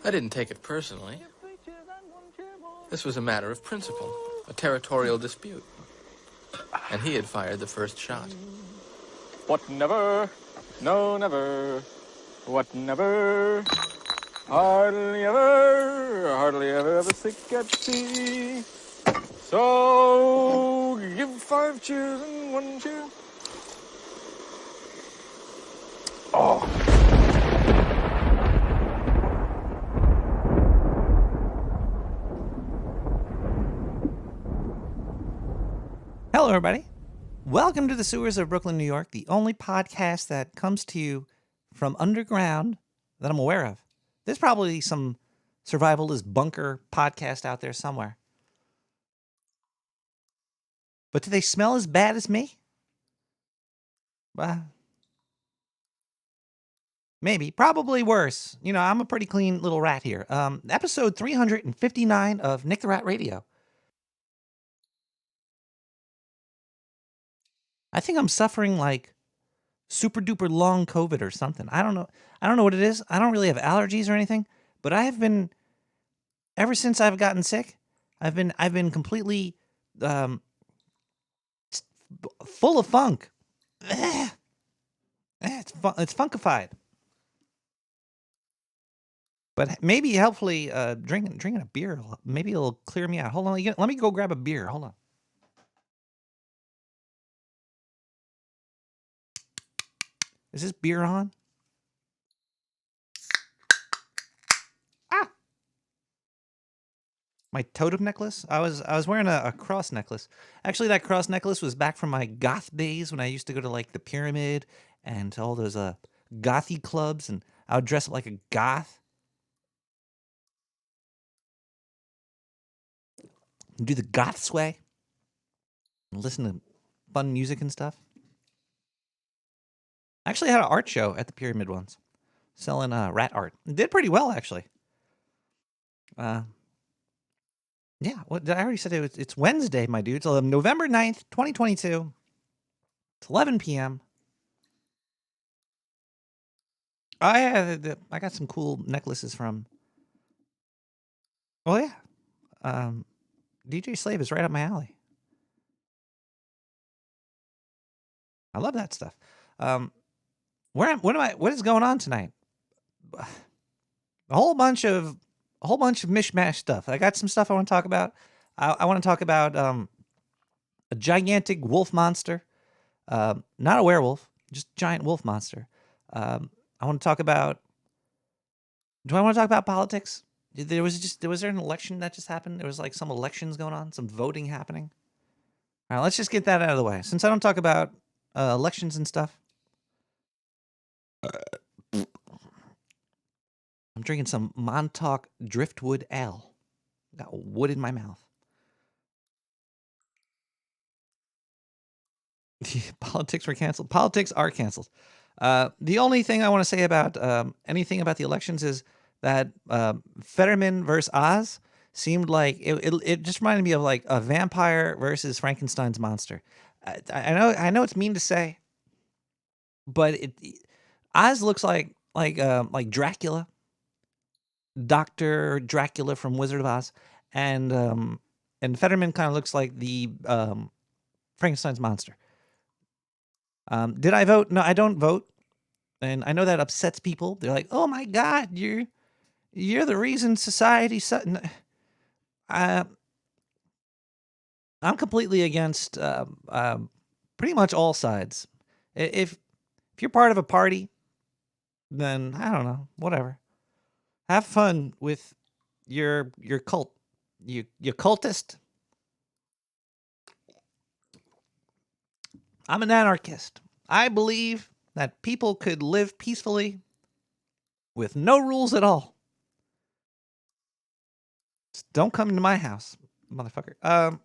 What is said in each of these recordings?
I didn't take it personally. This was a matter of principle, a territorial dispute. And he had fired the first shot. What never? No, never. What never? Hardly ever sick at sea. So give 5 cheers and 1 cheer. Oh. Hello, everybody. Welcome to the sewers of Brooklyn, New York, the only podcast that comes to you from underground that I'm aware of. There's probably some survivalist bunker podcast out there somewhere. But do they smell as bad as me? Maybe. Probably worse. You know, I'm a pretty clean little rat here. Episode 359 of Nick the Rat Radio. I think I'm suffering like super duper long COVID or something. I don't know what it is. I don't really have allergies or anything, but I have been, ever since I've gotten sick, I've been completely full of funk. It's funkified. But maybe, hopefully, drinking a beer, maybe it'll clear me out. Hold on, let me go grab a beer. Hold on. Is this beer on? Ah! My totem necklace? I was wearing a cross necklace. Actually, that cross necklace was back from my goth days when I used to go to like the Pyramid and to all those gothy clubs, and I would dress up like a goth. And do the goth sway. And listen to fun music and stuff. I actually had an art show at the Pyramid once, selling rat art. It did pretty well, actually. Yeah, what I already said it's Wednesday, my dude. It's November 9th, 2022. It's 11 p.m. I got some cool necklaces from. Oh yeah, DJ Slave is right up my alley. I love that stuff. What is going on tonight? A whole bunch of mishmash stuff. I got some stuff I want to talk about. I want to talk about a gigantic wolf monster, not a werewolf, just giant wolf monster. I want to talk about. Do I want to talk about politics? Was there an election that just happened? There was like some elections going on, some voting happening. All right, let's just get that out of the way. Since I don't talk about elections and stuff, I'm drinking some Montauk Driftwood Ale. Got wood in my mouth. Politics were canceled. Politics are canceled. The only thing I want to say about anything about the elections is that Fetterman versus Oz seemed like it just reminded me of like a vampire versus Frankenstein's monster. I know it's mean to say, but Oz looks like Dracula, Dr. Dracula from Wizard of Oz, and Fetterman kind of looks like the Frankenstein's monster. Did I vote? No, I don't vote. And I know that upsets people. They're like, "Oh my God, you're the reason society." I'm completely against pretty much all sides. If you're part of a party, then I don't know, whatever. Have fun with your cult. You cultist. I'm an anarchist. I believe that people could live peacefully with no rules at all. Just don't come to my house, motherfucker. All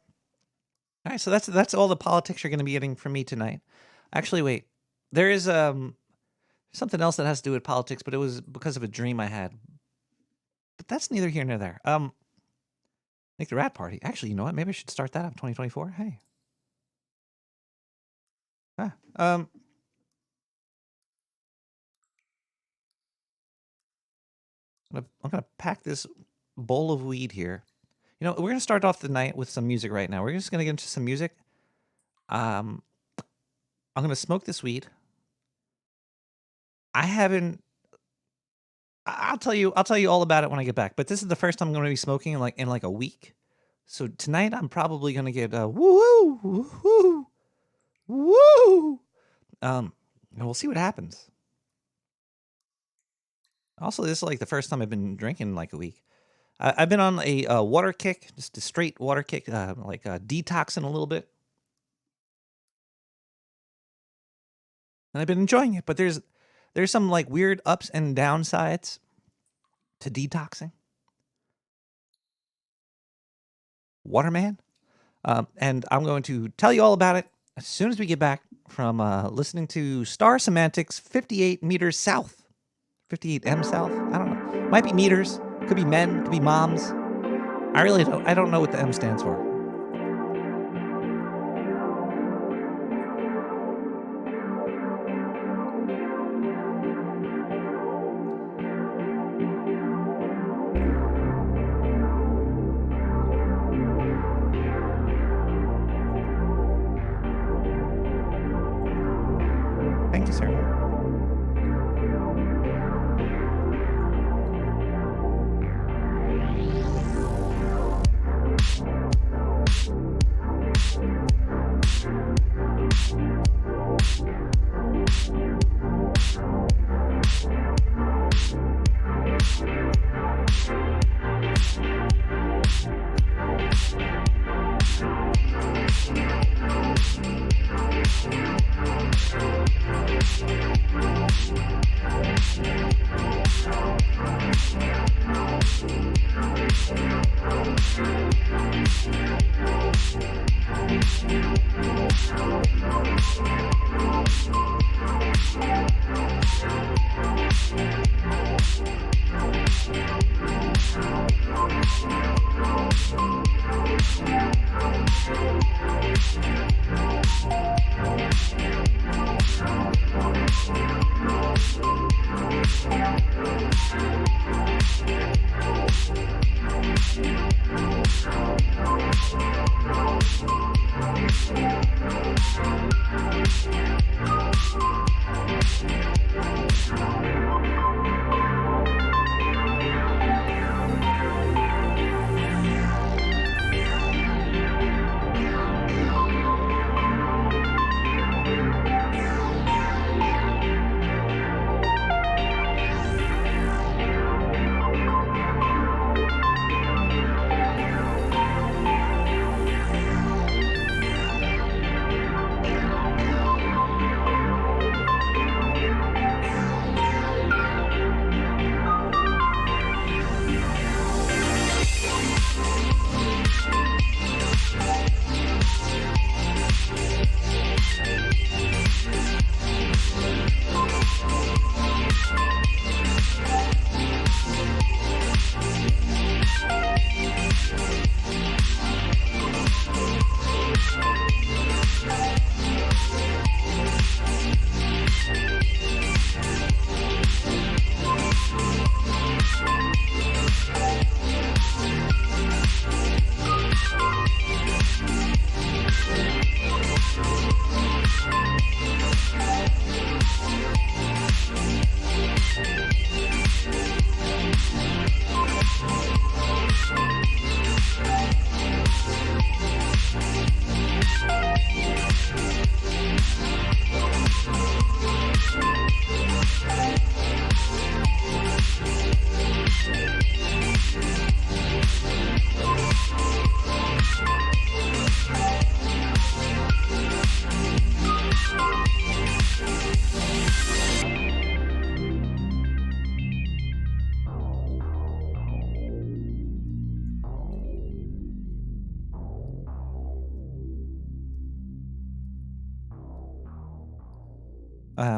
right, so that's all the politics you're going to be getting from me tonight. Actually, wait. There is something else that has to do with politics, but it was because of a dream I had. But that's neither here nor there. Like the rat party. Actually, you know what? Maybe I should start that up 2024. Hey. I'm gonna pack this bowl of weed here. You know, we're gonna start off the night with some music right now. We're just gonna get into some music. Um, I'm gonna smoke this weed. I haven't. I'll tell you. I'll tell you all about it when I get back. But this is the first time I'm gonna be smoking in like a week. So tonight I'm probably gonna get woo woo woo. And we'll see what happens. Also, this is like the first time I've been drinking in like a week. I've been on a water kick, just a straight water kick, detoxing a little bit, and I've been enjoying it. But there's some like weird ups and downsides to detoxing. Waterman, and I'm going to tell you all about it as soon as we get back from listening to Star Semantics 58 meters south. 58M south? I don't know. Might be meters. Could be men. Could be moms. I don't know what the M stands for. Thank you, sir.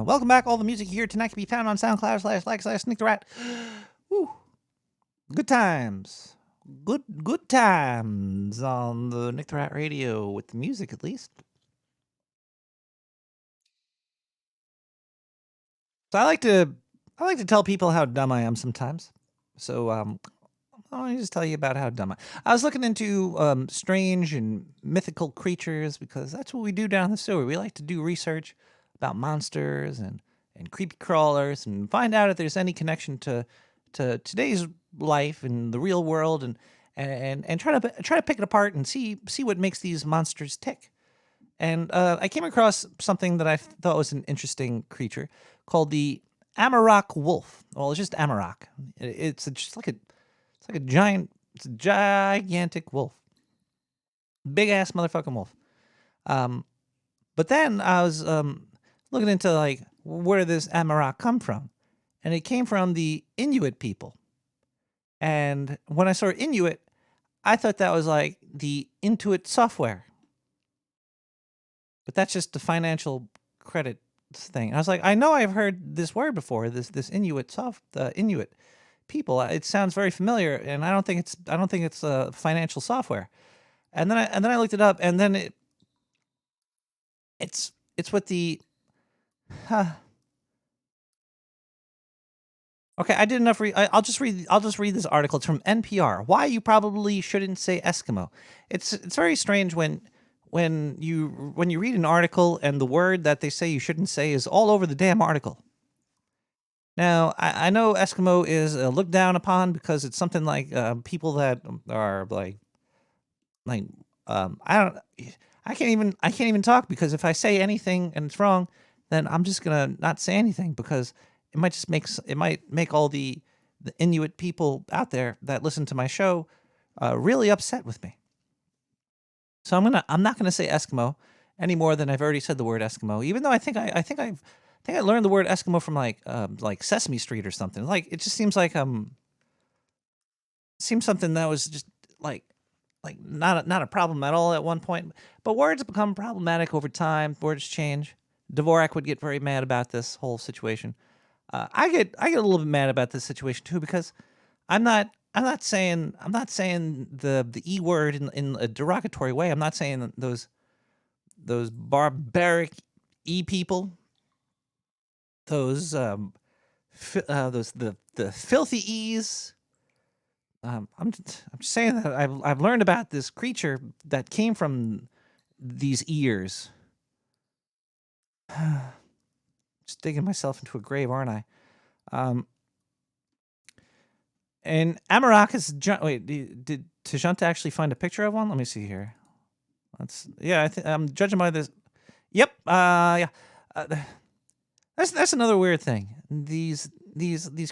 Welcome back. All the music here tonight can be found on SoundCloud/Snick the Rat. Woo. Good times. Good times on the Nick the Rat radio with the music at least. So I like to tell people how dumb I am sometimes. So I'll just tell you about how dumb I was looking into strange and mythical creatures because that's what we do down the sewer. We like to do research about monsters and creepy crawlers and find out if there's any connection to today's life and the real world and try to pick it apart and see what makes these monsters tick. And I came across something that I thought was an interesting creature called the Amarok wolf. Well, it's just Amarok. Just like a gigantic wolf, big ass motherfucking wolf. But then I was looking into like where does Amarok come from, and it came from the Inuit people. And when I saw Inuit, I thought that was like the Intuit software. But that's just the financial credit thing. I was like, I know I've heard this word before. This Inuit people. It sounds very familiar, and I don't think it's financial software. And then I looked it up, and then it's what the. Okay, I did enough. I'll just read this article. It's from NPR. Why you probably shouldn't say Eskimo. It's very strange when you read an article and the word that they say you shouldn't say is all over the damn article. Now, I know Eskimo is looked down upon because it's something like people that are I can't even talk because if I say anything and it's wrong, then I'm just gonna not say anything because it might make all the Inuit people out there that listen to my show really upset with me. So I'm not gonna say Eskimo any more than I've already said the word Eskimo. Even though I think I learned the word Eskimo from like Sesame Street or something. Like it just seems like seems something that was just like not a problem at all at one point. But words become problematic over time. Words change. Dvorak would get very mad about this whole situation. I get a little bit mad about this situation too because I'm not saying the E word in a derogatory way. I'm not saying those barbaric E people, those the filthy E's. I'm just saying that I've learned about this creature that came from these ears. Just digging myself into a grave, aren't I? And Amarok is wait. Did Tajanta actually find a picture of one? Let me see here. I'm judging by this. Yep. Yeah. That's another weird thing. These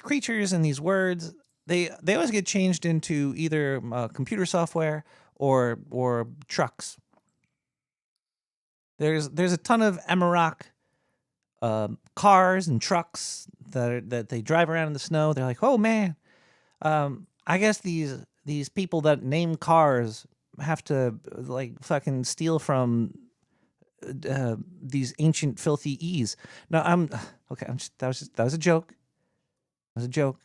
creatures and these words, they always get changed into either computer software or trucks. There's a ton of Amarok cars and trucks that they drive around in the snow. They're like, oh man, I guess these people that name cars have to like fucking steal from these ancient filthy E's. No, I'm okay. That was a joke. It was a joke.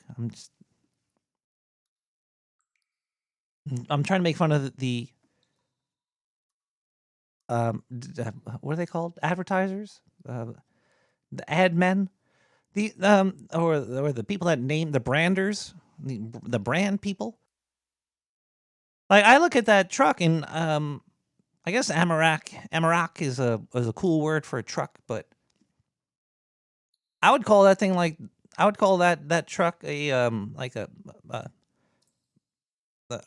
I'm trying to make fun of the what are they called? Advertisers, the ad men, or the people that name the branders, the brand people. Like I look at that truck and I guess Amarok is a cool word for a truck, but I would call that thing that truck a like a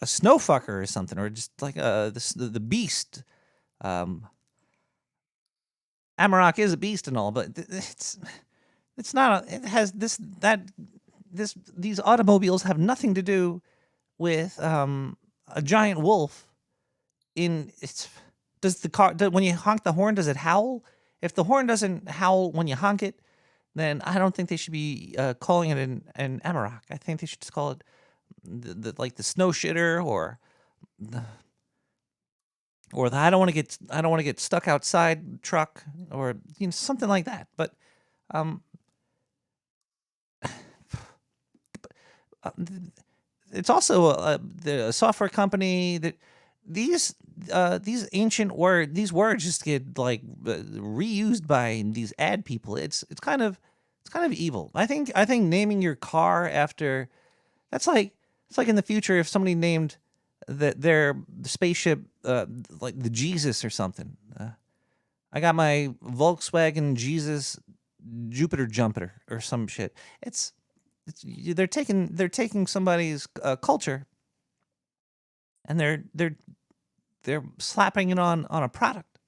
snow fucker or something, or just like the beast. Amarok is a beast and all, but it's not. It has these automobiles have nothing to do with a giant wolf. Does the car when you honk the horn, does it howl? If the horn doesn't howl when you honk it, then I don't think they should be calling it an Amarok. I think they should just call it the snow shitter or the I don't want to get stuck outside truck or something like that. But it's also the software company that these words just get like reused by these ad people. It's kind of evil. I think naming your car after That's like it's like in the future if somebody named their spaceship like the Jesus or something. I got my Volkswagen Jesus Jupiter Jumper or some shit. They're taking somebody's culture and they're slapping it on a product.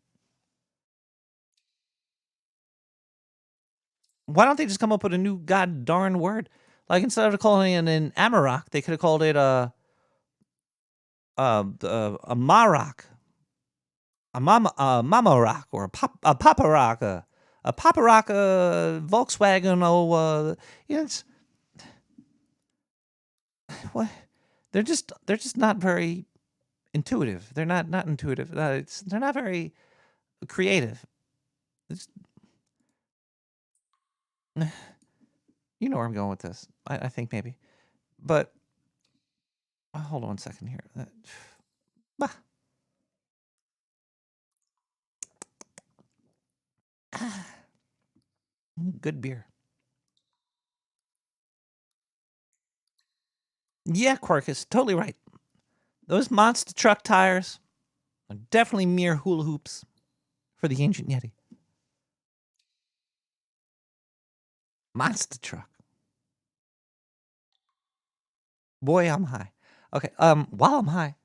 Why don't they just come up with a new god darn word? Like instead of calling it an Amarok, they could have called it a Marok, Mama Rock, or a Papa Rock, a Papa Rock, Volkswagen. It's what they're just not very intuitive. They're not intuitive. They're not very creative. It's, you know where I'm going with this. I think maybe, but hold on 1 second here. Good beer. Yeah, Quarkus, totally right. Those monster truck tires are definitely mere hula hoops for the ancient Yeti. Monster truck. Boy, I'm high. Okay, while I'm high,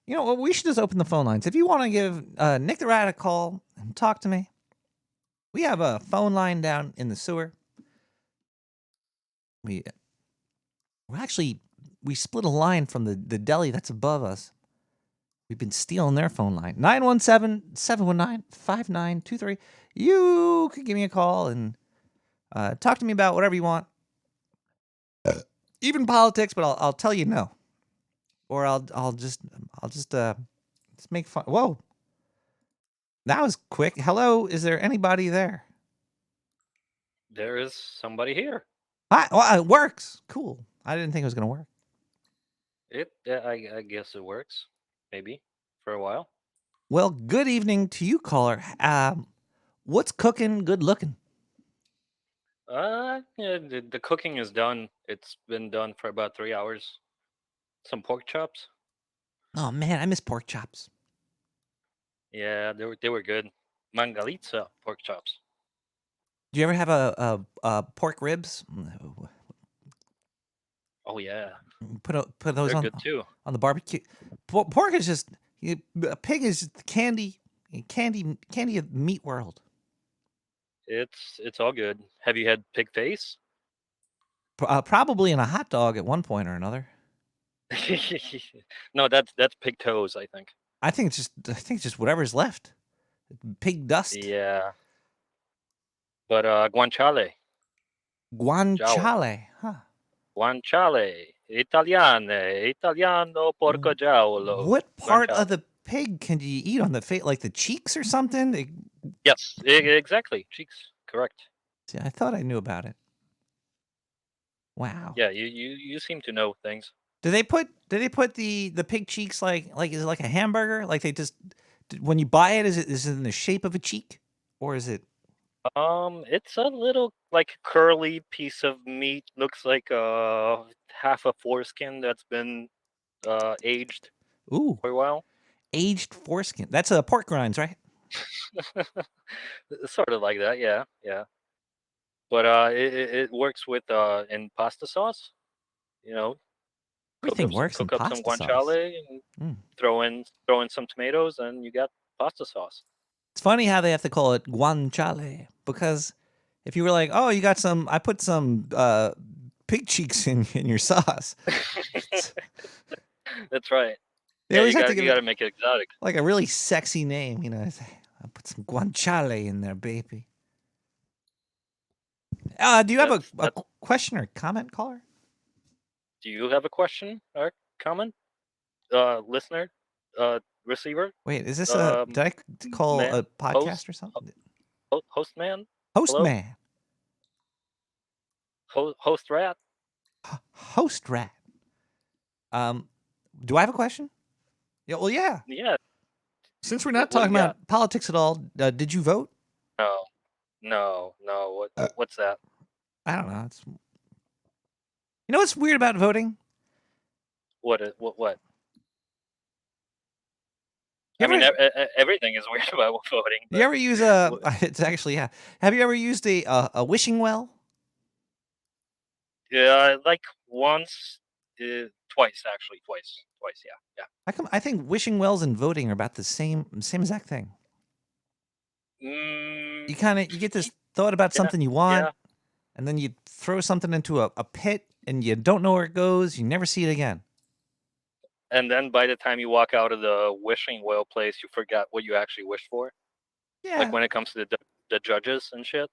you know what? We should just open the phone lines. If you want to give Nick the Rat a call and talk to me, we have a phone line down in the sewer. We split a line from the deli that's above us. We've been stealing their phone line. 917-719-5923. You can give me a call and talk to me about whatever you want. Even politics, but I'll tell you no. Or I'll just make fun. Whoa. That was quick. Hello, is there anybody there? There is somebody here. Hi. Well, it works. Cool. I didn't think it was going to work. I guess it works. Maybe for a while. Well, good evening to you, caller. What's cooking? Good looking. Yeah, the cooking is done. It's been done for about 3 hours. Some pork chops. Oh man, I miss pork chops. Yeah, they were good. Mangalitsa pork chops. Do you ever have a pork ribs? Oh yeah, Put those they're on good too. on the barbecue. Pork is just a pig is just candy of meat world. It's all good. Have you had pig face? Probably in a hot dog at one point or another. No, that's pig toes, I think. I think it's just whatever's left. Pig dust. Yeah. But guanciale. Guanciale, huh? Guanciale. Italiano porco giallo. What part of Guanciale. the pig can you eat on the face? Like the cheeks or something? Yes, exactly. Cheeks. Correct. See, I thought I knew about it. Wow. Yeah, you seem to know things. Do they put the pig cheeks like is it like a hamburger? Like they just when you buy it, is it in the shape of a cheek, or is it? It's a little like curly piece of meat. Looks like half a foreskin that's been aged Ooh, for a while. aged foreskin. That's a pork rinds, right? Sort of like that, yeah, yeah. But it works with in pasta sauce. You know, Everything works in cook up some pasta sauce. guanciale and Mm. throw in some tomatoes, and you got pasta sauce. It's funny how they have to call it guanciale because if you were like, oh, you got some, I put some pig cheeks in your sauce. That's right. They Yeah, always you have to got give to make it exotic. like a really sexy name, you know. I put some guanciale in there, baby. Do you have a question or comment, caller? Do you have a question or comment, listener, receiver? Wait, is this Um, did I call man, a podcast or something? host man, Host hello, man, host rat. host rat. Do I have a question? Yeah, well, yeah. Yeah. Since we're not What do talking you got? about politics at all, did you vote? No. What's that? I don't know. You know what's weird about voting? What? What? You I mean, ever, everything is weird about voting, you but ever use it's actually, yeah. Have you ever used a wishing well? yeah, like once, twice actually, twice. Yeah. I think wishing wells and voting are about the same exact thing. Mm, You get this thought about yeah, something you want, yeah. and then you throw something into a pit, and you don't know where it goes. You never see it again. And then by the time you walk out of the wishing well place, you forgot what you actually wished for. Yeah. Like when it comes to the judges and shit.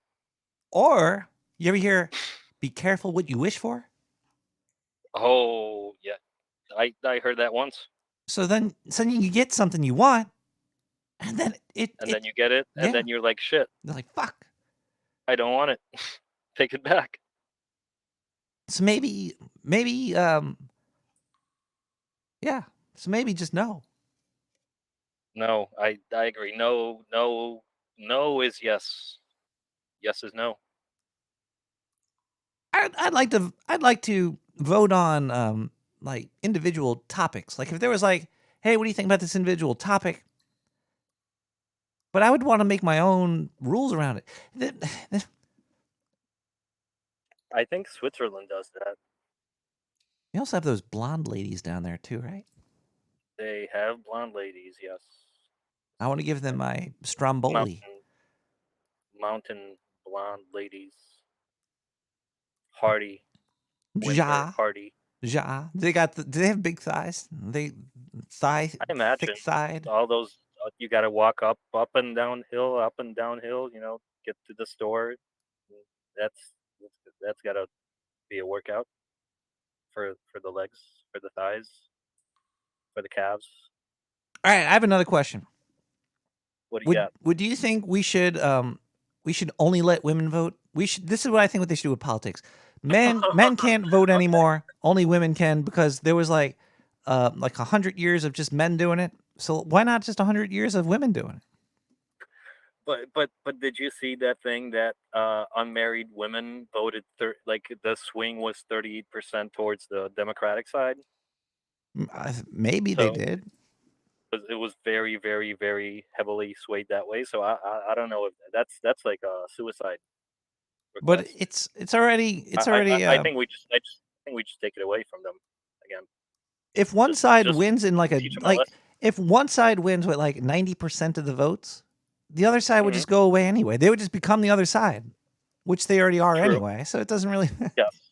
Or you ever hear, "Be careful what you wish for." Oh yeah, I heard that once, So then you get something you want, and then and then you get it, and yeah. then you're like, shit, They're like, "Fuck." I don't want it. Take it back. So maybe yeah. So maybe just no. No, I agree. No is yes. Yes is no. I'd like to vote on like individual topics. Like if there was like, "Hey, what do you think about this individual topic?" But I would want to make my own rules around it. I think Switzerland does that. You also have those blonde ladies down there too, right? They have blonde ladies, yes. I want to give them my Stromboli. Mountain blonde ladies. Hardy. Winter Ja, hardy. ja. Do they have big thighs? I imagine thick thighed. all those you got to walk up and downhill, up and downhill. Get to the store. That's that's got to be a workout for the legs, for the thighs, for the calves. All right, I have another question. What do you got? Would you think we should only let women vote? This is what I think what they should do with politics. Men can't vote anymore. Only women can because there was like 100 years of just men doing it. So why not just 100 years of women doing it? But did you see that thing that unmarried women voted like the swing was 38% towards the Democratic side? Maybe they So did, it was very very very heavily swayed that way. So I don't know if that's like a suicide but request. it's already I think we just take it away from them again. if one Just side just wins in teach them a lesson. if one side wins with like 90% of the votes, the other side would Hmm. just go away anyway. They would just become the other side, which they already are True. anyway. So it doesn't really Yes.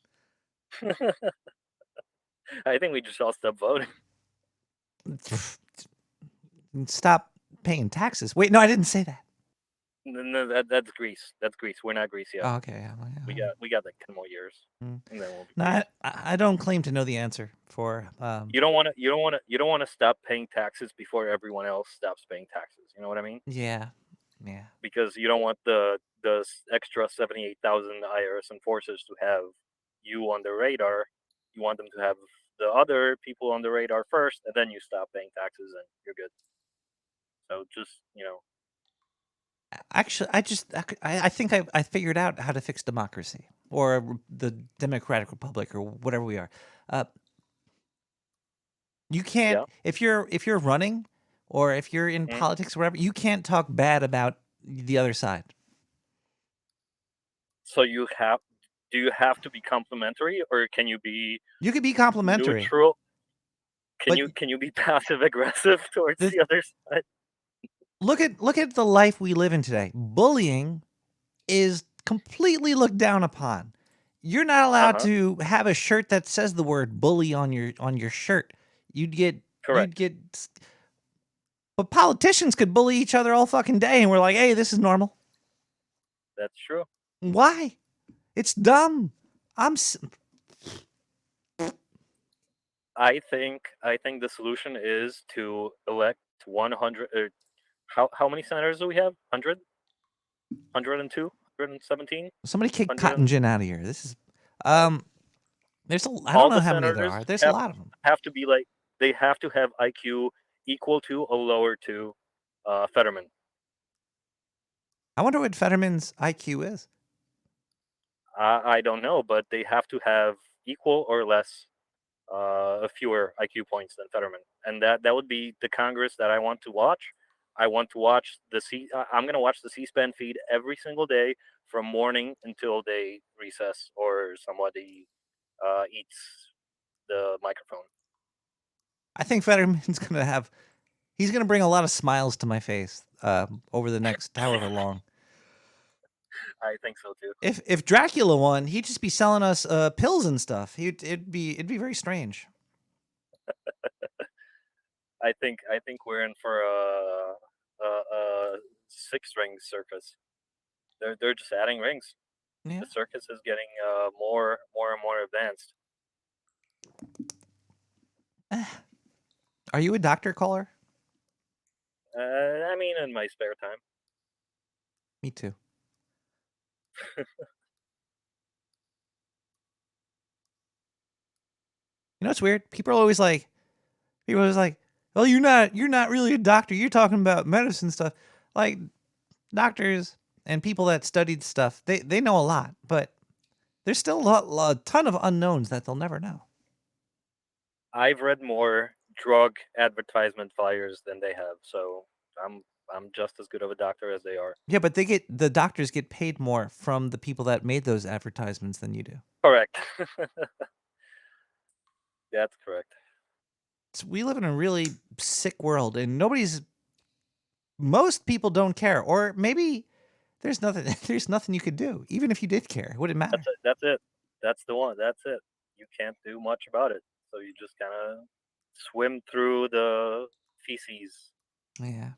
I think we just all stop voting. stop paying taxes. Wait, no, I didn't say that. No, that's Greece. That's Greece. We're not Greece yet. Oh, okay. Yeah, well, yeah. We got like 10 more years, Mm. and then we'll be No, Greece. I don't claim to know the answer for. You don't want to stop paying taxes before everyone else stops paying taxes. You know what I mean? Yeah, yeah. Because you don't want the extra 78,000 IRS enforcers to have you on the radar. You want them to have the other people on the radar first, and then you stop paying taxes, and you're good. So just Actually, I think I figured out how to fix democracy or the Democratic Republic or whatever we are. Uh, you can't yeah. if you're running or if you're in Mm. politics or whatever. You can't talk bad about the other side. So do you have to be complimentary, or can you be You could be complimentary, neutral? but Can you be passive aggressive towards the the other side? look at the life we live in today. Bullying is completely looked down upon. You're not Uh allowed huh. to have a shirt that says the word bully on your shirt. You'd Correct. get but politicians could bully each other all fucking day and we're like, "Hey, this is normal." That's true. Why? It's dumb. I'm I think the solution is to elect 100. How many senators do we have? 100, 102, 117, somebody kick 100. Cotton Gin out of here. This is um I don't All know the how many there senators are. There's a lot of them. have to be like they have to have IQ equal to or lower to Fetterman. I wonder what Fetterman's IQ is. I don't know, but they have to have equal or less fewer IQ points than Fetterman, and that would be the Congress that I want to watch. I want to watch I'm going to watch the C-SPAN feed every single day from morning until they recess or somebody eats the microphone. I think Fetterman's gonna have. He's gonna bring a lot of smiles to my face over the next however long. I think so too. If Dracula won, he'd just be selling us pills and stuff. It'd be very strange. I think we're in for a six-ring circus. They're just adding rings. Yeah. The circus is getting more and more advanced. Are you a doctor caller? I mean, in my spare time. Me too. You know what's weird? People are always like, "Oh, you're not really a doctor. You're talking about medicine stuff." Like doctors and people that studied stuff, they know a lot, but there's still a ton of unknowns that they'll never know. I've read more drug advertisement flyers than they have, so I'm just as good of a doctor as they are. Yeah, but the doctors get paid more from the people that made those advertisements than you do. Correct. That's correct. We live in a really sick world, and most people don't care, or maybe there's nothing you could do. Even if you did care, it wouldn't matter. That's it. That's the one. That's it. You can't do much about it, so you just kind of swim through the feces Yeah.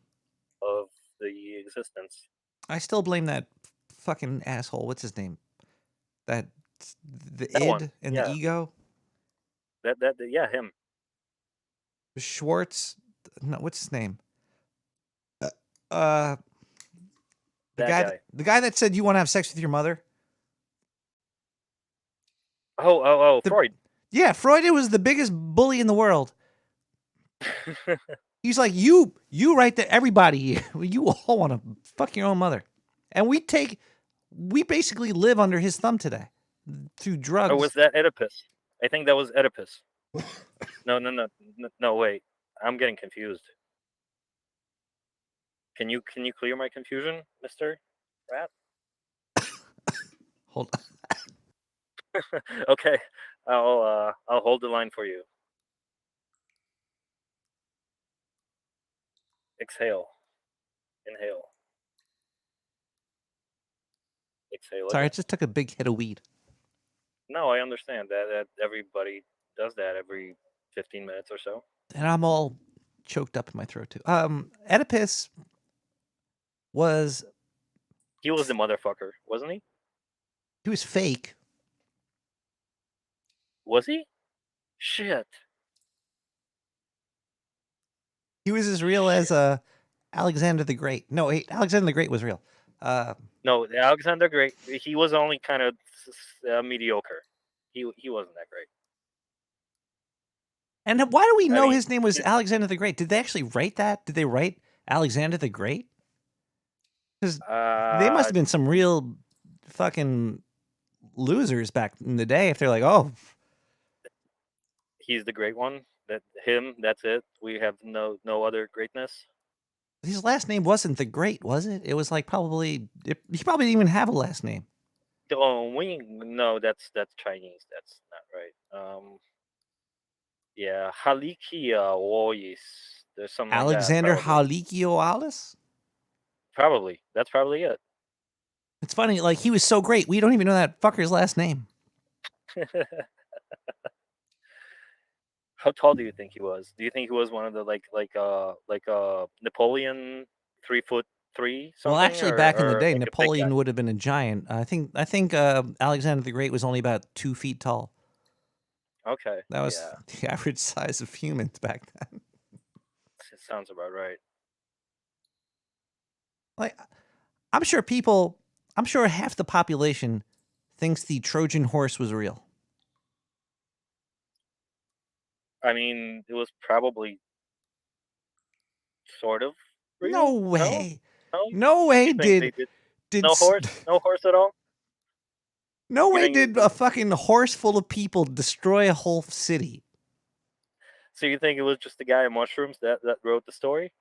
of the existence. I still blame that fucking asshole. What's his name? That the That id one, and yeah. the ego. Yeah, him. Schwartz. No, what's his name? The That guy. guy. The guy that said you want to have sex with your mother. Oh, Freud. Yeah, Freud was the biggest bully in the world. He's like, you right there, everybody, you all want to fuck your own mother. And we basically live under his thumb today through drugs. Or was that Oedipus? I think that was Oedipus. No, wait. I'm getting confused. Can you clear my confusion, Mr. Rat? Hold on. Okay. I'll hold the line for you. Exhale. Inhale. Exhale. Sorry, I again. just took a big hit of weed. No, I understand that everybody does that every 15 minutes or so. And I'm all choked up in my throat too. Oedipus was... He was the motherfucker, wasn't he? He was fake. Was he? Shit. He was as real as Alexander the Great. No, wait, Alexander the Great was real. No, Alexander Great. He was only kind of mediocre. He wasn't that great. And why do we know his name was Alexander the Great? Did they actually write that? Did they write Alexander the Great? Because they must have been some real fucking losers back in the day if they're like, oh. He's the great one. That's it. We have no other greatness. His last name wasn't the Great, was it? It was like he probably didn't even have a last name. No, that's Chinese. That's not right. Yeah, Halikiaois. There's something Alexander like that, Halikioalis? Probably. That's probably it. It's funny, like he was so great, we don't even know that fucker's last name. How tall do you think he was? Do you think he was one of the like Napoleon 3'3" something? Well, actually, back in the day, like Napoleon would have been a giant. I think Alexander the Great was only about 2 feet tall. Okay, that was the average size of humans back then. It sounds about right. Like, I'm sure half the population thinks the Trojan horse was real. I mean, it was probably sort of real. No way. No, no way did no horse at all. No way did a fucking horse full of people destroy a whole city. So you think it was just the guy on mushrooms that wrote the story?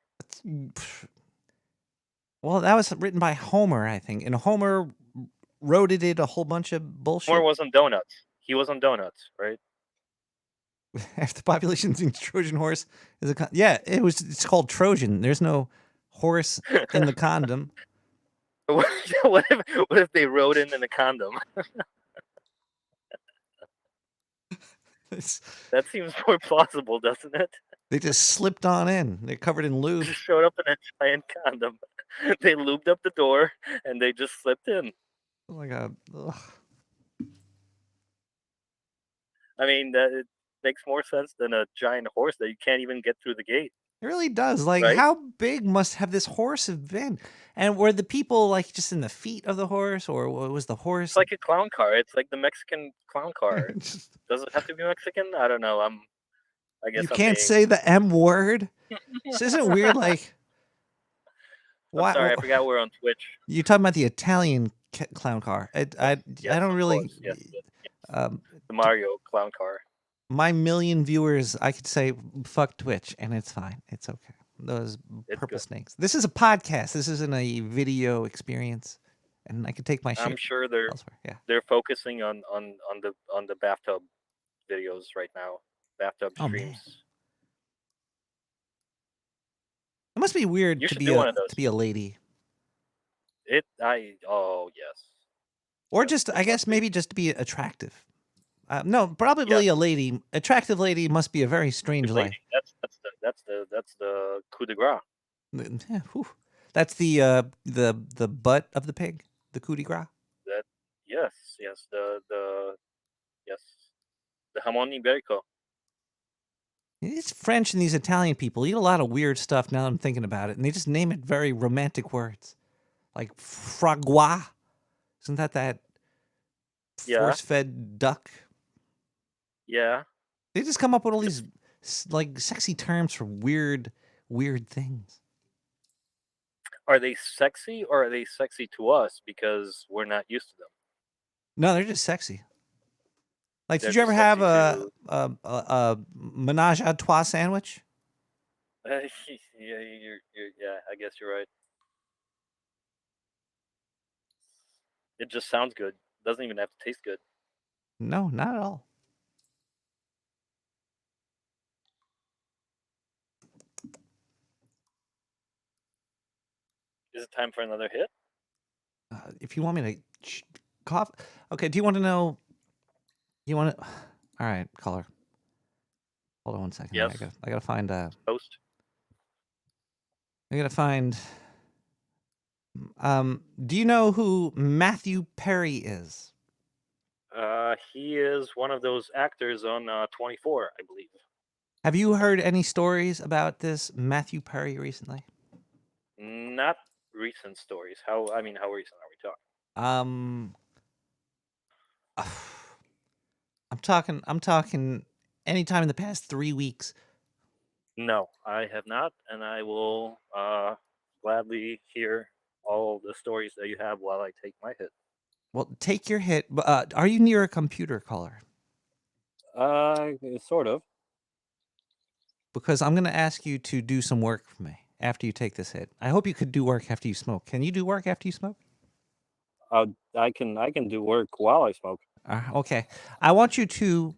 Well, that was written by Homer, I think, and Homer wrote it a whole bunch of bullshit. Homer was on donuts. He was on donuts, right? After the population thinks Trojan horse is yeah, it's called Trojan. There's no horse in the condom. What if they wrote in the condom? That seems more plausible, doesn't it? They just slipped on in. They're covered in lube. Just showed up in a giant condom. They lubed up the door and they just slipped in. Oh my god. Ugh. I mean, it makes more sense than a giant horse that you can't even get through the gate. It really does. Like, right? How big must have this horse have been? And were the people like just in the feet of the horse, or was the horse? It's like a clown car. It's like the Mexican clown car. Does it have to be Mexican? I don't know. I guess you can't say the M word. This isn't weird. Like, I'm sorry, I forgot we're on Twitch. You're talking about the Italian clown car. I don't really. Yes. The Mario clown car. My million viewers, I could say fuck Twitch, and it's fine. It's okay. Those purple snakes. This is a podcast. This isn't a video experience, and I could take my shit. I'm sure they're elsewhere. Yeah. They're focusing on the bathtub videos right now. Bathtub streams. Man. It must be weird to be a lady. Oh yes. Or just I guess maybe just to be attractive. No, probably a lady. Attractive lady must be a very strange life. That's the coup de grace. Yeah, that's the butt of the pig. The coup de grace. Yes, the jamon iberico. These French and these Italian people eat a lot of weird stuff now that I'm thinking about it, and they just name it very romantic words. Like fragua. Isn't that force-fed duck? Yeah. They just come up with all these like sexy terms for weird things. Are they sexy or are they sexy to us because we're not used to them? No, they're just sexy. Like, did you ever have a menage a trois sandwich? Yeah, I guess you're right. It just sounds good. It doesn't even have to taste good. No, not at all. Is it time for another hit? If you want me to cough. Okay, do you want to know? You want to? All right, caller. Hold on 1 second. Yes. I gotta find host. I gotta find. Do you know who Matthew Perry is? He is one of those actors on 24, I believe. Have you heard any stories about this Matthew Perry recently? Not recent stories. How recent are we talking? I'm talking anytime in the past 3 weeks. No, I have not, and I will gladly hear all the stories that you have while I take my hit. Well, take your hit. Are you near a computer, caller? Sort of. Because I'm going to ask you to do some work for me after you take this hit. I hope you could do work after you smoke. Can you do work after you smoke? I can do work while I smoke. Okay. I want you to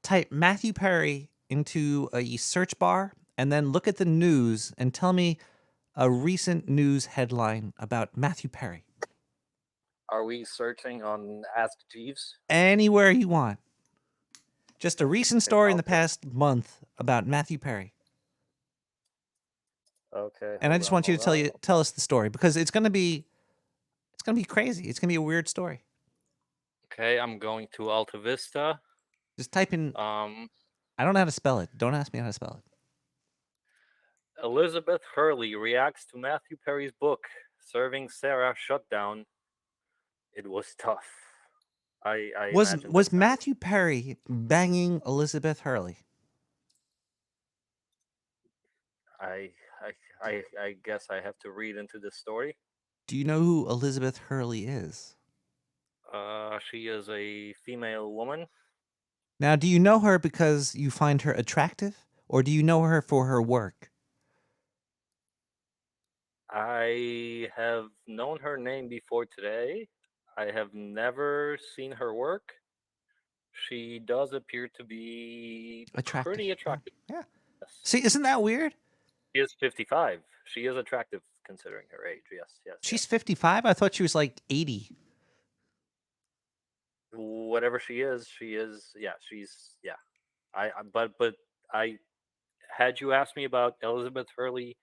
type Matthew Perry into a search bar and then look at the news and tell me a recent news headline about Matthew Perry. Are we searching on Ask Jeeves? Anywhere you want. Just a recent story in the past month about Matthew Perry. Okay. And I just want you to tell us the story because it's gonna be crazy. It's gonna be a weird story. Okay, I'm going to Alta Vista. Just type in. I don't know how to spell it. Don't ask me how to spell it. Elizabeth Hurley reacts to Matthew Perry's book, Serving Sarah Shutdown. It was tough. Was Matthew Perry banging Elizabeth Hurley? I guess I have to read into this story. Do you know who Elizabeth Hurley is? She is a female woman. Now, do you know her because you find her attractive, or do you know her for her work? I have known her name before today. I have never seen her work. She does appear to be Attractive. pretty attractive. Yeah. Yes. See, isn't that weird? She is 55. She is attractive considering her age. Yes, yes, She's yes. 55. I thought she was like 80. Whatever she is, yeah, she's yeah. But I had you asked me about Elizabeth Hurley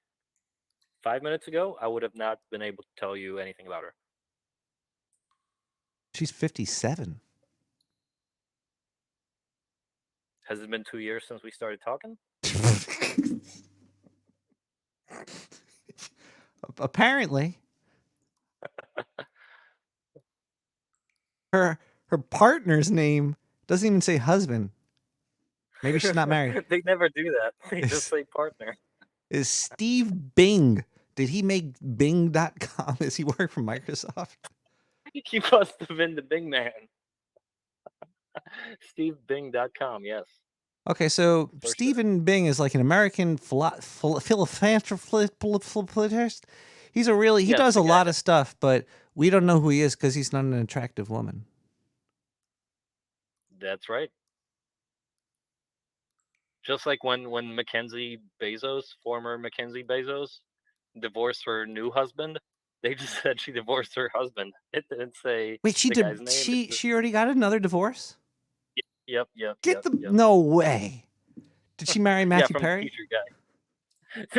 5 minutes ago, I would have not been able to tell you anything about her. She's 57. Has it been 2 years since we started talking? Apparently. Her partner's name doesn't even say husband. Maybe she's not married. They never do that. They just say partner. Is Steve Bing. Did he make Bing.com? Does he work for Microsoft? He must have been the Bing man. SteveBing.com, yes. Okay, so For sure. Stephen Bing is like an American philanthropist. He Yes, does the a guy lot that- of stuff, but we don't know who he is because he's not an attractive woman. That's right. Just like when Mackenzie Bezos, former Mackenzie Bezos, divorced her new husband, they just said she divorced her husband. It didn't say Wait, the guy's name. she already got another divorce? Yep. Get the Yep. no way. Did she marry Matthew from the Perry? teacher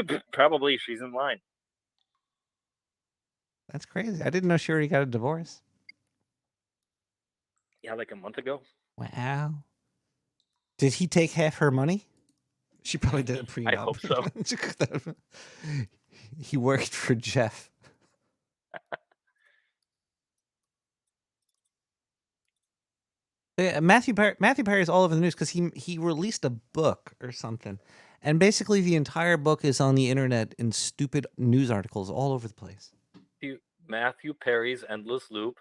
guy. Probably she's in line. That's crazy. I didn't know she already got a divorce. Yeah, like a month ago. Wow. Did he take half her money? She probably did a prenup. I hope so. He worked for Jeff. Yeah, Matthew Perry is all over the news because he released a book or something, and basically the entire book is on the internet in stupid news articles all over the place. Matthew Perry's Endless Loop,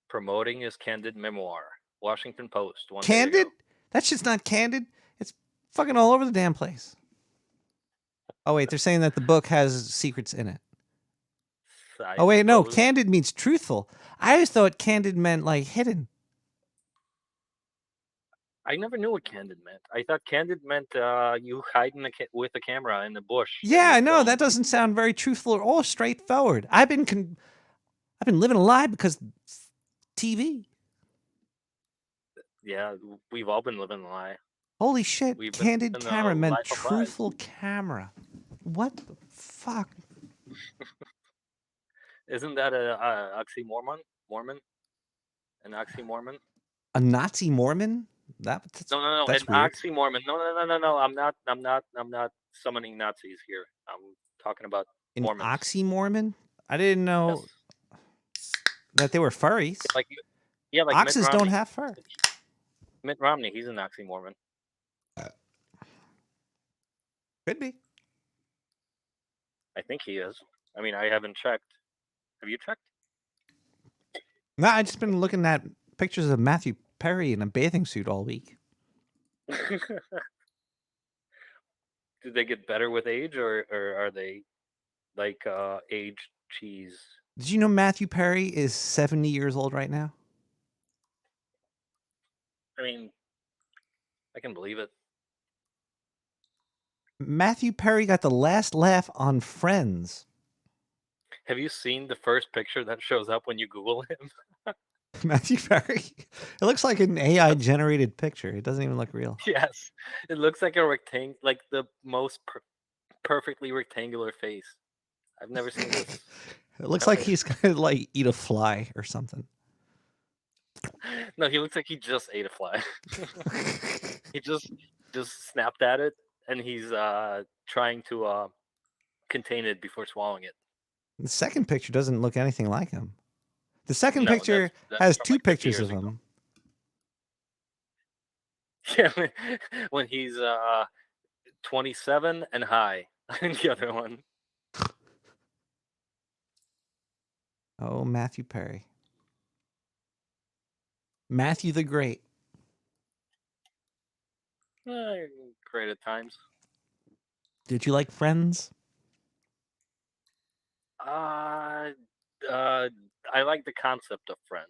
promoting his candid memoir. Washington Post. Day Candid? ago. That's just not candid. It's fucking all over the damn place. Oh wait, they're saying that the book has secrets in it. Oh wait, no, candid means truthful. I always thought candid meant like hidden. I never knew what candid meant. I thought candid meant you hiding with a camera in the bush. Yeah, I know that doesn't sound very truthful or all straightforward. I've been living a lie because TV. Yeah, we've all been living a lie. Holy shit! Candid camera meant truthful camera. What the fuck? Isn't that a oxymoron? An oxymoron? A Nazi Mormon? No. That's An weird. oxymoron. No. I'm not summoning Nazis here. I'm talking about An Mormons. oxymormon? I didn't know that they were furries. Like Oxes don't have fur. Mitt Romney, he's an oxymoron. Could be. I think he is. I mean, I haven't checked. Have you checked? No, I've just been looking at pictures of Matthew Perry in a bathing suit all week. Do they get better with age, or are they like aged cheese? Did you know Matthew Perry is 70 years old right now? I mean, I can believe it. Matthew Perry got the last laugh on Friends. Have you seen the first picture that shows up when you Google him? Matthew Perry? It looks like an AI generated picture. It doesn't even look real. Yes, it looks like a rectangle, like the most perfectly rectangular face. I've never seen this. It looks like he's gonna like eat a fly or something. No, he looks like he just ate a fly. He just snapped at it, and he's trying to contain it before swallowing it. The second picture doesn't look anything like him. The second No, picture that's has from, 2 like, 50 pictures years of ago. him. Yeah, when he's 27 and high, and the other one. Oh, Matthew Perry. Matthew the Great. Great at times. Did you like Friends? I like the concept of Friends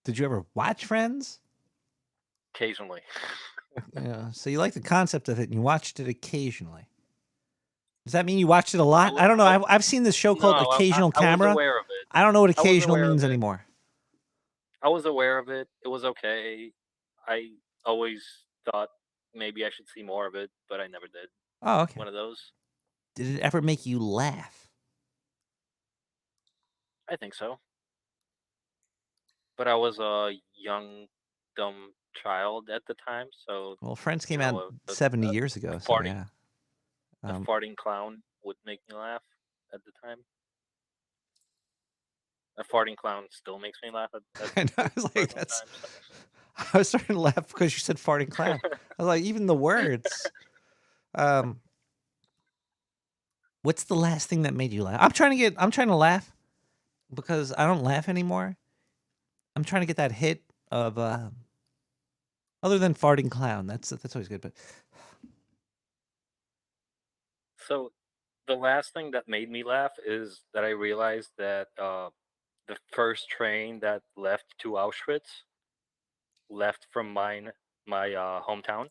Did you ever watch Friends? occasionally. Yeah. So you like the concept of it, and you watched it occasionally. Does that mean you watched it a lot? wa- I don't know. I- I've seen this show no, called Occasional I was Camera. aware of it. I don't know what I was occasional aware of means it. anymore. I was aware of it. It was okay. I always thought maybe I should see more of it, but I never did. Oh, okay. One of those. Did it ever make you laugh? I think so. But I was a young, dumb child at the time, so Well, Friends you came out know, 70 years ago, so farting, yeah. a farting clown would make me laugh at the time. A farting clown still makes me laugh at And I was like, certain that's. times. I was starting to laugh because you said farting clown. I was like, even the words. What's the last thing that made you laugh? I'm trying to laugh because I don't laugh anymore. I'm trying to get that hit of other than farting clown. That's always good, but So the last thing that made me laugh is that I realized that the first train that left to Auschwitz left from my hometown.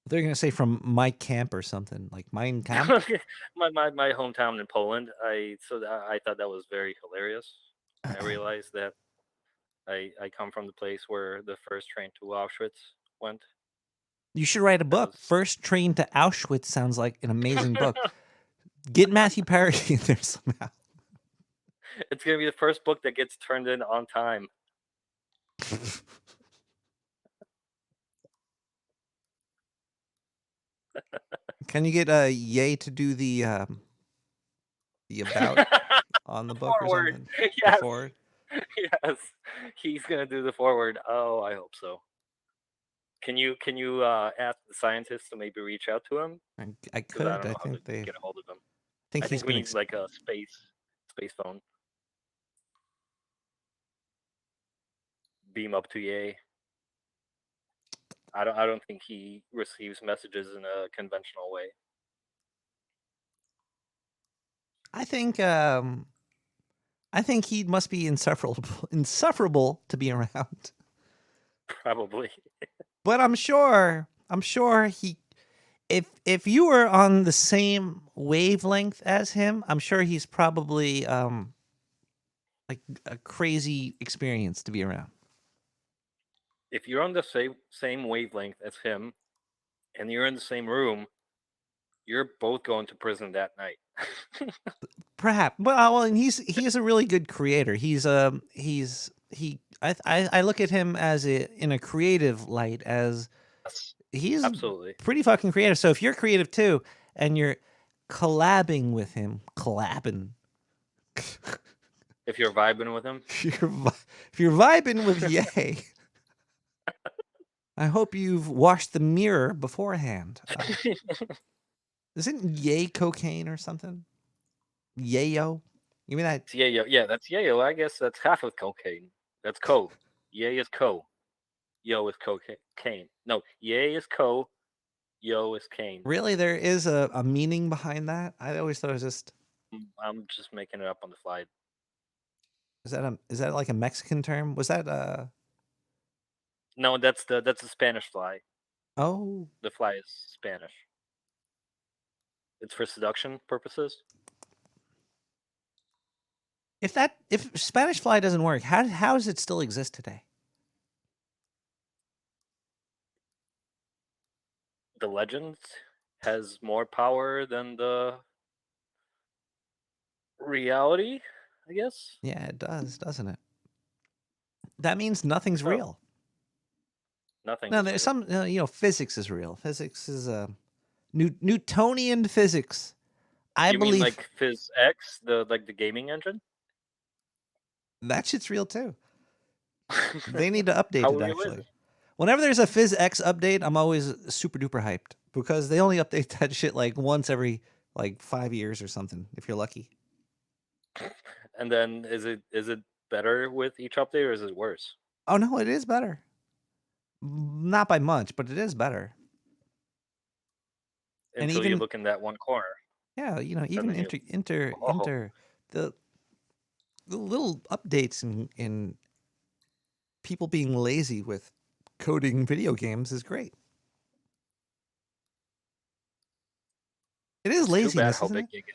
they're gonna say from my camp or something like Mein Camp. my hometown in Poland. I thought that was very hilarious. I realized that I come from the place where the first train to Auschwitz went. You should write a That book. was First Train to Auschwitz sounds like an amazing book. Get Matthew Perry in there somehow. it's gonna be the first book that gets turned in on time. Can you get Ye to do the about on the book or Forward. something? Yes. The forward? Yes. He's gonna do the forward. Oh, I hope so. Can you ask the scientists to maybe reach out to him? I Because I could. don't I know how to think they've. get a hold of him. I think I he's think we been. need like a space phone. Beam up to Yay. I don't think he receives messages in a conventional way. I think he must be insufferable to be around. Probably. But I'm sure he if you were on the same wavelength as him, I'm sure he's probably like a crazy experience to be around. If you're on the same wavelength as him, and you're in the same room, you're both going to prison that night. Perhaps. Well, and he is a really good creator. I look at him as in a creative light as he's Absolutely. pretty fucking creative. So if you're creative too and you're collabing with him, If you're vibing with him, if you're vibing with Ye, I hope you've washed the mirror beforehand. Isn't Ye cocaine or something? Yayo? You mean that? it's yayo. Yeah, that's yayo. I guess that's half of cocaine. That's co. Yay is co. Yo is cocaine. No, yay is co. Yo is cane. Really, there is a meaning behind that? I always thought it was just. I'm just making it up on the fly. Is that like a Mexican term? Was that No, that's the Spanish fly. Oh, The fly is Spanish. It's for seduction purposes. if Spanish fly doesn't work, how does it still exist today? The legend has more power than the reality, I guess. Yeah, it does, doesn't it? That means nothing's So, real. nothing. No, is there's real. some physics is real. Physics is Newtonian physics. I You believe mean like Phys X, the gaming engine? that shit's real too. They need to update How it real is actually. it? Whenever there's a Phys X update, I'm always super duper hyped because they only update that shit like once every like 5 years or something if you're lucky. And then is it better with each update or is it worse? Oh no, it is better. Not by much, but it is better. until you even look in that one corner. yeah, And even then you, oh, enter the little updates in people being lazy with coding video games is great. It is it's too bad laziness, how isn't big it? you get.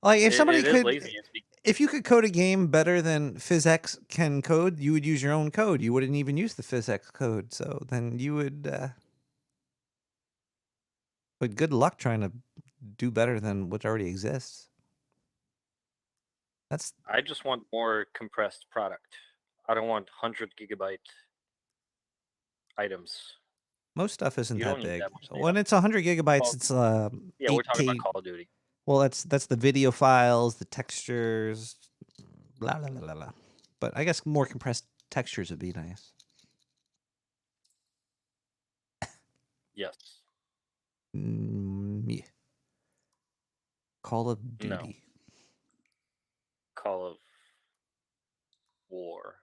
Like if somebody It is could, lazy. if you could code a game better than PhysX can code, you would use your own code. You wouldn't even use the PhysX code. So then you would. But good luck trying to do better than what already exists. That's I just want more compressed product. I don't want 100 GB items. most stuff isn't You that don't need big. that much data. When it's 100 gigabytes, Well, it's yeah, we're talking about 8K. Call of Duty. Well, that's the video files, the textures, blah blah blah blah blah. But I guess more compressed textures would be nice. Yes. Yeah. Call of Duty. No. Call of War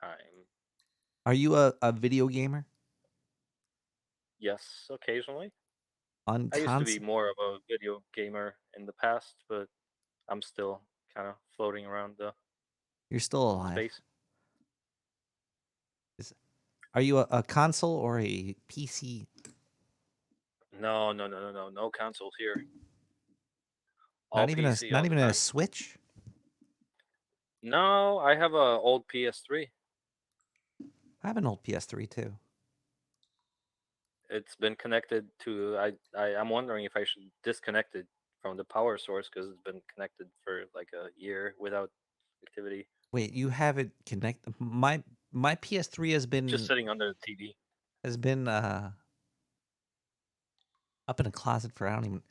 time. Are you a video gamer Yes, occasionally. on I used to be console? more of a video gamer in the past, but I'm still kind of floating around the You're still alive. space. Are you a console or a PC? No consoles here. All Not even a PC all the a time. Switch. No, I have a old PS3. I have an old PS3 too. It's been connected to. I'm wondering if I should disconnect it from the power source because it's been connected for like a year without activity. Wait, you have it connected? My PS3 Just sitting under the TV. has been up in a closet for I don't even.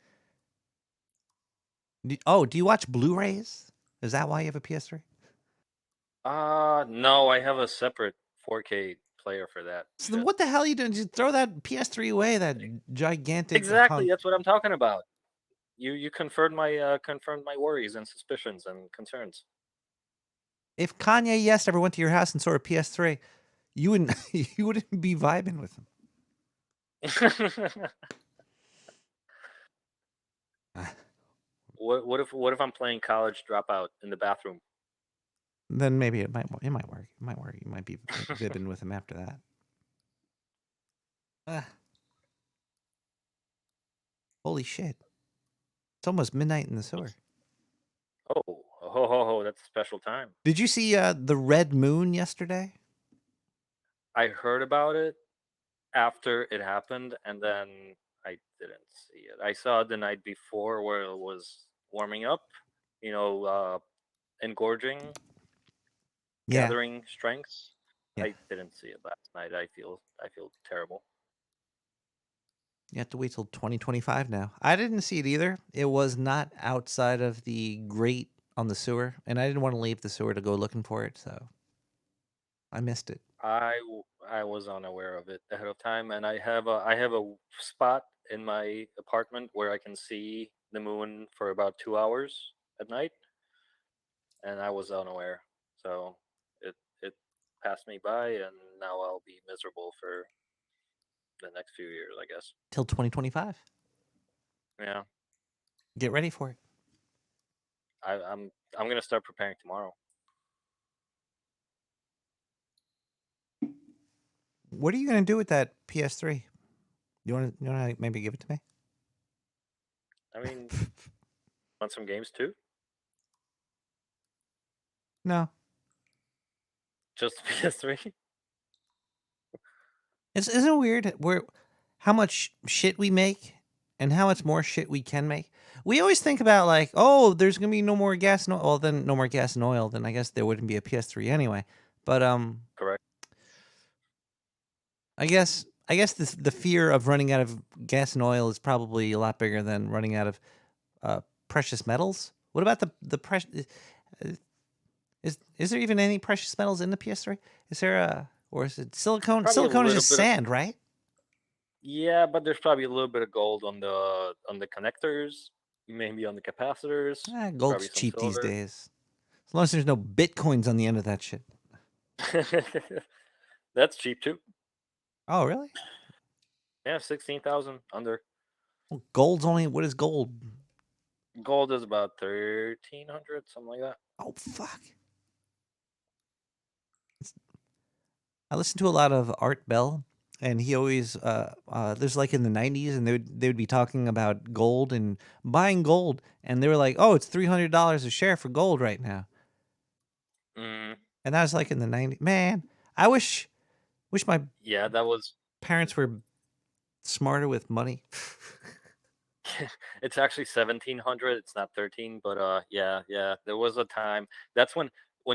Do you watch Blu-rays? Is that why you have a PS3? No, I have a separate 4K player for that. So then what the hell are you doing? Just throw that PS3 away, that gigantic Exactly, hunk. that's what I'm talking about. You confirmed my worries and suspicions and concerns. If Kanye West ever went to your house and saw a PS3, you wouldn't you wouldn't be vibing with him. What if I'm playing College Dropout in the bathroom? Then maybe it might work. It might work. You might be vibbing with him after that. Holy shit! It's almost midnight in the sewer. Oh, that's a special time. Did you see the red moon yesterday? I heard about it after it happened, and then I didn't see it. I saw it the night before where it was warming up, engorging, gathering strengths. Yeah. I didn't see it last night. I feel terrible. You have to wait till 2025 now. I didn't see it either. It was not outside of the grate on the sewer, and I didn't want to leave the sewer to go looking for it, so I missed it. I was unaware of it ahead of time, and I have a spot in my apartment where I can see the moon for about 2 hours at night, and I was unaware. So it passed me by, and now I'll be miserable for the next few years, I guess. Till 2025. Yeah, Get ready for it. I'm gonna start preparing tomorrow. What are you gonna do with that PS3? You want to maybe give it to me? I mean, want some games too? No. Just PS3? Isn't it weird how much shit we make and how much more shit we can make? We always think about like, oh, there's gonna be no more gas and oil. Well, then no more gas and oil. Then I guess there wouldn't be a PS3 anyway. But Correct. I guess the fear of running out of gas and oil is probably a lot bigger than running out of precious metals. What about the precious? Is there even any precious metals in the PS3? Is there or is it silicone? Probably Silicone is just sand, right? Yeah, but there's probably a little bit of gold on the connectors, maybe on the capacitors. Gold's cheap these days. As long as there's no bitcoins on the end of that shit. That's cheap too. Oh, really? Yeah, 16,000 under. Well, gold's only, what is gold? Gold is about 1,300, something like that. Oh, fuck. I listen to a lot of Art Bell, and he always there's like in the 90s, and they would be talking about gold and buying gold, and they were like, "Oh, it's $300 a share for gold right now," Mm, and that was like in the 90s. Man, I wish my yeah, that was. parents were smarter with money. It's actually 1,700. It's not 13, but yeah, yeah. There was a time. That's when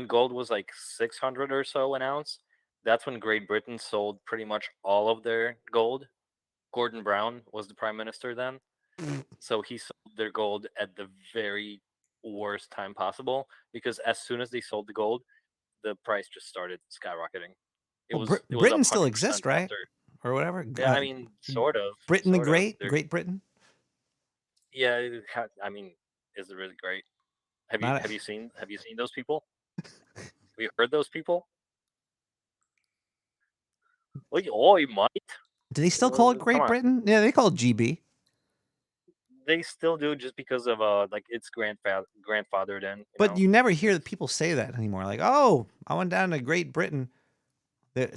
gold was like 600 or so an ounce. That's when Great Britain sold pretty much all of their gold. Gordon Brown was the prime minister then, so he sold their gold at the very worst time possible because as soon as they sold the gold, the price just started skyrocketing. It Well, was it was up Britain still 100% exists, right? after. Or whatever. Yeah, I mean, sort of, Britain the sort of. Great, Great Britain. Yeah, I mean, is it really great? Have you Not. have you seen have you seen those people? Have you heard those people? Oh, you might. Do they still call it Come Great on, Britain? Yeah, they call it GB. they still do just because of like its grandfather. Then But you never hear the it's people say that anymore. Like, oh, I went down to Great Britain. They-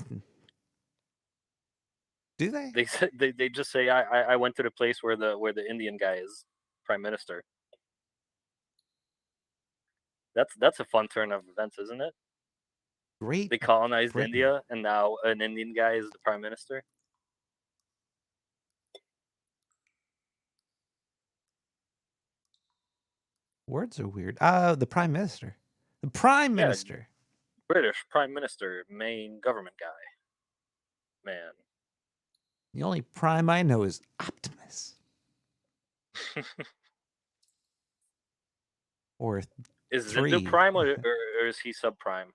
Do they? they just say I went to the place where the Indian guy is prime minister. That's a fun turn of events, isn't it? Great They colonized Britain. India, and now an Indian guy is the prime minister. Words are weird. The Prime Minister. The Prime Yeah, Minister. British prime minister, main government guy. Man, The only Prime I know is Optimus. Or is Zindu 3. prime or is he subprime?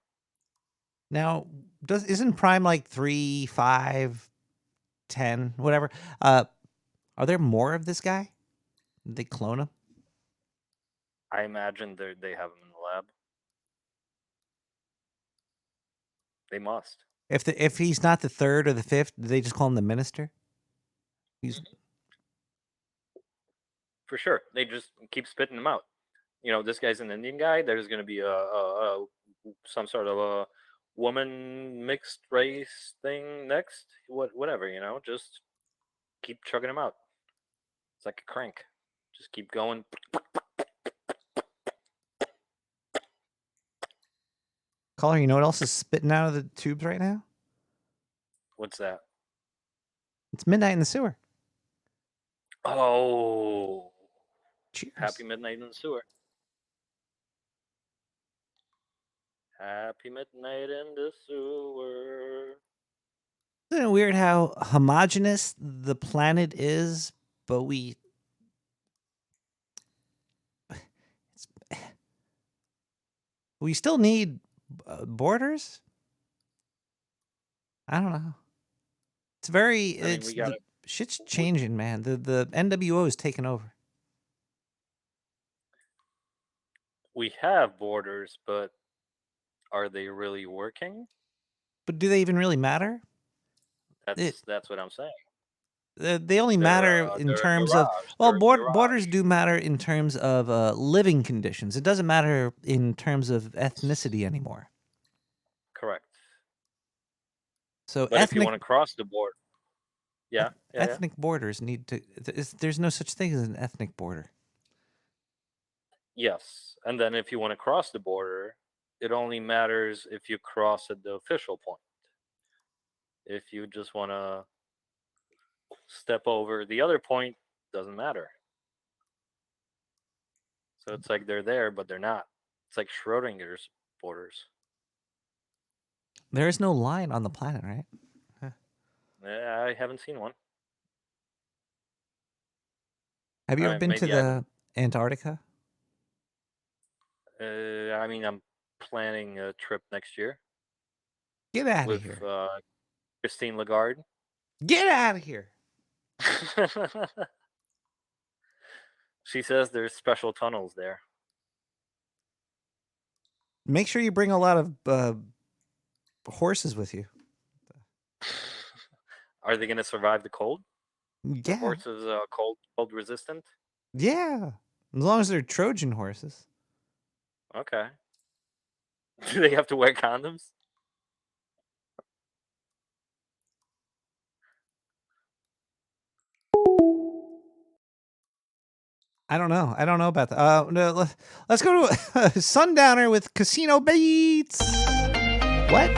Now, isn't Prime like 3, 5, 10, whatever? Are there more of this guy? Did they clone him? I imagine they have him in the lab. They must. If he's not the 3rd or the 5th, do they just call him the Minister? He's For sure. They just keep spitting them out. This guy's an Indian guy. There's going to be a some sort of a woman mixed race thing next. Whatever. Just keep chugging them out. It's like a crank. Just keep going. Caller, you know what else is spitting out of the tubes right now? What's that? It's midnight in the sewer. Oh, Cheers. happy midnight in the sewer. Happy midnight in the sewer. Isn't it weird how homogenous the planet is, but we still need borders? I don't know. It's very I mean, we got the shit's changing, man. The NWO is taking over. We have borders, but are they really working? But do they even really matter? That's what I'm saying. They only matter in They're a terms of mirage. well, They're a mirage. borders do matter in terms of living conditions. It doesn't matter in terms of ethnicity anymore. Correct. So But if you want to cross the border, yeah, ethnic borders need to. There's no such thing as an ethnic border. yes. And then if you want to cross the border, it only matters if you cross at the official point. If you just want to step over the other point, doesn't matter. So it's like they're there, but they're not. It's like Schrodinger's borders. There is no line on the planet, right? I haven't seen one. Have you ever been to Maybe I haven't. the Antarctica? I mean, I'm planning a trip next year Get out of with here! Christine Lagarde. Get out of here! She says there's special tunnels there. Make sure you bring a lot of horses with you. Are they going to survive the cold? Yeah. Horses cold resistant? Yeah. As long as they're Trojan horses. Okay. Do they have to wear condoms? I don't know. I don't know about that. No, let's go to Sundowner with Casino Beats. What?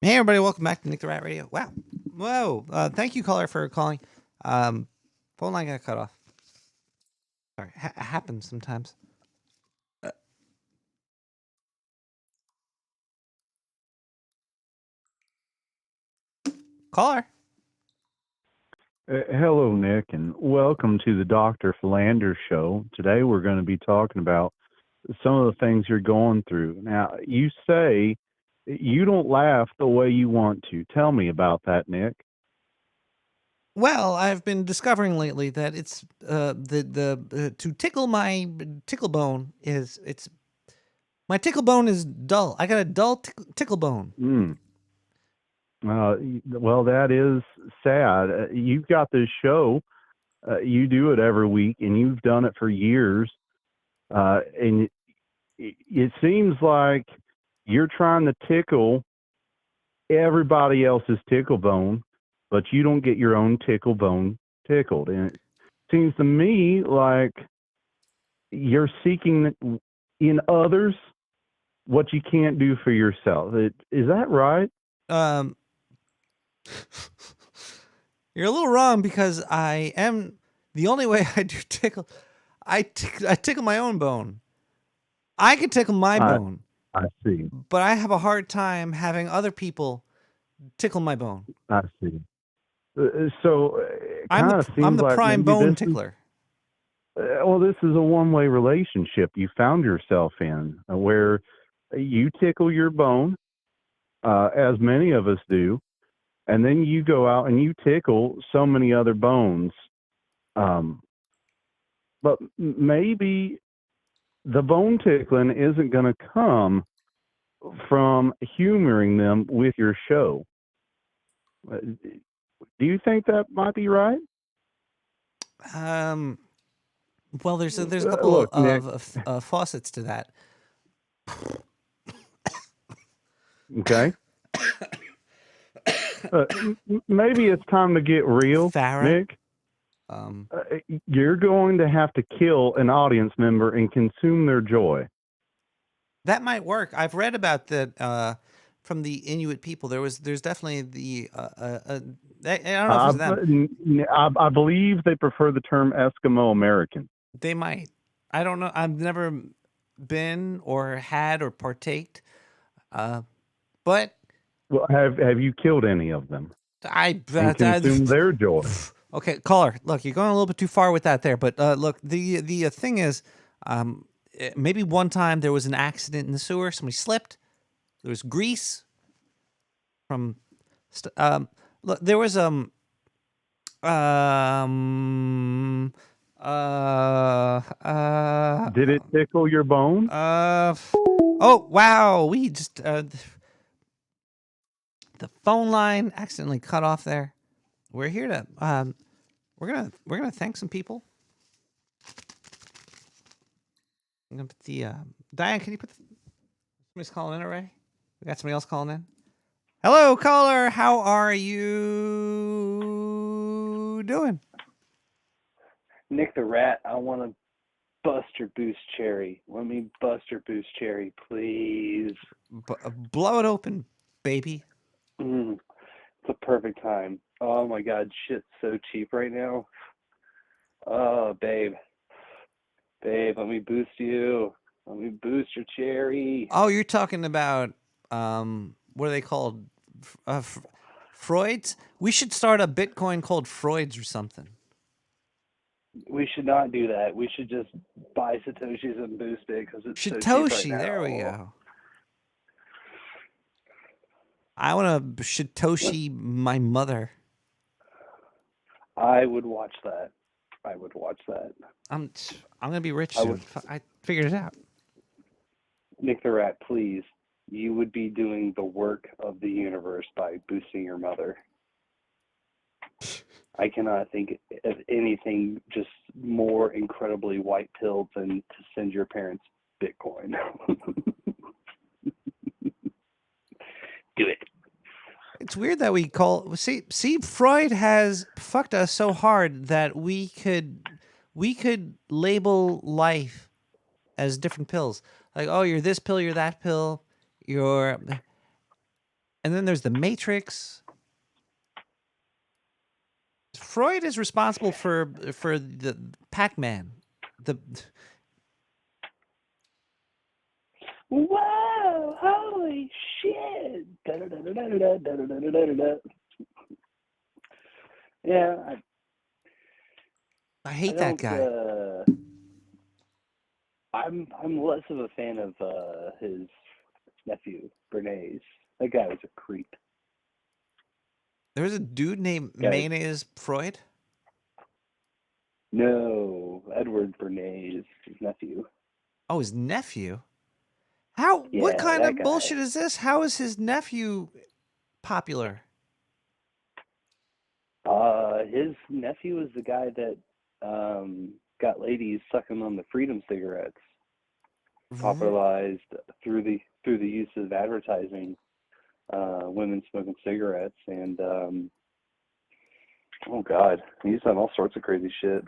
Hey, everybody. Welcome back to Nick the Rat Radio. Wow. Whoa. Thank you, caller, for calling. Phone line got cut off. Sorry. Happens sometimes. Caller. Hello, Nick, and welcome to the Dr. Philander Show. Today we're going to be talking about some of the things you're going through. Now, you say you don't laugh the way you want to. Tell me about that, Nick. Well, I've been discovering lately that it's to tickle my tickle bone is my tickle bone is dull. I got a dull tickle bone. Well, that is sad. You've got this show. You do it every week, and you've done it for years. And it seems like you're trying to tickle everybody else's tickle bone, but you don't get your own tickle bone tickled. And it seems to me like you're seeking in others what you can't do for yourself. Is that right? You're a little wrong, because I am the only way I do tickle. I tickle my own bone. I can tickle my bone, I see. but I have a hard time having other people tickle my bone. I see. So it I'm kind of seems the like prime maybe bone this tickler. well, this is a one-way relationship you found yourself in, where you tickle your bone, as many of us do, and then you go out and you tickle so many other bones. But maybe the bone tickling isn't going to come from humoring them with your show. Do you think that might be right? Well, there's a couple Look, Nick. of faucets to that. Okay. Maybe it's time to get real, Farrah. Nick. You're going to have to kill an audience member and consume their joy. That might work. I've read about that from the Inuit people. There's definitely the I don't know if it's them. I believe they prefer the term Eskimo American. They might. I don't know. I've never been or had or partaked. But well, have you killed any of them? And consumed their joy. Okay, caller. Look, you're going a little bit too far with that there. But look, the thing is, maybe one time there was an accident in the sewer. Somebody slipped. There was grease from. Look, there was Did it tickle your bone? Oh wow, we just the phone line accidentally cut off there. We're here to we're gonna thank some people. I'm gonna put the Diane, can you put somebody's calling in already? We got somebody else calling in. Hello, caller. How are you doing? Nick the Rat, I want to bust your boost cherry. Let me bust your boost cherry, please. Blow it open, baby. It's a perfect time. Oh my God, shit's so cheap right now. Oh, babe, let me boost you. Let me boost your cherry. Oh, you're talking about what are they called? Freud's? We should start a Bitcoin called Freud's or something. We should not do that. We should just buy Satoshis and boost it because it's Satoshi, so cheap right now. There we go. I want to Satoshi my mother. I would watch that. I'm gonna be rich soon. I figured it out. Nick the Rat, please. You would be doing the work of the universe by boosting your mother. I cannot think of anything just more incredibly white pilled than to send your parents Bitcoin. Do it. It's weird that we call see Freud has fucked us so hard that we could label life as different pills. Like, oh, you're this pill, you're that pill, and then there's the Matrix. Freud is responsible for the Pac-Man. Whoa! Holy shit! Yeah, I hate that guy. I'm less of a fan of his nephew, Bernays. That guy was a creep. There was a dude named Mayonnaise Freud? No, Edward Bernays, his nephew. Oh, his nephew? How? Yeah, what kind of guy. bullshit is this? How is his nephew popular? His nephew is the guy that got ladies sucking on the Freedom cigarettes. popularized through the use of advertising, women smoking cigarettes, and oh God, he's done all sorts of crazy shit.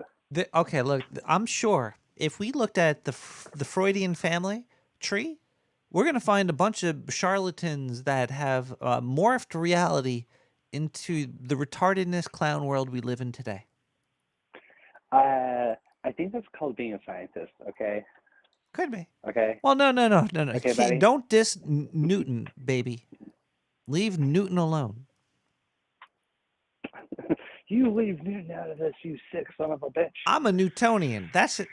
Okay, look, I'm sure if we looked at the Freudian family tree, we're going to find a bunch of charlatans that have morphed reality into the retardedness clown world we live in today. I think that's called being a scientist. Okay. Could be. Okay. Well, no. Okay, buddy. Don't diss Newton, baby. Leave Newton alone. You leave Newton out of this, you sick son of a bitch. I'm a Newtonian. That's it.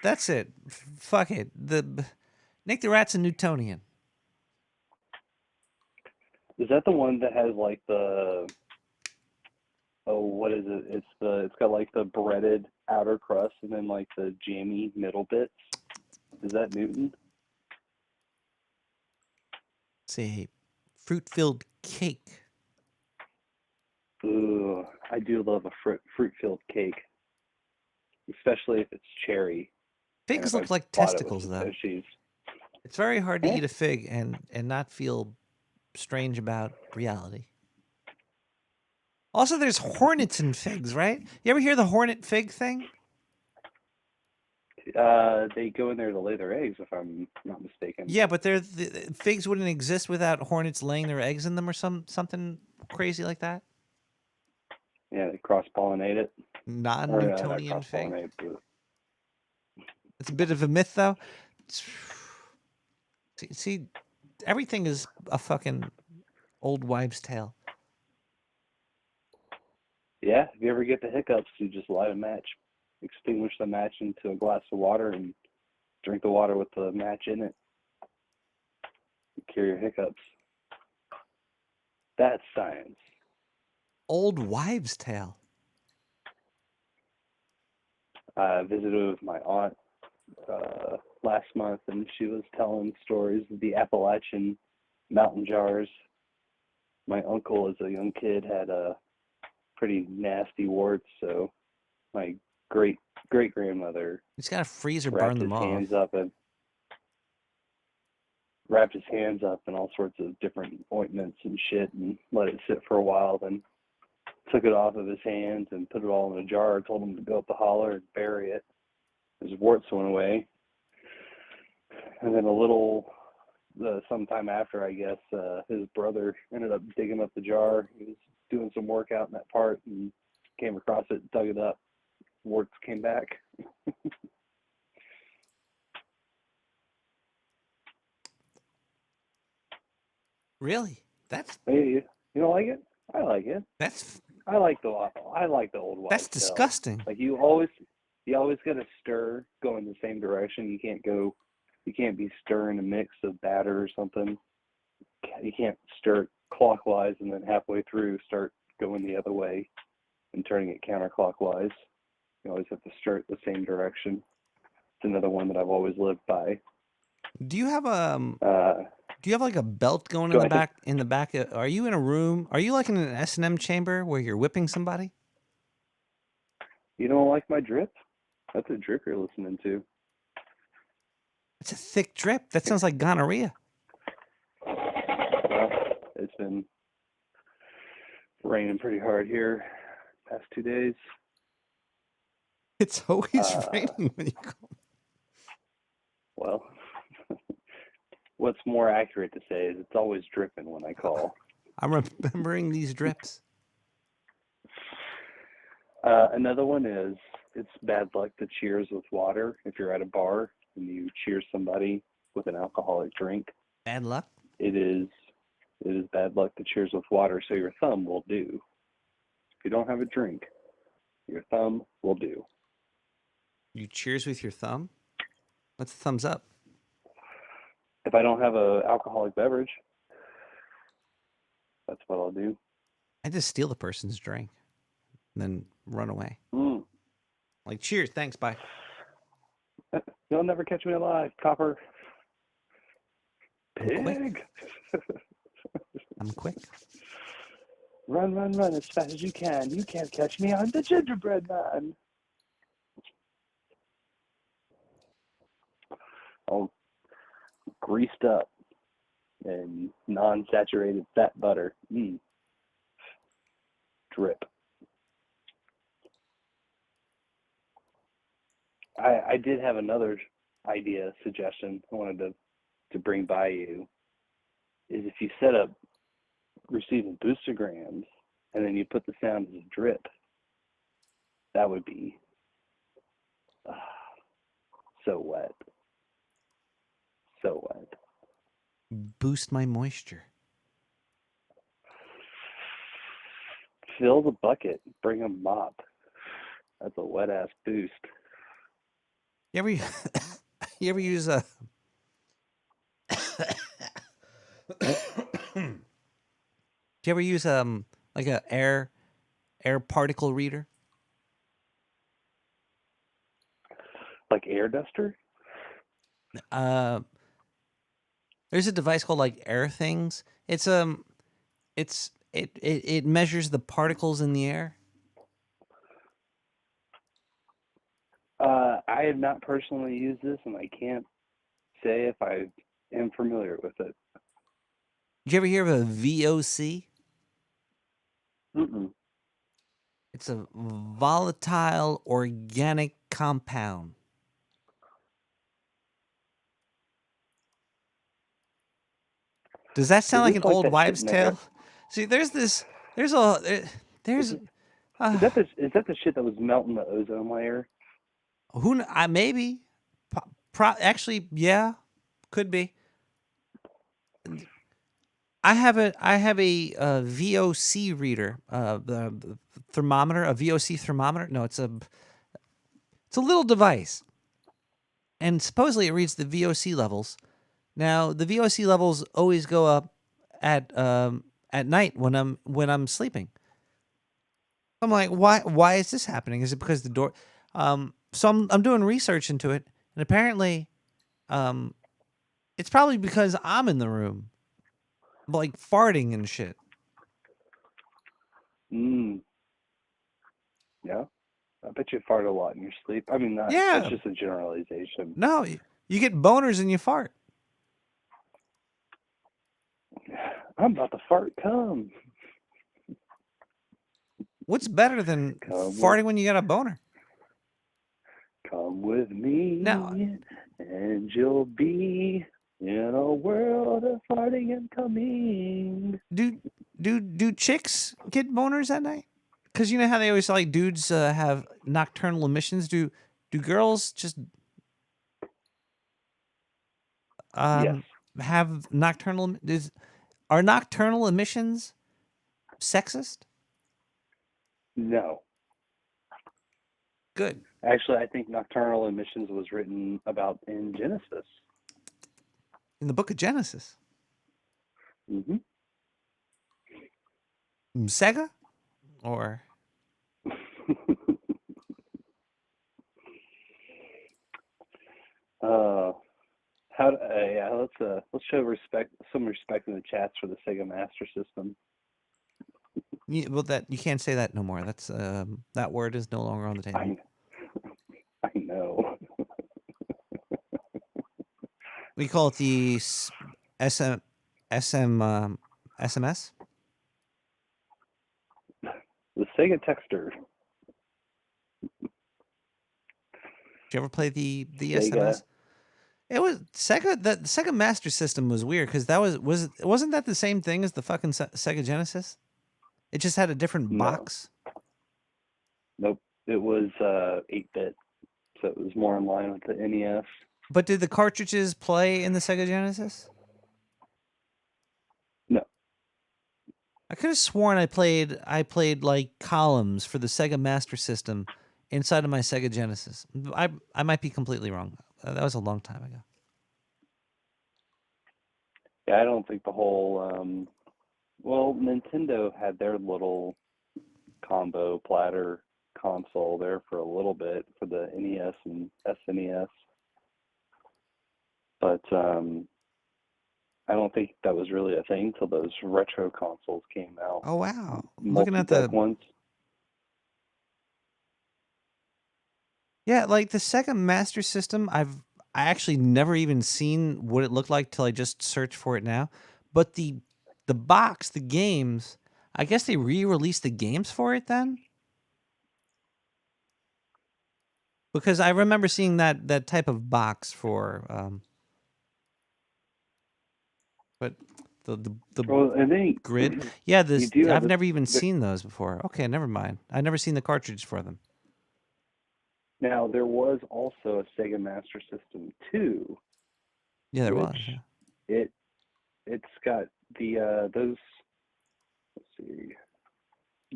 Fuck it. Nick the Rat's a Newtonian. Is that the one that has like the what is it? It's got like the breaded outer crust and then like the jammy middle bits. Is that Newton? It's a fruit-filled cake. Ooh, I do love a fruit-filled cake, especially if it's cherry. Figs look like testicles, though. It's very hard to eat a fig and not feel strange about reality. Also, there's hornets in figs, right? You ever hear the hornet fig thing? They go in there to lay their eggs, if I'm not mistaken. Yeah, but the figs wouldn't exist without hornets laying their eggs in them or something crazy like that. Yeah, they cross-pollinate it. Non-Newtonian fig. It's a bit of a myth, though. See, everything is a fucking old wives' tale. Yeah, if you ever get the hiccups, you just light a match, extinguish the match into a glass of water, and drink the water with the match in it. You cure your hiccups. That's science. Old wives' tale. I visited with my aunt last month, and she was telling stories of the Appalachian mountain jars. My uncle, as a young kid, had a pretty nasty warts, so my great-grandmother He's got to freeze or burn them off. Wrapped his hands up in all sorts of different ointments and shit and let it sit for a while, then took it off of his hands and put it all in a jar, told him to go up the holler and bury it. His warts went away. And then sometime after, I guess, his brother ended up digging up the jar. He was doing some work out in that part and came across it, dug it up. Warts came back. Really? Hey, you don't like it? I like it. I like the old wives' That's disgusting. Tale. Like you always gotta stir, go in the same direction. You can't be stirring a mix of batter or something. You can't stir it clockwise and then halfway through start going the other way and turning it counterclockwise. You always have to stir it the same direction. It's another one that I've always lived by. Do you have like a belt going in the back? Are you in a room? Are you like in an S&M chamber where you're whipping somebody? You don't like my drip? That's a drip you're listening to. It's a thick drip. That sounds like gonorrhea. Well, it's been raining pretty hard here past 2 days. It's always raining when you call. Well, what's more accurate to say is it's always dripping when I call. I'm remembering these drips. Another one is it's bad luck to cheers with water if you're at a bar and you cheers somebody with an alcoholic drink. Bad luck? It is bad luck to cheers with water, so your thumb will do. If you don't have a drink, your thumb will do. You cheers with your thumb? What's the thumbs up? If I don't have an alcoholic beverage, that's what I'll do. I just steal the person's drink and then run away. Mm. Like, cheers, thanks, bye. You'll never catch me alive, copper. Pig. I'm quick. Run as fast as you can. You can't catch me. I'm the gingerbread man. greased up and non-saturated fat butter. Drip. I did have another suggestion I wanted to bring by you, is if you set up receiving boostergrams and then you put the sound as a drip, that would be so wet. So wet. Boost my moisture. Fill the bucket. Bring a mop. That's a wet ass boost. You ever use a Do you ever use like a air particle reader? Like air duster? There's a device called like Air Things. It measures the particles in the air. I have not personally used this, and I can't say if I am familiar with it. Did you ever hear of a VOC? Mm-mm. It's a volatile organic compound. Does that sound like an old wives' tale? See, there's Is that the shit that was melting the ozone layer? Maybe, actually, yeah, could be. I have a VOC reader, the thermometer, a VOC thermometer. No, it's a little device, and supposedly it reads the VOC levels. Now, the VOC levels always go up at night when I'm sleeping. I'm like, why is this happening? Is it because the door? So I'm doing research into it, and apparently, it's probably because I'm in the room, like farting and shit. Yeah, I bet you fart a lot in your sleep. I mean, that's just a generalization. No, you get boners and you fart. I'm about to fart. Come. What's better than farting when you got a boner? Come with me, now, and you'll be in a world of farting and coming. Do chicks get boners at night? Because you know how they always say, like, dudes have nocturnal emissions. Do girls just Yes. have nocturnal? Are nocturnal emissions sexist? No. Good. Actually, I think nocturnal emissions was written about in Genesis. In the book of Genesis. Mm-hmm. Sega? Or let's show some respect in the chats for the Sega Master System. well, that you can't say that no more. That's that word is no longer on the table. I know. We call it the SMS. The Sega Texter. Did you ever play the Sega. SMS? It was Sega. The Sega Master System was weird because wasn't that the same thing as the fucking Sega Genesis? It just had a different box. Nope. It was 8-bit, so it was more in line with the NES. But did the cartridges play in the Sega Genesis? No. I could have sworn I played like columns for the Sega Master System inside of my Sega Genesis. I might be completely wrong. That was a long time ago. Yeah, I don't think the whole Nintendo had their little combo platter console there for a little bit for the NES and SNES. But I don't think that was really a thing till those retro consoles came out. Oh wow! Looking at the ones. Yeah, like the Sega Master System, I actually never even seen what it looked like till I just searched for it now. But the box, the games, I guess they re-released the games for it then? Because I remember seeing that type of box for but the Well, and then grid. Yeah, you do have I've this. never even seen those before. Okay, never mind. I've never seen the cartridge for them. Now there was also a Sega Master System 2, Yeah, there which was. Yeah. it's got the those. Let's see.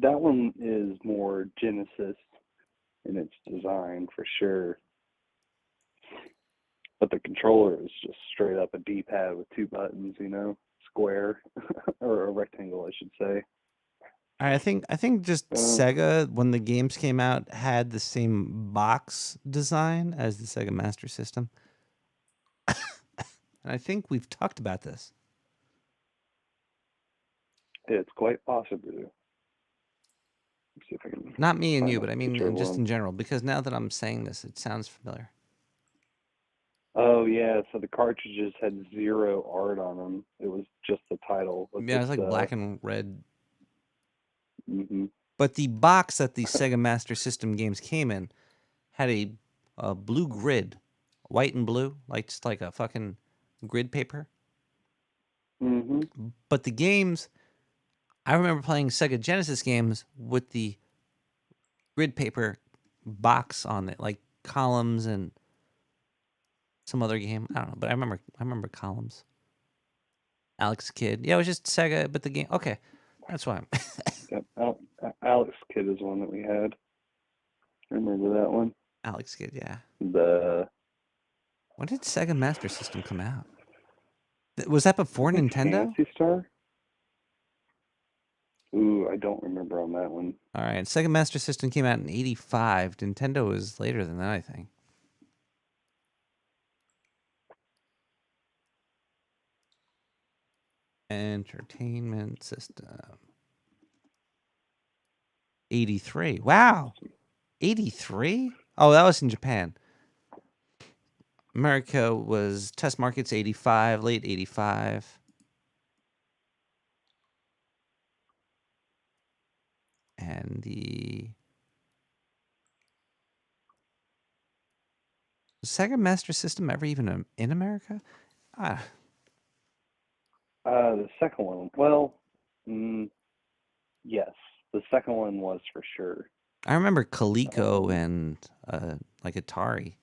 That one is more Genesis in its design for sure, but the controller is just straight up a D-pad with 2 buttons, square or a rectangle, I should say. I think just Sega, when the games came out, had the same box design as the Sega Master System. And I think we've talked about this. It's quite possible. Let's see if I can Not me and find you, a but I mean picture of just one. in general, because now that I'm saying this, it sounds familiar. Oh yeah, so the cartridges had 0 art on them. It was just the title. Yeah, it's like black and red. Mm-hmm. But the box that the Sega Master System games came in had a blue grid, white and blue, like just like a fucking grid paper. Mm-hmm. But the games, I remember playing Sega Genesis games with the grid paper box on it, like Columns and some other game. I don't know, but I remember Columns. Alex Kidd. Yeah, it was just Sega, but the game. Okay, that's why. Yep. Alex Kidd is one that we had. Remember that one? Alex Kidd, yeah. When did Sega Master System come out? Was that before I think Nintendo? Phantasy Star? Ooh, I don't remember on that one. All right, Sega Master System came out in '85. Nintendo was later than that, I think. Entertainment System. 83. Wow. 83? Oh, that was in Japan. America was test markets 85, late 85. And the was Sega Master System ever even in America? The second one. Well, yes, the second one was for sure. I remember Coleco and like Atari.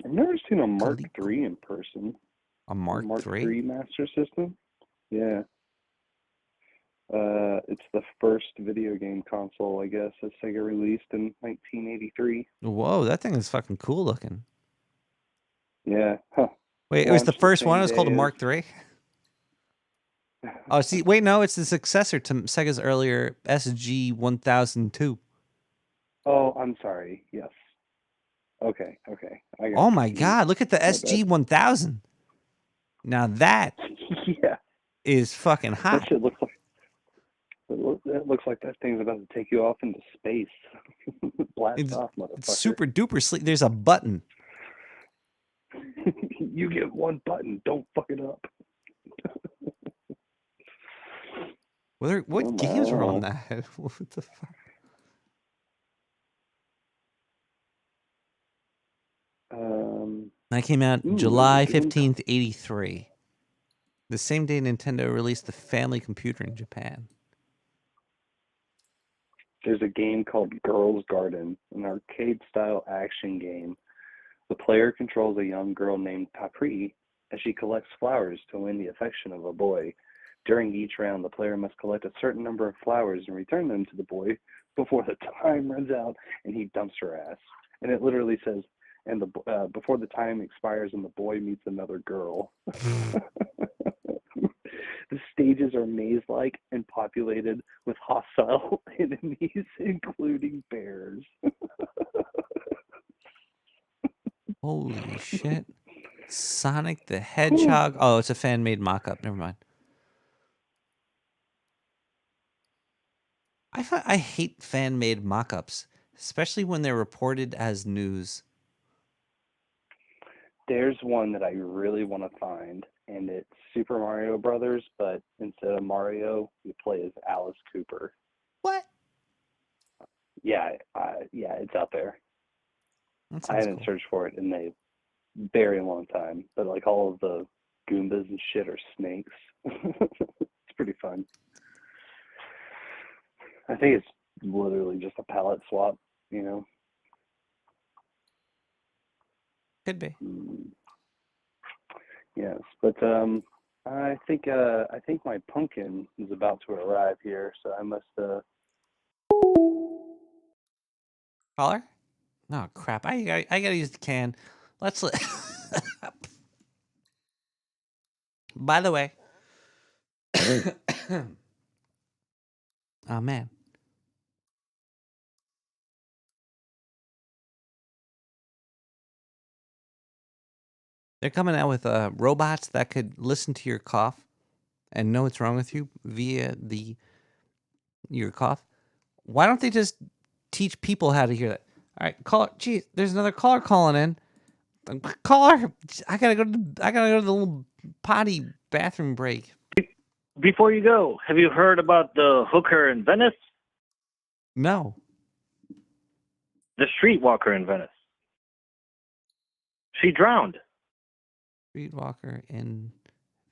I've never seen a Mark Coleco. III in person. A Mark III Master System? Yeah. It's the first video game console, I guess, that Sega released in 1983. Whoa, that thing is fucking cool looking. Yeah. Huh. Wait, it was the first one? It was called a as- Mark III? Oh, see, wait, no, it's the successor to Sega's earlier SG-1002. Oh, I'm sorry. Yes. Okay. I got Oh my confused. God, look at the My bad. SG-1000. Now that Yeah. is fucking hot. That shit looks like it looks like that thing's about to take you off into space. Blast off, motherfucker. It's super duper sleek. There's a button. You get one button. Don't fuck it up. What games were on that? What the fuck? That came out July 15th, 83. The same day Nintendo released the family computer in Japan. There's a game called Girl's Garden, an arcade-style action game. The player controls a young girl named Papri as she collects flowers to win the affection of a boy. During each round, the player must collect a certain number of flowers and return them to the boy before the time runs out and he dumps her ass. And it literally says, and before the time expires and the boy meets another girl. The stages are maze-like and populated with hostile enemies, including bears. Holy shit. Sonic the Hedgehog. Oh, it's a fan-made mock-up. Never mind. I hate fan-made mock-ups. especially when they're reported as news. There's one that I really want to find, and it's Super Mario Brothers, but instead of Mario, you play as Alice Cooper. What? Yeah, it's out there. That I sounds haven't cool. searched for it in a very long time, but like all of the Goombas and shit are snakes. It's pretty fun. I think it's literally just a palette swap, you know. Could be. Yes, but I think my pumpkin is about to arrive here, so I must Caller? Oh crap! I gotta use the can. Let's let. By the way. Oh man. They're coming out with robots that could listen to your cough and know what's wrong with you via your cough. Why don't they just teach people how to hear that? All right, caller. Geez, there's another caller calling in. Caller, I gotta go to the little potty bathroom break. Before you go, have you heard about the hooker in Venice? No. The streetwalker in Venice. She drowned. Streetwalker in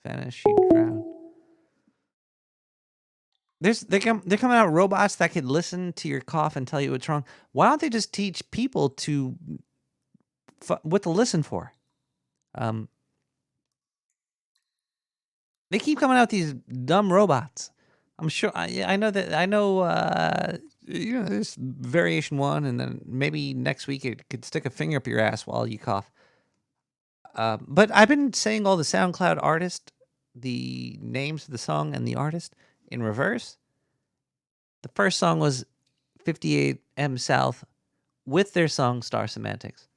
Venice. She drowned. They're coming out robots that could listen to your cough and tell you what's wrong. Why don't they just teach people to what to listen for? They keep coming out with these dumb robots. I'm sure. I know that. I know. This variation one, and then maybe next week it could stick a finger up your ass while you cough. But I've been saying all the SoundCloud artists, the names of the song and the artist in reverse. The first song was 58M South with their song Star Semantics.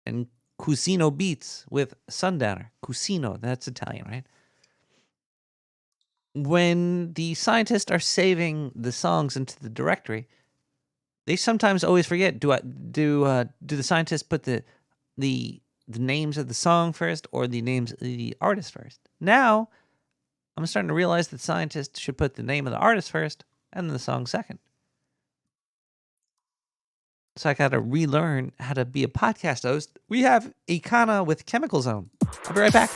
And Cusino Beats with Sundowner. Cusino, that's Italian, right? When the scientists are saving the songs into the directory, they sometimes always forget, do the scientists put the names of the song first or the names of the artist first? Now, I'm starting to realize that scientists should put the name of the artist first and then the song second. So I got to relearn how to be a podcast host. We have Ikana with Chemical Zone. I'll be right back.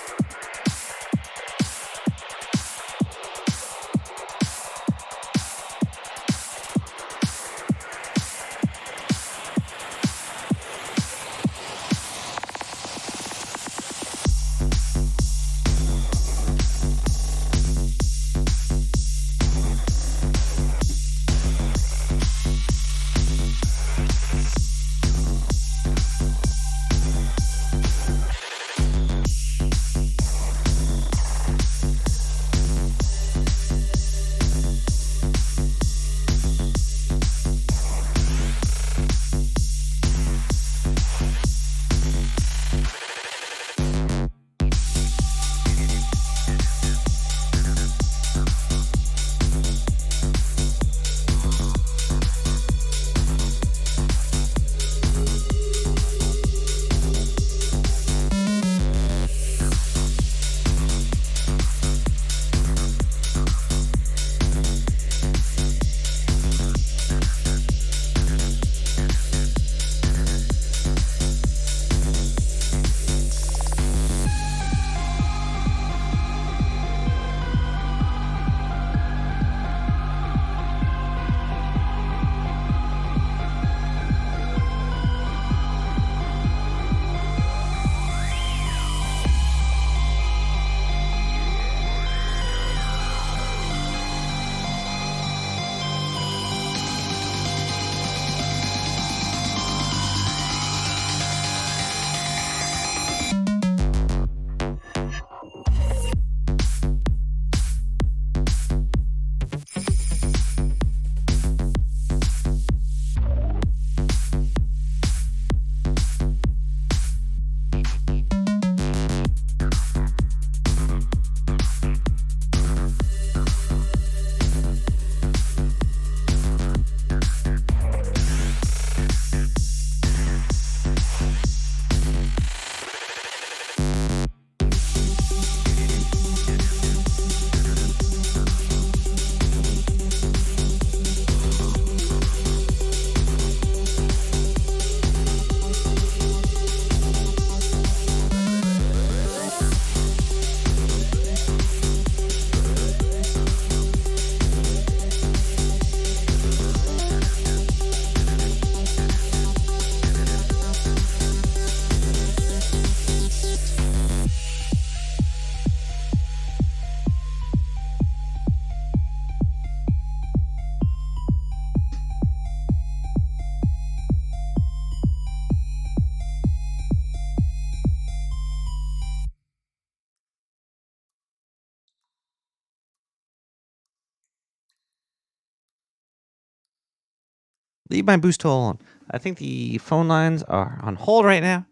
Leave my boost hole alone. I think the phone lines are on hold right now.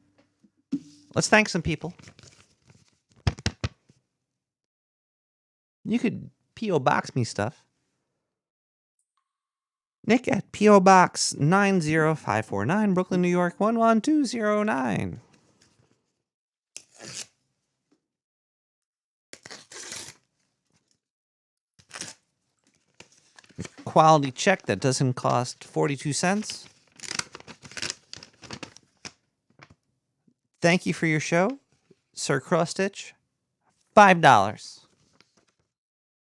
Let's thank some people. You could P.O. Box me stuff. Nick at P.O. Box 90549, Brooklyn, New York 11209. Quality check that doesn't cost 42 cents. Thank you for your show, Sir Crostitch. $5.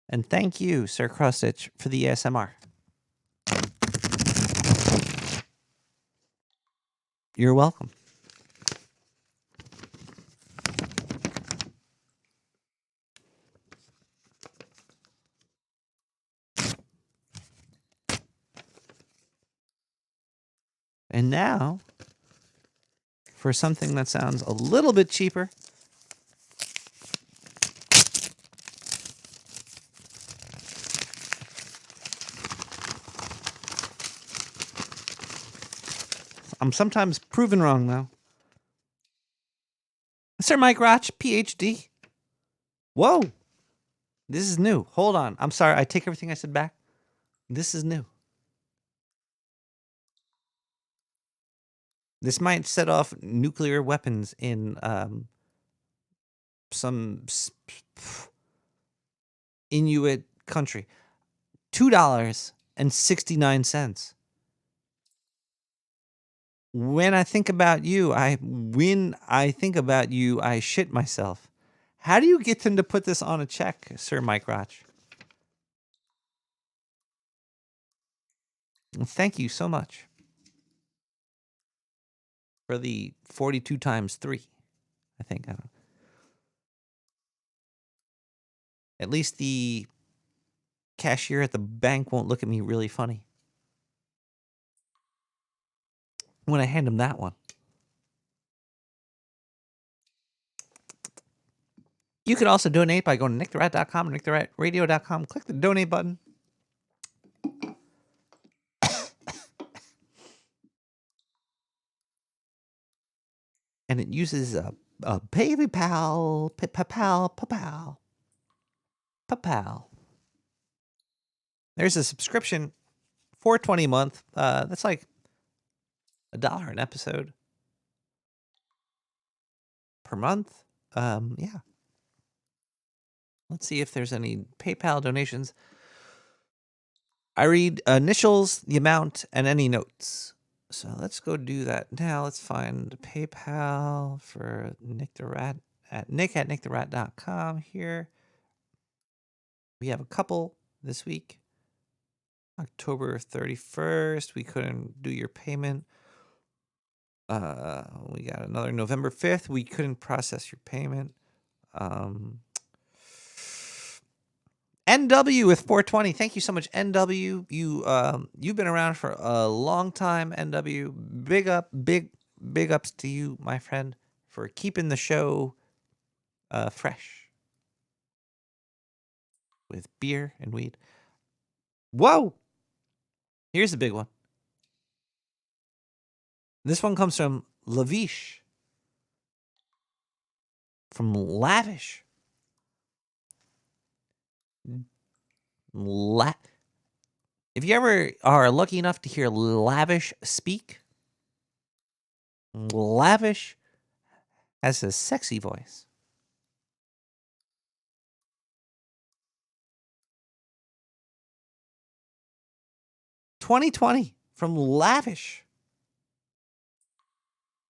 And thank you, Sir Crostitch, for the ASMR. You're welcome. And now, for something that sounds a little bit cheaper, I'm sometimes proven wrong, though. Sir Mike Roch, PhD. Whoa. This is new. Hold on. I'm sorry. I take everything I said back. This is new. This might set off nuclear weapons in some Inuit country. $2.69. When I think about you, I shit myself. How do you get them to put this on a check, Sir Mike Roch? Thank you so much for the 42 times 3, I think. I don't know. At least the cashier at the bank won't look at me really funny when I hand him that one. You could also donate by going to nicktherat.com or nicktheratradio.com. Click the donate button. And it uses a PayPal. There's a subscription, $4.20 a month. That's like $1 an episode per month. Yeah. Let's see if there's any PayPal donations. I read initials, the amount, and any notes. So let's go do that now. Let's find PayPal for Nick the Rat at nicktherat.com here. We have a couple this week. October 31st, we couldn't do your payment. We got another November 5th, we couldn't process your payment. NW with 420. Thank you so much, NW. You've been around for a long time, NW. Big ups to you, my friend, for keeping the show fresh with beer and weed. Whoa! Here's the big one. This one comes from Lavish. From Lavish. If you ever are lucky enough to hear Lavish speak, Lavish has a sexy voice. $20.20 from Lavish.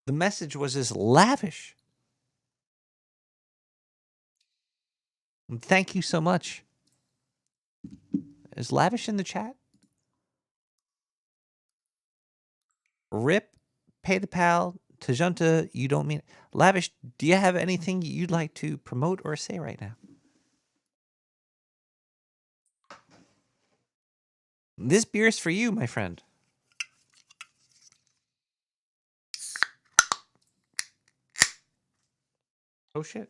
The message was as lavish. And thank you so much. Is Lavish in the chat? Rip, pay the pal, Tajunta, you don't mean it. Lavish, do you have anything you'd like to promote or say right now? This beer's for you, my friend. Oh, shit.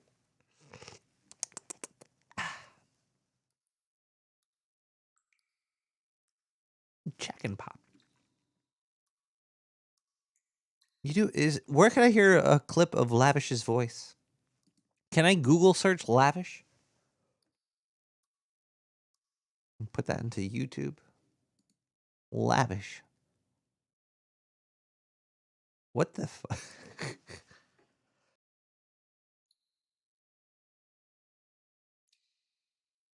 Check and pop. You do is where can I hear a clip of Lavish's voice? Can I Google search Lavish? And put that into YouTube. Lavish. What the fuck?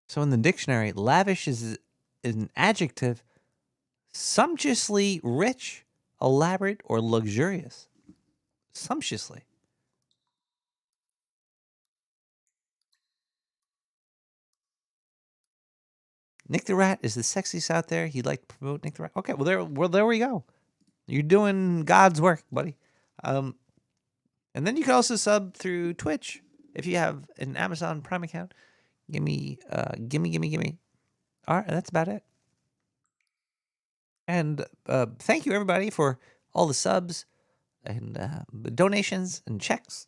So in the dictionary, lavish is an adjective sumptuously rich, elaborate, or luxurious. Sumptuously. Nick the Rat is the sexiest out there. He'd like to promote Nick the Rat. Okay, well there we go. You're doing God's work, buddy. And then you can also sub through Twitch if you have an Amazon Prime account. Gimme. All right, that's about it. And thank you everybody for all the subs and donations and checks.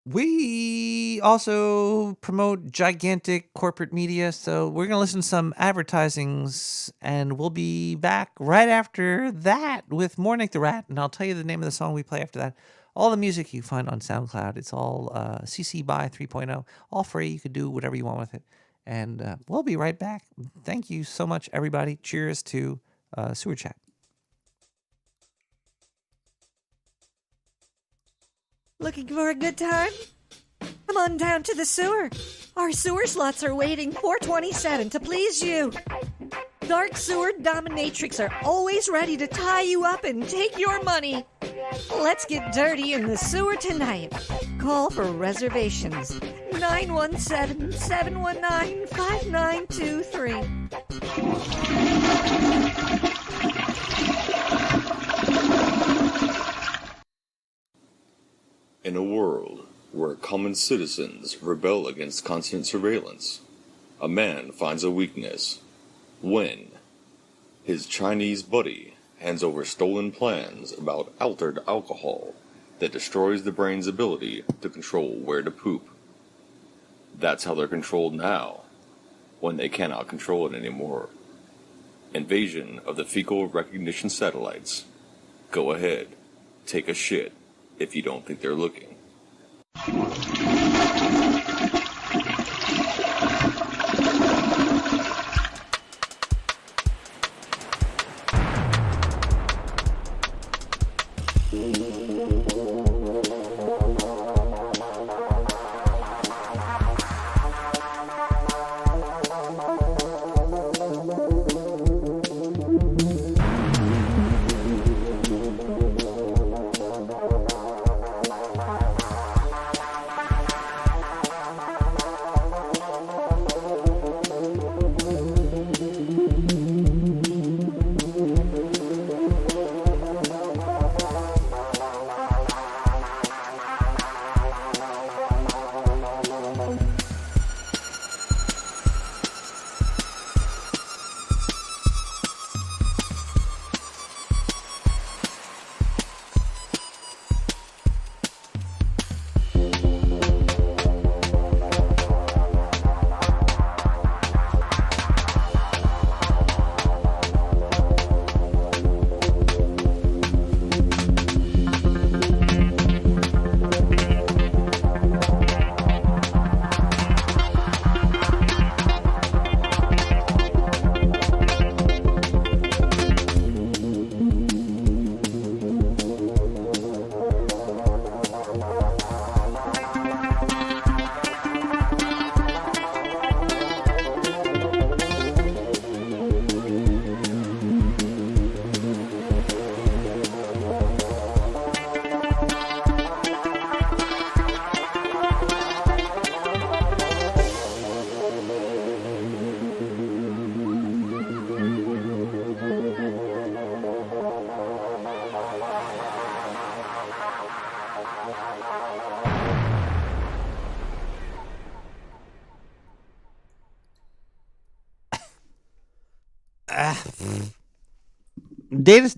We also promote gigantic corporate media, so we're going to listen to some advertisings, and we'll be back right after that with more Nick the Rat, and I'll tell you the name of the song we play after that. All the music you find on SoundCloud, it's all CC BY 3.0, all free. You could do whatever you want with it, and we'll be right back. Thank you so much, everybody. Cheers to Sewer Chat. Looking for a good time? Come on down to the sewer. Our sewer slots are waiting 427 to please you. Dark sewer dominatrix are always ready to tie you up and take your money. Let's get dirty in the sewer tonight. Call for reservations. 917-719-5923. In a world where common citizens rebel against constant surveillance, a man finds a weakness when his Chinese buddy hands over stolen plans about altered alcohol that destroys the brain's ability to control where to poop. That's how they're controlled now, when they cannot control it anymore. Invasion of the fecal recognition satellites. Go ahead, take a shit if you don't think they're looking.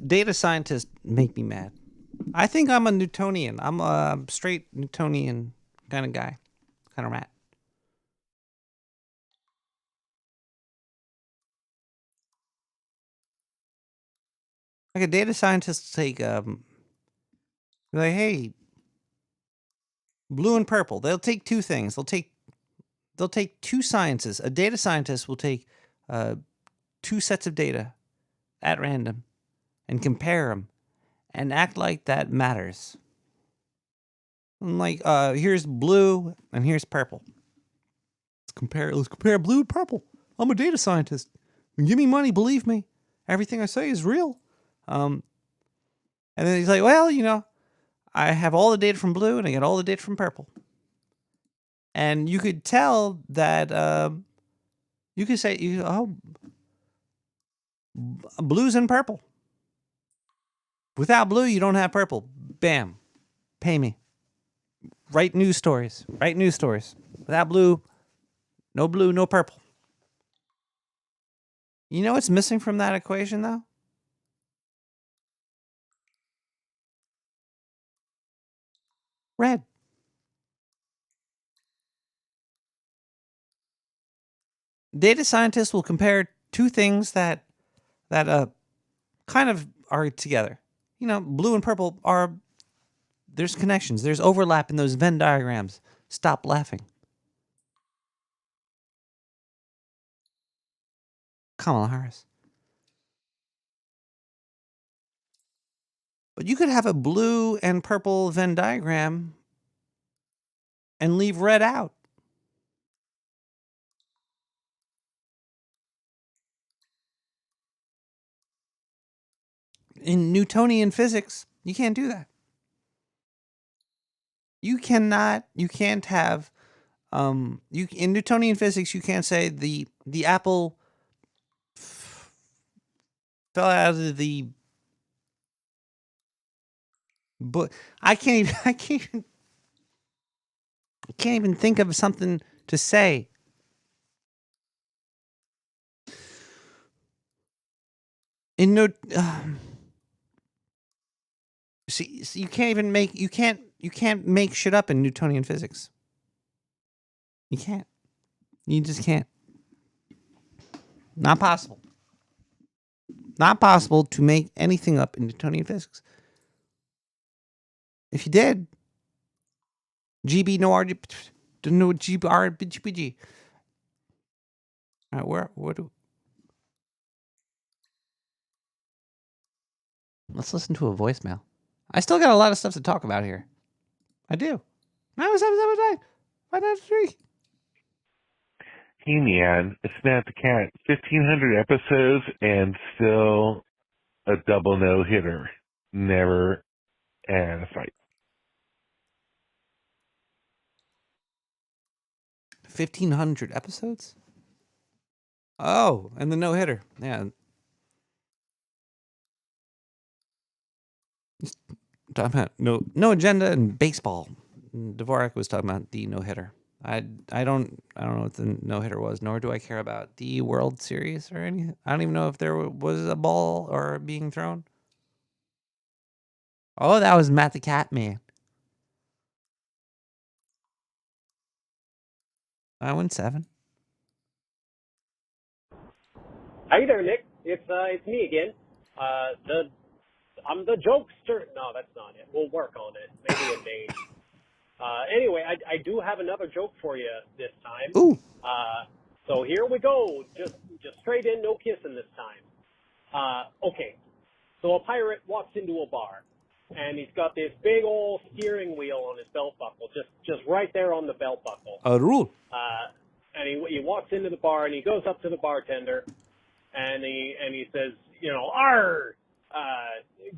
Data scientists make me mad. I think I'm a Newtonian. I'm a straight Newtonian kind of guy, kind of rat. Like a data scientist will take like, hey, blue and purple. They'll take two things. They'll take two sciences. A data scientist will take two sets of data at random and compare them and act like that matters. And like, here's blue and here's purple. Let's compare blue and purple. I'm a data scientist. Give me money, believe me. Everything I say is real. And then he's like, well, I have all the data from blue and I get all the data from purple. And you could tell that you could say, blue's and purple. Without blue, you don't have purple. Bam. Pay me. Write news stories. Without blue, no purple. You know what's missing from that equation, though? Red. Data scientists will compare two things that kind of are together. Blue and purple there's connections. There's overlap in those Venn diagrams. Stop laughing. Kamala Harris. But you could have a blue and purple Venn diagram and leave red out. In Newtonian physics, you can't do that. You can't have in Newtonian physics you can't say the apple fell out of the but I can't even think of something to say. In no see you can't make shit up in Newtonian physics. You can't. You just can't. Not possible. Not possible to make anything up in Newtonian physics. If you did, GB no RG no GBG. All right, let's listen to a voicemail. I still got a lot of stuff to talk about here. I do. 977 593. Hey man, it's Matt the Cat. 1,500 episodes and still a double no hitter. Never had a fight. 1,500 episodes? Oh, and the no hitter. Yeah. Talking about no agenda and baseball. Dvorak was talking about the no hitter. I don't know what the no hitter was, nor do I care about the World Series or anything. I don't even know if there was a ball or being thrown. Oh, that was Matt the Cat Man. I won 7. Hey there, Nick. It's me again. I'm the jokester. No, that's not it. We'll work on it. Maybe a name. Anyway, I do have another joke for you this time. Ooh. So here we go. Just straight in, no kissing this time. Okay. So a pirate walks into a bar, and he's got this big old steering wheel on his belt buckle, just right there on the belt buckle. A rule. And he walks into the bar, and he goes up to the bartender, and he says, "Arr,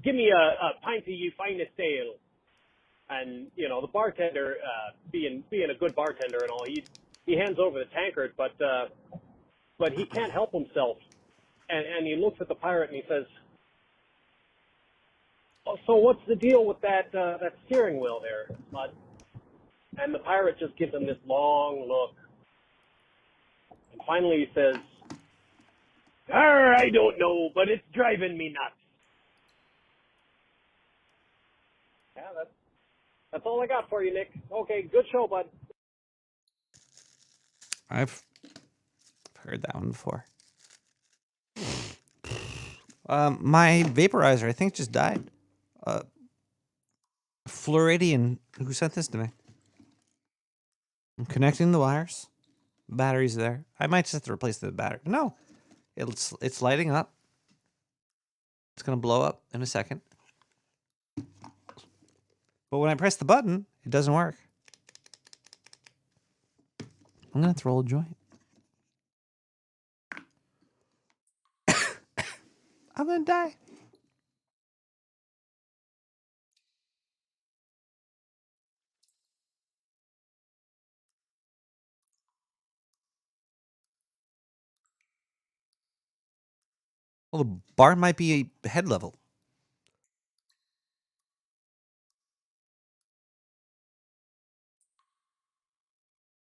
give me a pint of ye finest ale." And the bartender, being a good bartender and all, he hands over the tankard, but he can't help himself, and he looks at the pirate and he says, "Oh, so what's the deal with that steering wheel there, bud?" And the pirate just gives him this long look, and finally he says, "I don't know, but it's driving me nuts." Yeah, that's all I got for you, Nick. Okay, good show, bud. I've heard that one before. My vaporizer, I think, just died. Floridian, who sent this to me. I'm connecting the wires. Battery's there. I might just have to replace the battery. No, it's lighting up. It's gonna blow up in a second. But when I press the button, it doesn't work. I'm gonna throw a joint. I'm gonna die. Well, the bar might be head level.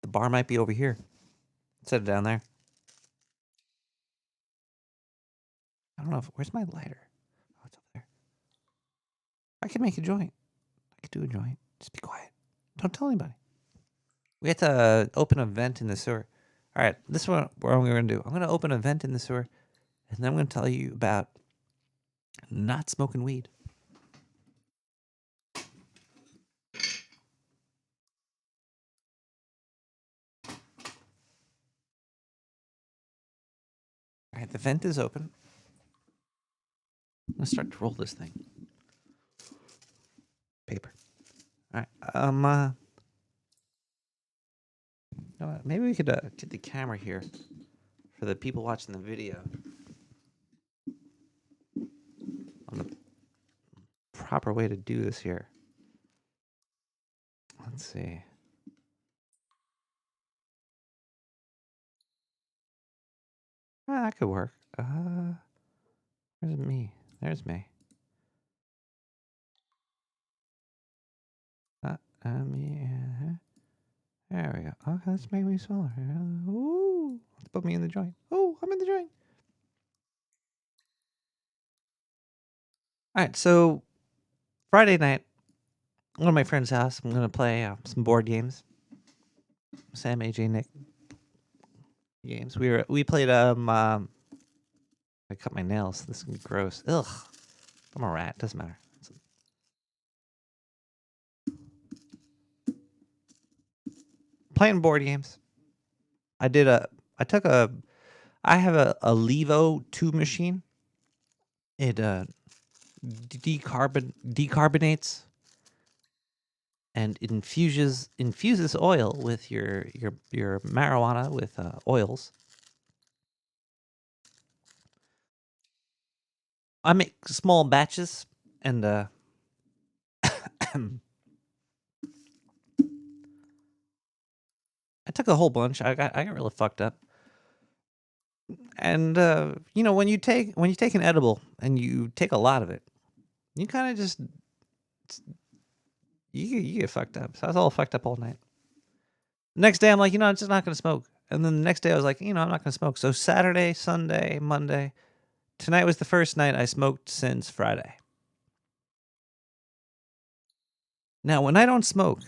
The bar might be over here. Set it down there. I don't know. Where's my lighter? Oh, it's over there. I can make a joint. I could do a joint. Just be quiet. Don't tell anybody. We have to open a vent in the sewer. All right, this is what we're going to do. I'm going to open a vent in the sewer, and then I'm going to tell you about not smoking weed. All right, the vent is open. I'm going to start to roll this thing. Paper. All right. You know what? Maybe we could get the camera here for the people watching the video. On the proper way to do this here. Let's see. That could work. Where's me? There's me. Me. There we go. Okay, let's make me smaller. Ooh, let's put me in the joint. Oh, I'm in the joint. All right, so Friday night, one of my friend's house. I'm gonna play some board games. Sam, AJ, Nick games. We played I cut my nails. This is gonna be gross. Ugh. I'm a rat. Doesn't matter. Playing board games. I have a Levo 2 machine. It decarbonates and it infuses oil with your marijuana with oils. I make small batches and I took a whole bunch. I got really fucked up. And when you take an edible and you take a lot of it, you kind of just you get fucked up. So I was all fucked up all night. Next day I'm like, I'm just not gonna smoke. And then the next day I was like, I'm not gonna smoke. So Saturday, Sunday, Monday, tonight was the first night I smoked since Friday. Now, when I don't smoke,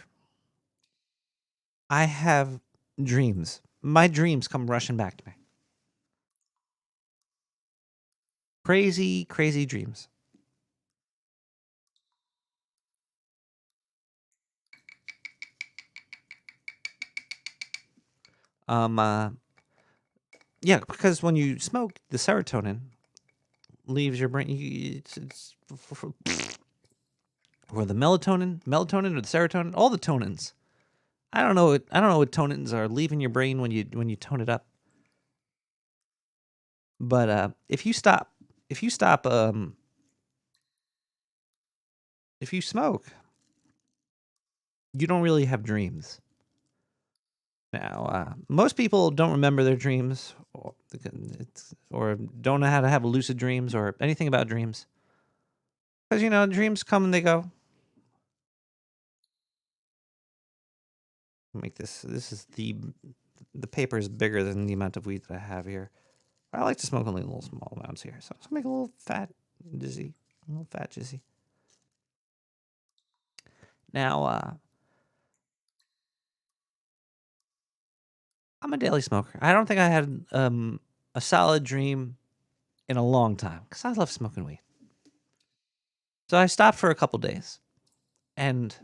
I have dreams. My dreams come rushing back to me. Crazy, crazy dreams. Yeah, because when you smoke, the serotonin leaves your brain. Or the melatonin or the serotonin, all the tonins. I don't know what tonins are leaving your brain when you tone it up. But if you smoke, you don't really have dreams. Now, most people don't remember their dreams, or don't know how to have lucid dreams or anything about dreams, because dreams come and they go. Make this. This is the paper is bigger than the amount of weed that I have here. I like to smoke only little small amounts here, so I'll make a little fat jizzy. Now, I'm a daily smoker. I don't think I had a solid dream in a long time because I love smoking weed. So I stopped for a couple days, and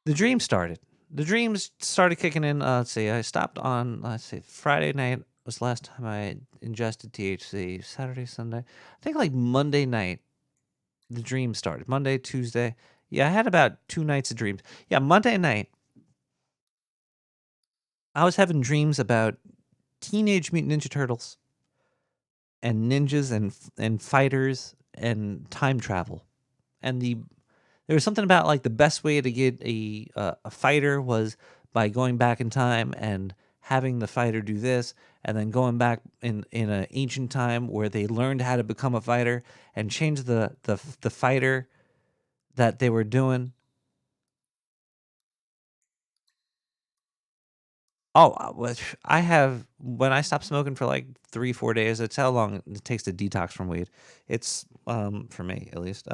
the dreams started. The dreams started kicking in. Let's see, I stopped on, Friday night was the last time I ingested THC. Saturday, Sunday. I think like Monday night, the dreams started. Monday, Tuesday. Yeah, I had about 2 nights of dreams. Yeah, Monday night, I was having dreams about Teenage Mutant Ninja Turtles and ninjas and fighters and time travel. And there was something about like the best way to get a fighter was by going back in time and having the fighter do this, and then going back in an ancient time where they learned how to become a fighter and change the fighter that they were doing. Oh, I have, when I stopped smoking for like 3-4 days. It's how long it takes to detox from weed. It's for me at least.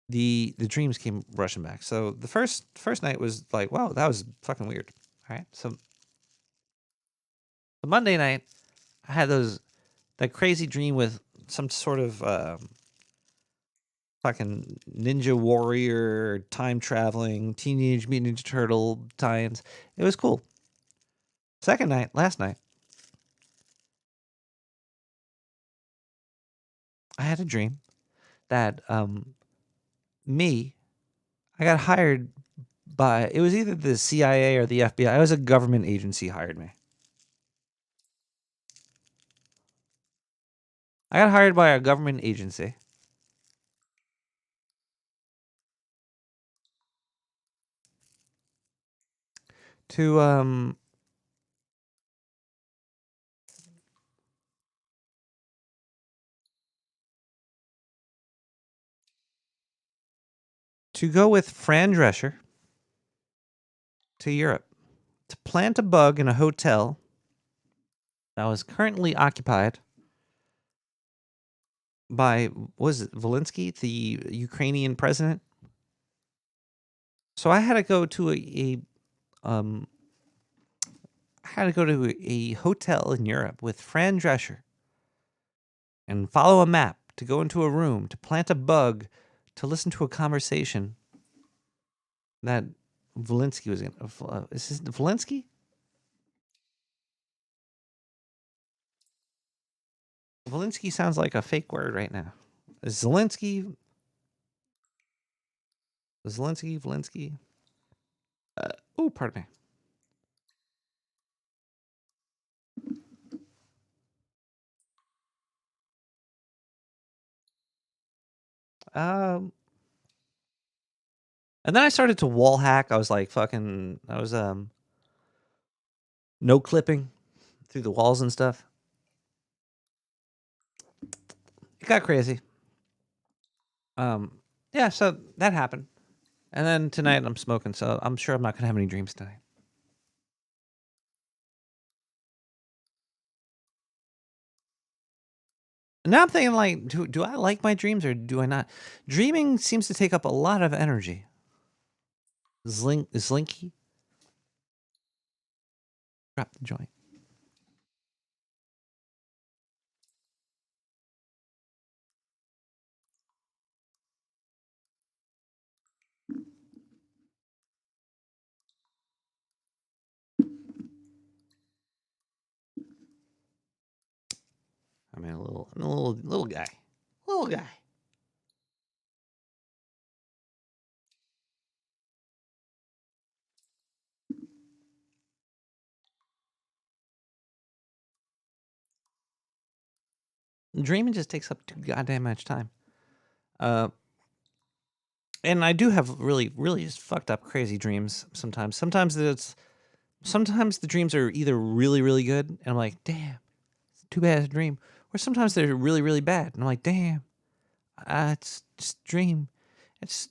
The dreams came rushing back. So the first night was like, wow, that was fucking weird. All right, so the Monday night, I had that crazy dream with some sort of fucking ninja warrior, time traveling, teenage mutant ninja turtle tie-ins. It was cool. Second night, last night, I had a dream that I got hired by, it was either the CIA or the FBI. It was a government agency hired me. I got hired by a government agency to go with Fran Drescher to Europe to plant a bug in a hotel that was currently occupied by, was it Zelensky, the Ukrainian president? So I had to go to um a hotel in Europe with Fran Drescher and follow a map to go into a room to plant a bug to listen to a conversation that Zelensky was in. Is this Zelensky? Zelensky sounds like a fake word right now. Is Zelensky? Zelensky? Oh, pardon me. And then I started to wall hack. I was like fucking. I was no clipping through the walls and stuff. It got crazy. Yeah. So that happened, and then tonight I'm smoking. So I'm sure I'm not gonna have any dreams tonight. Now I'm thinking, like, do I like my dreams or do I not? Dreaming seems to take up a lot of energy. Slinky, drop the joint. I mean, I'm a little guy, little guy. Dreaming just takes up too goddamn much time. And I do have really, really just fucked up, crazy dreams sometimes. Sometimes the dreams are either really, really good, and I'm like, damn, it's too bad it's a dream. Or sometimes they're really, really bad, and I'm like, damn, it's just a dream. It's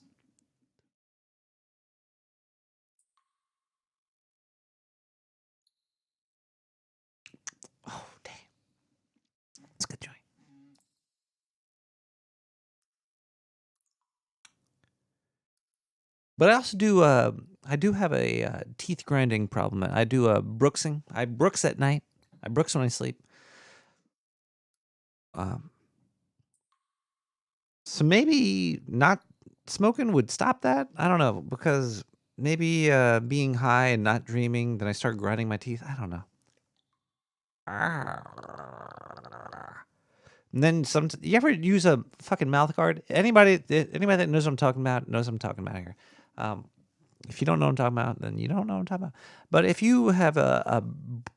oh damn, it's a good joint. But I also do. I do have a teeth grinding problem. I do brooksing. I brooks at night. I brooks when I sleep. So maybe not smoking would stop that. I don't know, because maybe being high and not dreaming, then I start grinding my teeth. I don't know. And then you ever use a fucking mouth guard? Anybody that knows what I'm talking about knows what I'm talking about here. If you don't know what I'm talking about, then you don't know what I'm talking about. But if you have a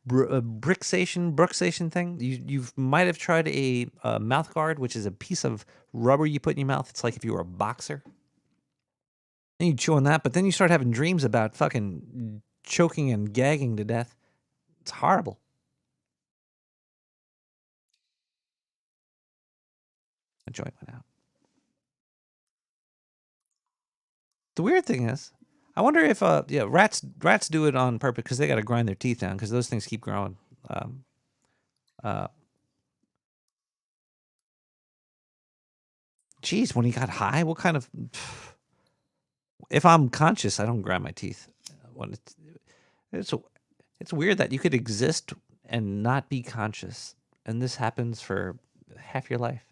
Brooksation thing, you might have tried a mouth guard, which is a piece of rubber you put in your mouth. It's like if you were a boxer. And you chew on that, but then you start having dreams about fucking choking and gagging to death. It's horrible. A joint went out. The weird thing is, I wonder if rats do it on purpose because they got to grind their teeth down because those things keep growing. Geez, when he got high, what kind of? If I'm conscious, I don't grind my teeth. When it's weird that you could exist and not be conscious, and this happens for half your life.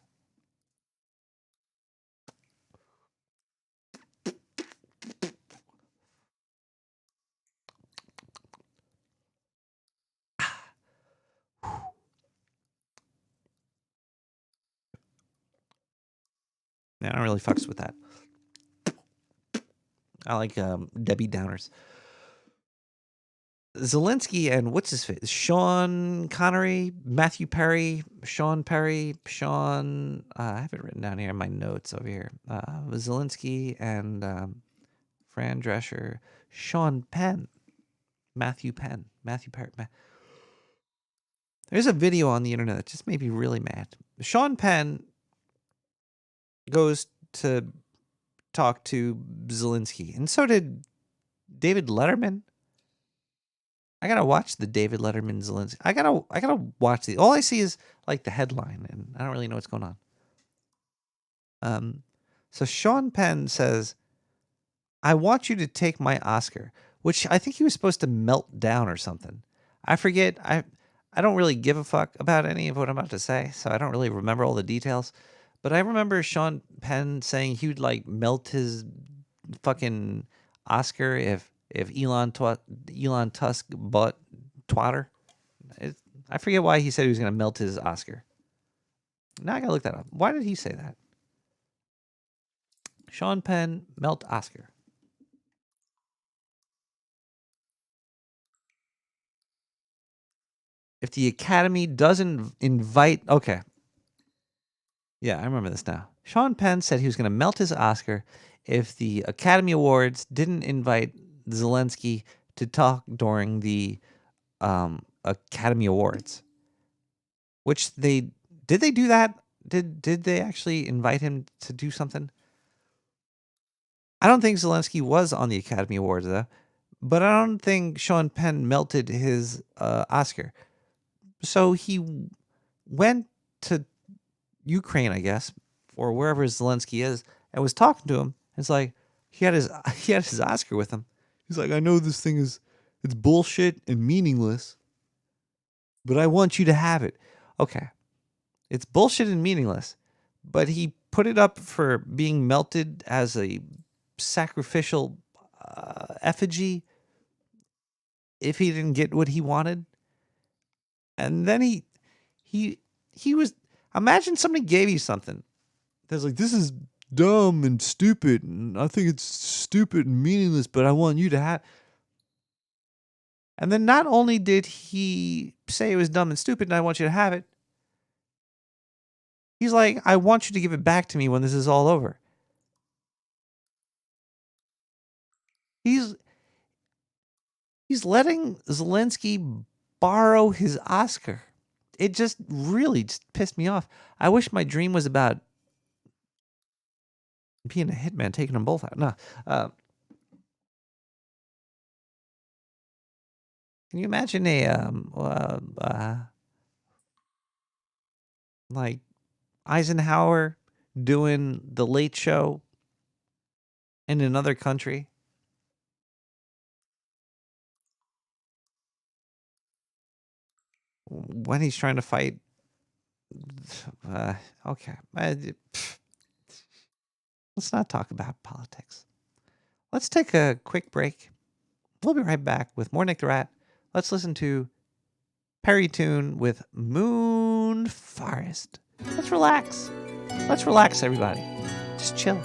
Yeah, I don't really fucks with that. I like Debbie Downers. Zelensky and what's his face? Sean Connery, Matthew Perry, Sean Perry, Sean. I have it written down here in my notes over here. Zelensky and Fran Drescher, Sean Penn, Matthew Penn, Matthew Perry. There's a video on the internet that just made me really mad. Sean Penn goes to talk to Zelensky, and so did David Letterman. I gotta watch the David Letterman Zelensky. I gotta watch the. All I see is like the headline, and I don't really know what's going on. So Sean Penn says, "I want you to take my Oscar," which I think he was supposed to melt down or something. I forget. I don't really give a fuck about any of what I'm about to say, so I don't really remember all the details. But I remember Sean Penn saying he would like melt his fucking Oscar if Elon Tusk bought Twitter. I forget why he said he was going to melt his Oscar. Now I got to look that up. Why did he say that? Sean Penn, melt Oscar. If the Academy doesn't invite... Okay. Yeah, I remember this now. Sean Penn said he was going to melt his Oscar if the Academy Awards didn't invite Zelensky to talk during the Academy Awards. Which did they do that? Did they actually invite him to do something? I don't think Zelensky was on the Academy Awards though, but I don't think Sean Penn melted his Oscar. So he went to Ukraine, I guess, or wherever Zelensky is, and was talking to him. It's like he had his Oscar with him. He's like, I know this thing it's bullshit and meaningless, but I want you to have it. Okay. It's bullshit and meaningless, but he put it up for being melted as a sacrificial effigy if he didn't get what he wanted. And then he was, imagine somebody gave you something that's like, this is dumb and stupid, and I think it's stupid and meaningless, but I want you to have. And then not only did he say it was dumb and stupid and I want you to have it, he's like, I want you to give it back to me when this is all over. He's letting Zelensky borrow his Oscar. It just really just pissed me off. I wish my dream was about being a hitman, taking them both out. No. Can you imagine like Eisenhower doing the Late Show in another country? When he's trying to fight Okay. Let's not talk about politics. Let's take a quick break. We'll be right back with more Nick the Rat. Let's listen to Perry Tune with Moon Forest. Let's relax. Let's relax, everybody. Just chill.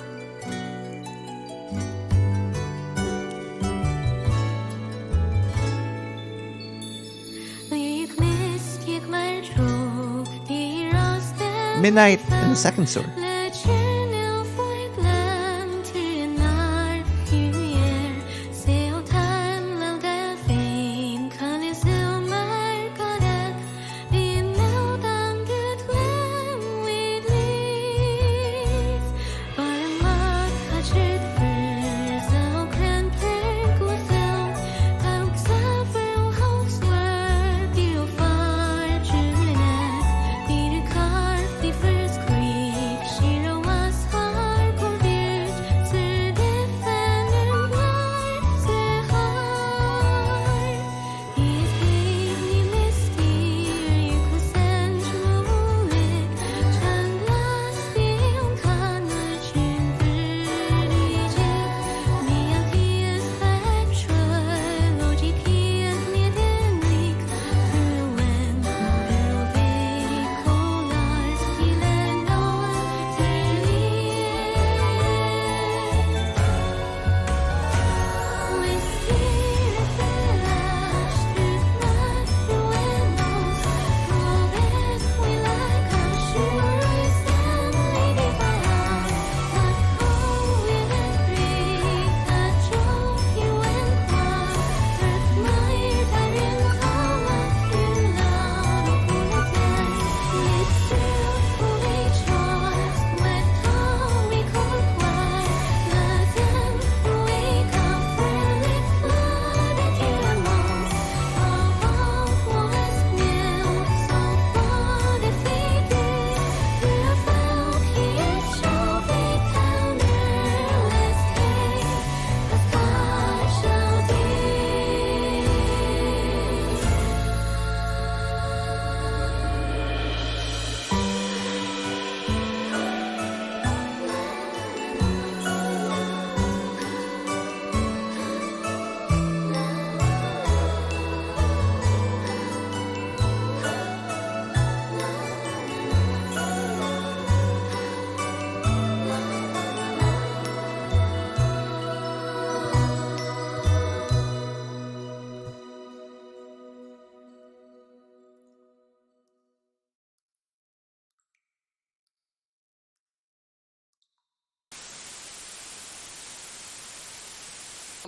Midnight in the second sewer.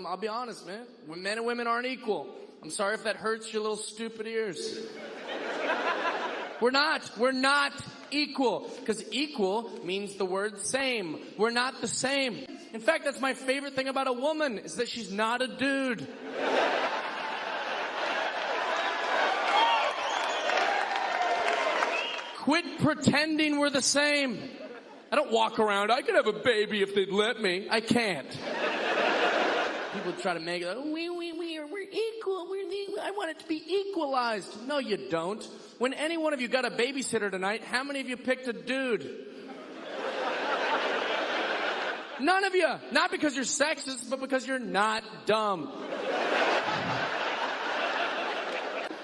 I'll be honest, man. Men and women aren't equal. I'm sorry if that hurts your little stupid ears. We're not equal. Because equal means the word same. We're not the same. In fact, that's my favorite thing about a woman, is that she's not a dude. Quit pretending we're the same. I don't walk around, I could have a baby if they'd let me. I can't. People try to make it, we're equal. I want it to be equalized. No, you don't. When any one of you got a babysitter tonight, how many of you picked a dude? None of you. Not because you're sexist, but because you're not dumb.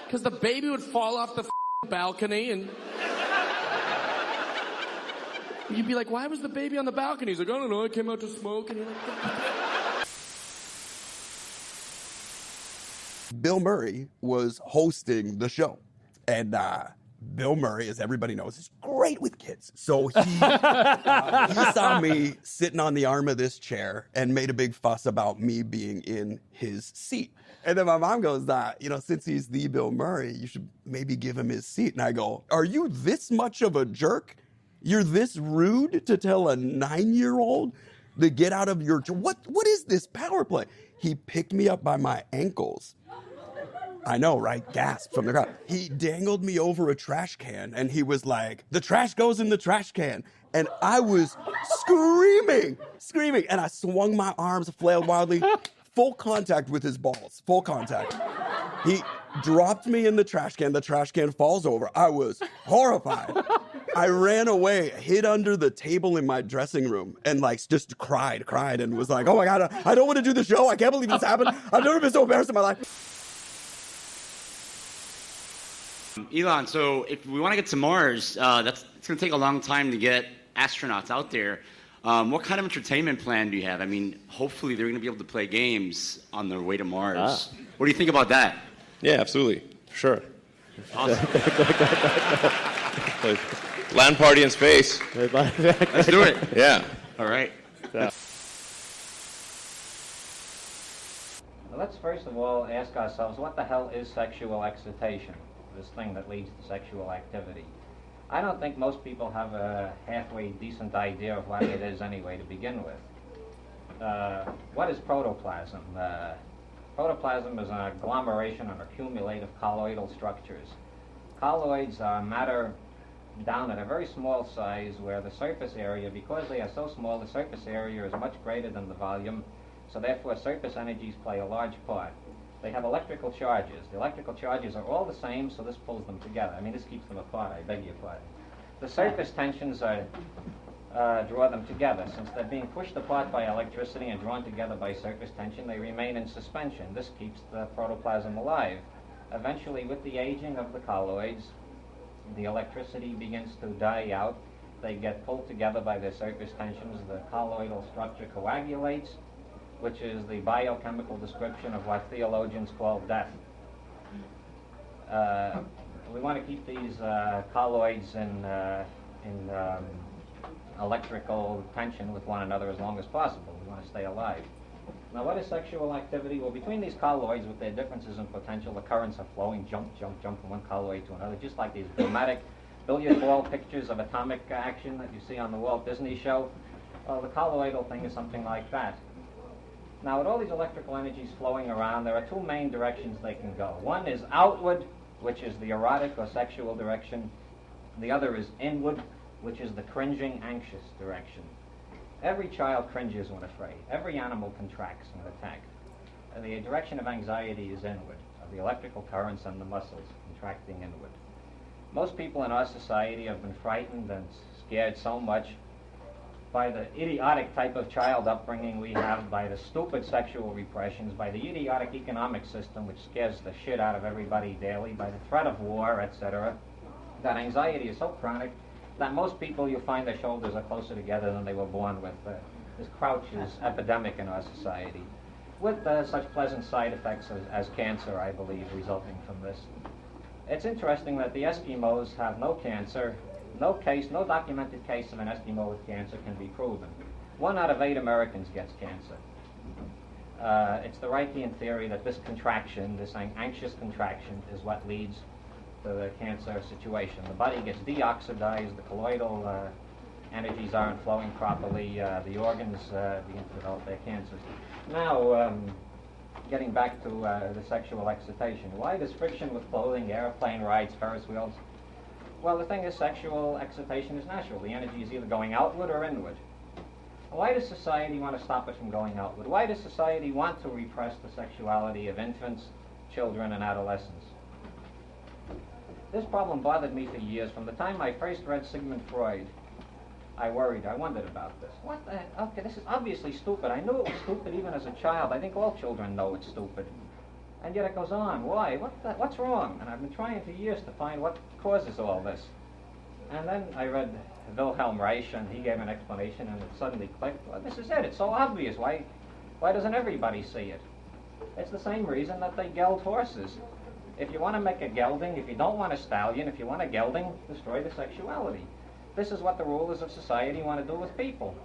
Because the baby would fall off the balcony and you'd be like, why was the baby on the balcony? He's like, I don't know, I came out to smoke. And you're like, Bill Murray was hosting the show. And Bill Murray, as everybody knows, is great with kids. So he saw me sitting on the arm of this chair and made a big fuss about me being in his seat. And then my mom goes, since he's the Bill Murray, you should maybe give him his seat. And I go, are you this much of a jerk? You're this rude to tell a 9-year-old to get out of your... What is this power play? He picked me up by my ankles. I know, right? Gasp from the crowd. He dangled me over a trash can, and he was like, the trash goes in the trash can. And I was screaming. And I swung my arms, flailed wildly. Full contact with his balls. Full contact. dropped me in the trash can. The trash can falls over. I was horrified. I ran away, hid under the table in my dressing room, and like just cried, and was like, "Oh my God, I don't want to do the show. I can't believe this happened. I've never been so embarrassed in my life." Elon, so if we want to get to Mars, it's going to take a long time to get astronauts out there. What kind of entertainment plan do you have? I mean, hopefully they're going to be able to play games on their way to Mars. What do you think about that? Yeah, absolutely. Sure. Awesome. Land party in space. Let's do it. Yeah. All right. Let's first of all ask ourselves, what the hell is sexual excitation? This thing that leads to sexual activity. I don't think most people have a halfway decent idea of what it is anyway to begin with. What is protoplasm? Protoplasm is an agglomeration of accumulative colloidal structures. Colloids are matter down at a very small size where the surface area, because they are so small, the surface area is much greater than the volume, so therefore surface energies play a large part. They have electrical charges. The electrical charges are all the same, so this pulls them together. I mean, this keeps them apart, I beg your pardon. The surface tensions draw them together. Since they're being pushed apart by electricity and drawn together by surface tension, they remain in suspension. This keeps the protoplasm alive. Eventually, with the aging of the colloids, the electricity begins to die out. They get pulled together by their surface tensions. The colloidal structure coagulates, which is the biochemical description of what theologians call death. We want to keep these colloids in electrical tension with one another as long as possible. We want to stay alive. Now, what is sexual activity? Well, between these colloids, with their differences in potential, the currents are flowing, jump from one colloid to another, just like these dramatic billiard ball pictures of atomic action that you see on the Walt Disney show. Well, the colloidal thing is something like that. Now, with all these electrical energies flowing around, there are two main directions they can go. One is outward, which is the erotic or sexual direction. The other is inward, which is the cringing, anxious direction. Every child cringes when afraid. Every animal contracts when attacked. The direction of anxiety is inward, of the electrical currents and the muscles contracting inward. Most people in our society have been frightened and scared so much by the idiotic type of child upbringing we have, by the stupid sexual repressions, by the idiotic economic system which scares the shit out of everybody daily, by the threat of war, etc., that anxiety is so chronic that most people, you find their shoulders are closer together than they were born with. This crouch is epidemic in our society, with such pleasant side effects as cancer, I believe, resulting from this. It's interesting that the Eskimos have no cancer. No documented case of an Eskimo with cancer can be proven. 1 out of 8 Americans gets cancer. It's the Reichian theory that this contraction, this anxious contraction, is what leads to the cancer situation. The body gets deoxidized, the colloidal energies aren't flowing properly, the organs begin to develop their cancers. Now, getting back to the sexual excitation. Why does friction with clothing, airplane rides, Ferris wheels? Well, the thing is, sexual excitation is natural. The energy is either going outward or inward. Why does society want to stop it from going outward? Why does society want to repress the sexuality of infants, children, and adolescents? This problem bothered me for years. From the time I first read Sigmund Freud, I wondered about this. What the heck? Okay, this is obviously stupid. I knew it was stupid even as a child. I think all children know it's stupid. And yet it goes on. Why? What's wrong? And I've been trying for years to find what causes all this. And then I read Wilhelm Reich, and he gave an explanation, and it suddenly clicked. Well, this is it. It's so obvious. Why doesn't everybody see it? It's the same reason that they geld horses. If you want to make a gelding, if you don't want a stallion, if you want a gelding, destroy the sexuality. This is what the rulers of society want to do with people.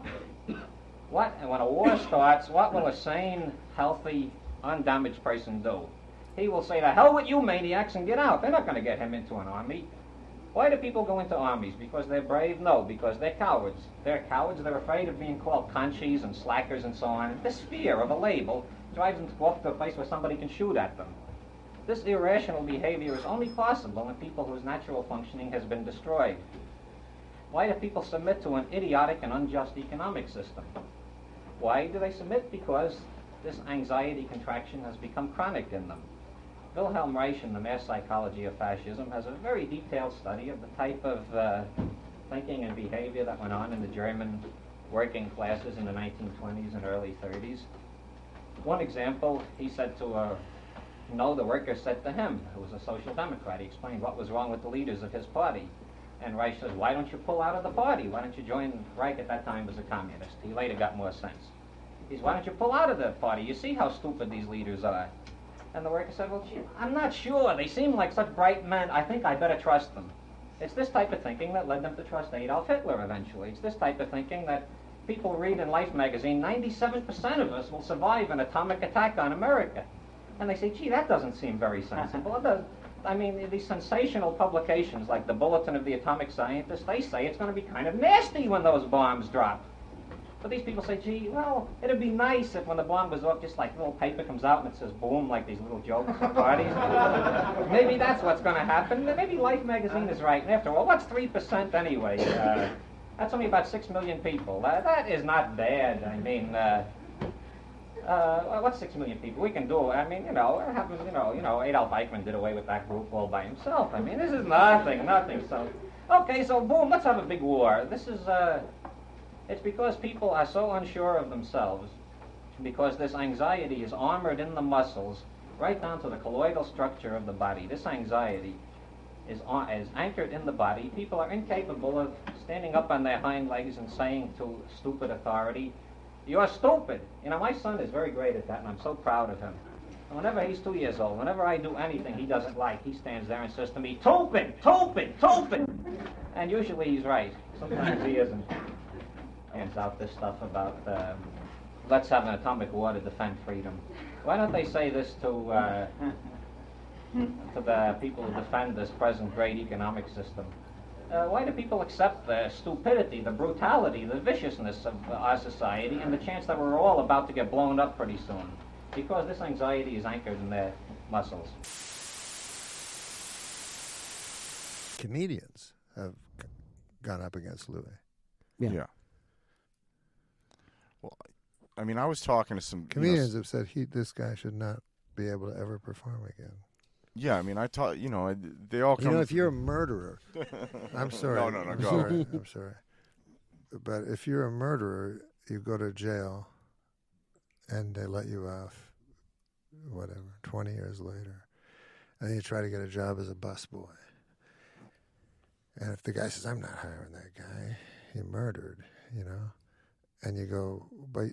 And when a war starts, what will a sane, healthy, undamaged person do? He will say, "The hell with you maniacs," and get out. They're not going to get him into an army. Why do people go into armies? Because they're brave? No, because they're cowards. They're cowards. They're afraid of being called conchies and slackers and so on. This fear of a label drives them to walk to a place where somebody can shoot at them. This irrational behavior is only possible in people whose natural functioning has been destroyed. Why do people submit to an idiotic and unjust economic system? Why do they submit? Because this anxiety contraction has become chronic in them. Wilhelm Reich in The Mass Psychology of Fascism has a very detailed study of the type of thinking and behavior that went on in the German working classes in the 1920s and early 30s. One example, he said to the worker said to him, who was a social democrat, he explained what was wrong with the leaders of his party. And Reich says, why don't you pull out of the party? Why don't you join? Reich at that time was a communist. He later got more sense. He says, why don't you pull out of the party? You see how stupid these leaders are. And the worker said, well, gee, I'm not sure. They seem like such bright men. I think I better trust them. It's this type of thinking that led them to trust Adolf Hitler eventually. It's this type of thinking that people read in Life magazine, 97% of us will survive an atomic attack on America. And they say, gee, that doesn't seem very sensible. It does. I mean, these sensational publications like the Bulletin of the Atomic Scientist, they say it's going to be kind of nasty when those bombs drop. But these people say, gee, well, it'd be nice if when the bomb goes off, just like a little paper comes out and it says boom, like these little jokes at parties. Maybe that's what's going to happen. Maybe Life magazine is right. And after all, what's 3% anyway? That's only about 6 million people. That is not bad. I mean, what's 6 million people? We can do it. I mean, it happens, Adolf Eichmann did away with that group all by himself. I mean, this is nothing. So, okay, so boom, let's have a big war. This is, it's because people are so unsure of themselves, because this anxiety is armored in the muscles right down to the colloidal structure of the body. This anxiety is anchored in the body. People are incapable of standing up on their hind legs and saying to stupid authority, you're stupid. My son is very great at that, and I'm so proud of him. And whenever he's 2 years old, whenever I do anything he doesn't like, he stands there and says to me, "Topin, Topin, Topin." And usually he's right. Sometimes he isn't. Hands out this stuff about let's have an atomic war to defend freedom. Why don't they say this to the people who defend this present great economic system? Why do people accept the stupidity, the brutality, the viciousness of our society and the chance that we're all about to get blown up pretty soon? Because this anxiety is anchored in their muscles. Comedians have gone up against Louis. Yeah. Well, I mean, I was talking to some comedians have said this guy should not be able to ever perform again. Yeah, I mean, they all come. If you're a murderer, I'm sorry. No, go ahead. I'm sorry. But if you're a murderer, you go to jail, and they let you off, 20 years later, and then you try to get a job as a busboy. And if the guy says, "I'm not hiring that guy, he murdered," and you go, but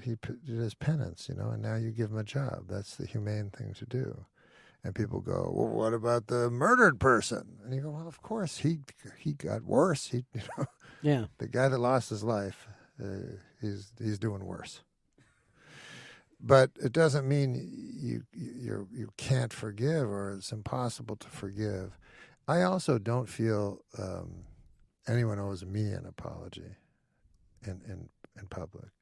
he did his penance, and now you give him a job. That's the humane thing to do. And people go, well, what about the murdered person? And you go, well, of course, he got worse. Yeah. The guy that lost his life, he's doing worse. But it doesn't mean you can't forgive or it's impossible to forgive. I also don't feel anyone owes me an apology in public,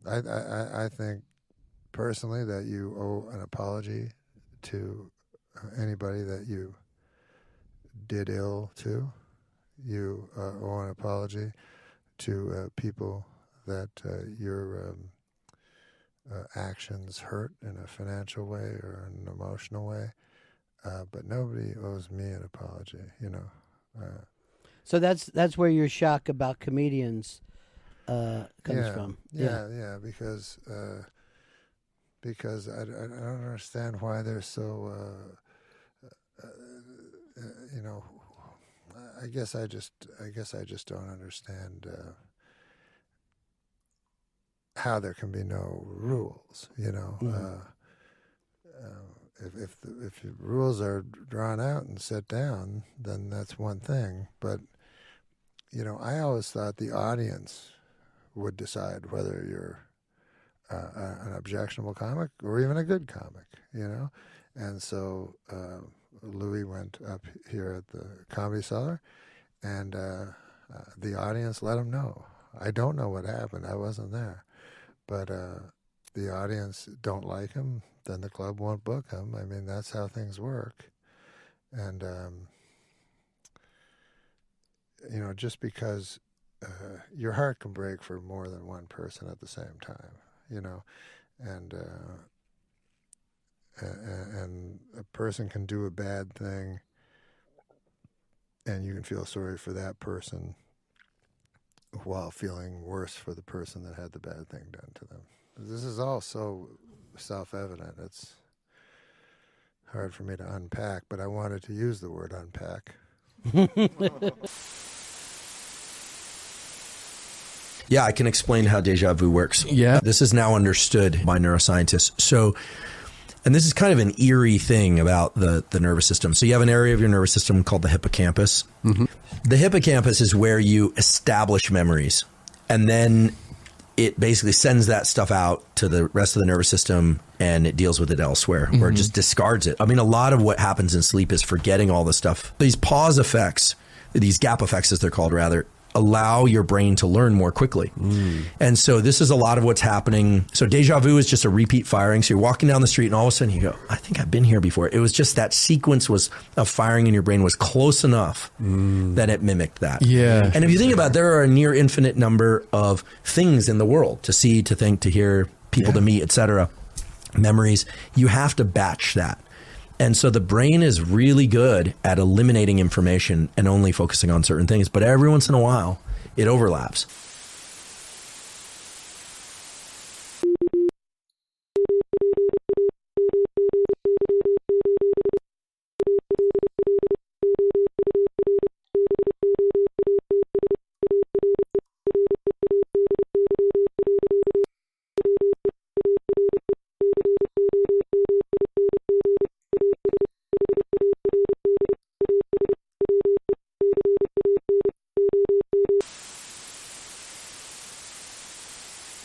I think personally that you owe an apology to anybody that you did ill to. You owe an apology to people that your actions hurt in a financial way or an emotional way. But nobody owes me an apology, So that's where your shock about comedians comes from. Yeah, because I don't understand why they're so. I guess I just don't understand how there can be no rules. If the rules are drawn out and set down, then that's one thing. But I always thought the audience would decide whether you're an objectionable comic or even a good comic, And so Louis went up here at the Comedy Cellar, and the audience let him know. I don't know what happened. I wasn't there. But the audience don't like him, then the club won't book him. I mean, that's how things work. And, just because your heart can break for more than one person at the same time, and a person can do a bad thing, and you can feel sorry for that person while feeling worse for the person that had the bad thing done to them. This is all so self-evident. It's hard for me to unpack, but I wanted to use the word unpack. Yeah, I can explain how deja vu works. Yeah. This is now understood by neuroscientists. So, and this is kind of an eerie thing about the nervous system. So you have an area of your nervous system called the hippocampus. Mm-hmm. The hippocampus is where you establish memories. And then it basically sends that stuff out to the rest of the nervous system and it deals with it elsewhere, or it just discards it. I mean, a lot of what happens in sleep is forgetting all the stuff. These pause effects, these gap effects as they're called rather, allow your brain to learn more quickly. And so this is a lot of what's happening. So deja vu is just a repeat firing. So you're walking down the street and all of a sudden you go, I think I've been here before. It was just that sequence of firing in your brain was close enough that it mimicked that. Yeah. And if you think about it, there are a near infinite number of things in the world to see, to think, to hear, people to meet, etc. Memories. You have to batch that. And so the brain is really good at eliminating information and only focusing on certain things. But every once in a while, it overlaps.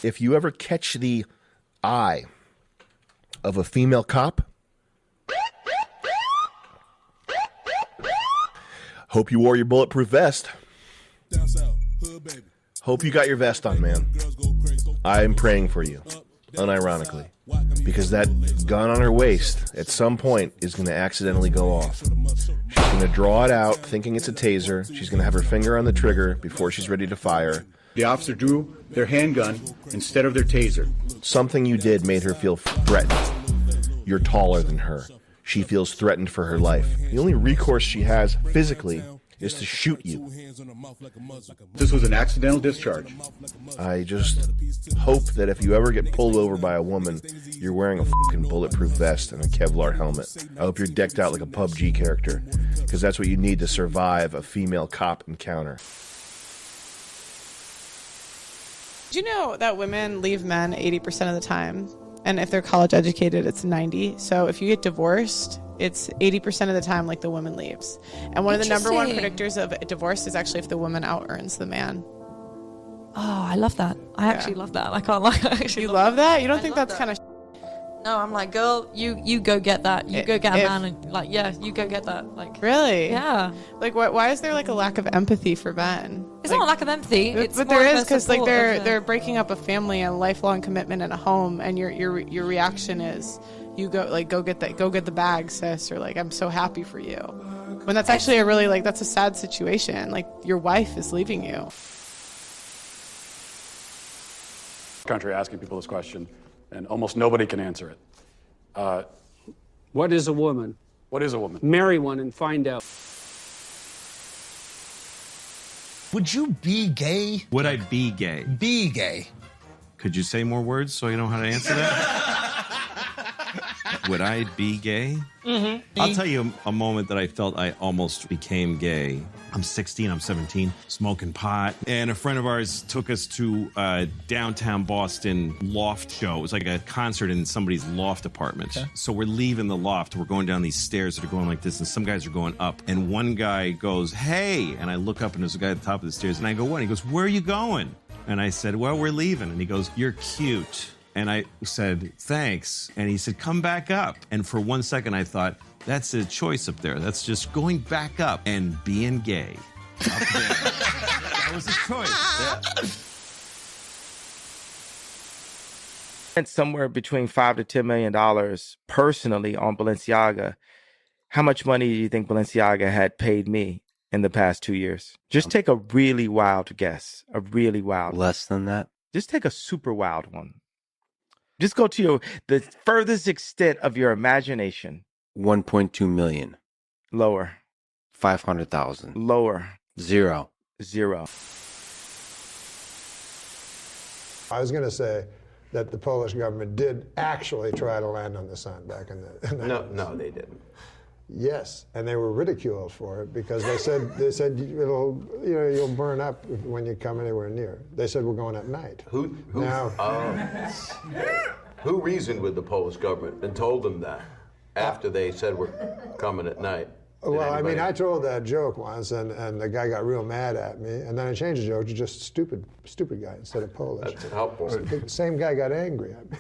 If you ever catch the eye of a female cop, hope you wore your bulletproof vest. Hope you got your vest on, man. I'm praying for you, unironically, because that gun on her waist at some point is going to accidentally go off. She's going to draw it out thinking it's a taser. She's going to have her finger on the trigger before she's ready to fire. The officer drew their handgun instead of their taser. Something you did made her feel threatened. You're taller than her. She feels threatened for her life. The only recourse she has physically is to shoot you. This was an accidental discharge. I just hope that if you ever get pulled over by a woman, you're wearing a fucking bulletproof vest and a Kevlar helmet. I hope you're decked out like a PUBG character, because that's what you need to survive a female cop encounter. Do you know that women leave men 80% of the time? And if they're college educated, it's 90. So if you get divorced, it's 80% of the time like the woman leaves. And one of the number one predictors of divorce is actually if the woman out-earns the man. Oh, I love that. I actually love that. I can't lie. I actually You love that? You don't think that's kind of... No, I'm like, girl, you go get that. You go get a man and like, yeah, you go get that. Like, really? Yeah. Like, why is there like a lack of empathy for men? It's like, not a lack of empathy. It's but more there of is, a because like support of they're breaking up a family and a lifelong commitment in a home, and your reaction is you go get the bag, sis, or like I'm so happy for you. When that's actually a really that's a sad situation. Like your wife is leaving you. Country asking people this question, and almost nobody can answer it. What is a woman? What is a woman? Marry one and find out. Would you be gay? Would I be gay? Be gay. Could you say more words so you know how to answer that? Would I be gay? Mm-hmm. I'll tell you a moment that I felt I almost became gay. I'm 16, I'm 17, smoking pot. And a friend of ours took us to a downtown Boston loft show. It was like a concert in somebody's loft apartment. Okay. So we're leaving the loft. We're going down these stairs that are going like this, and some guys are going up. And one guy goes, hey. And I look up, and there's a guy at the top of the stairs. And I go, what? And he goes, where are you going? And I said, well, we're leaving. And he goes, you're cute. And I said, thanks. And he said, come back up. And for 1 second, I thought, that's a choice up there. That's just going back up and being gay. Up there. That was a choice. Yeah. Spent somewhere between $5 to $10 million personally on Balenciaga. How much money do you think Balenciaga had paid me in the past 2 years? Just take a really wild guess. A really wild. Less than that? Just take a super wild one. Just go to the furthest extent of your imagination. 1.2 million. Lower. 500,000. Lower. Zero. I was going to say that the Polish government did actually try to land on the sun back in the No, they didn't. Yes, and they were ridiculed for it because they said you'll burn up when you come anywhere near. They said we're going at night. Who reasoned with the Polish government and told them that after they said we're coming at night? Well, I mean, I told that joke once, and the guy got real mad at me, and then I changed the joke to just stupid guy instead of Polish. That's helpful. The same guy got angry at me.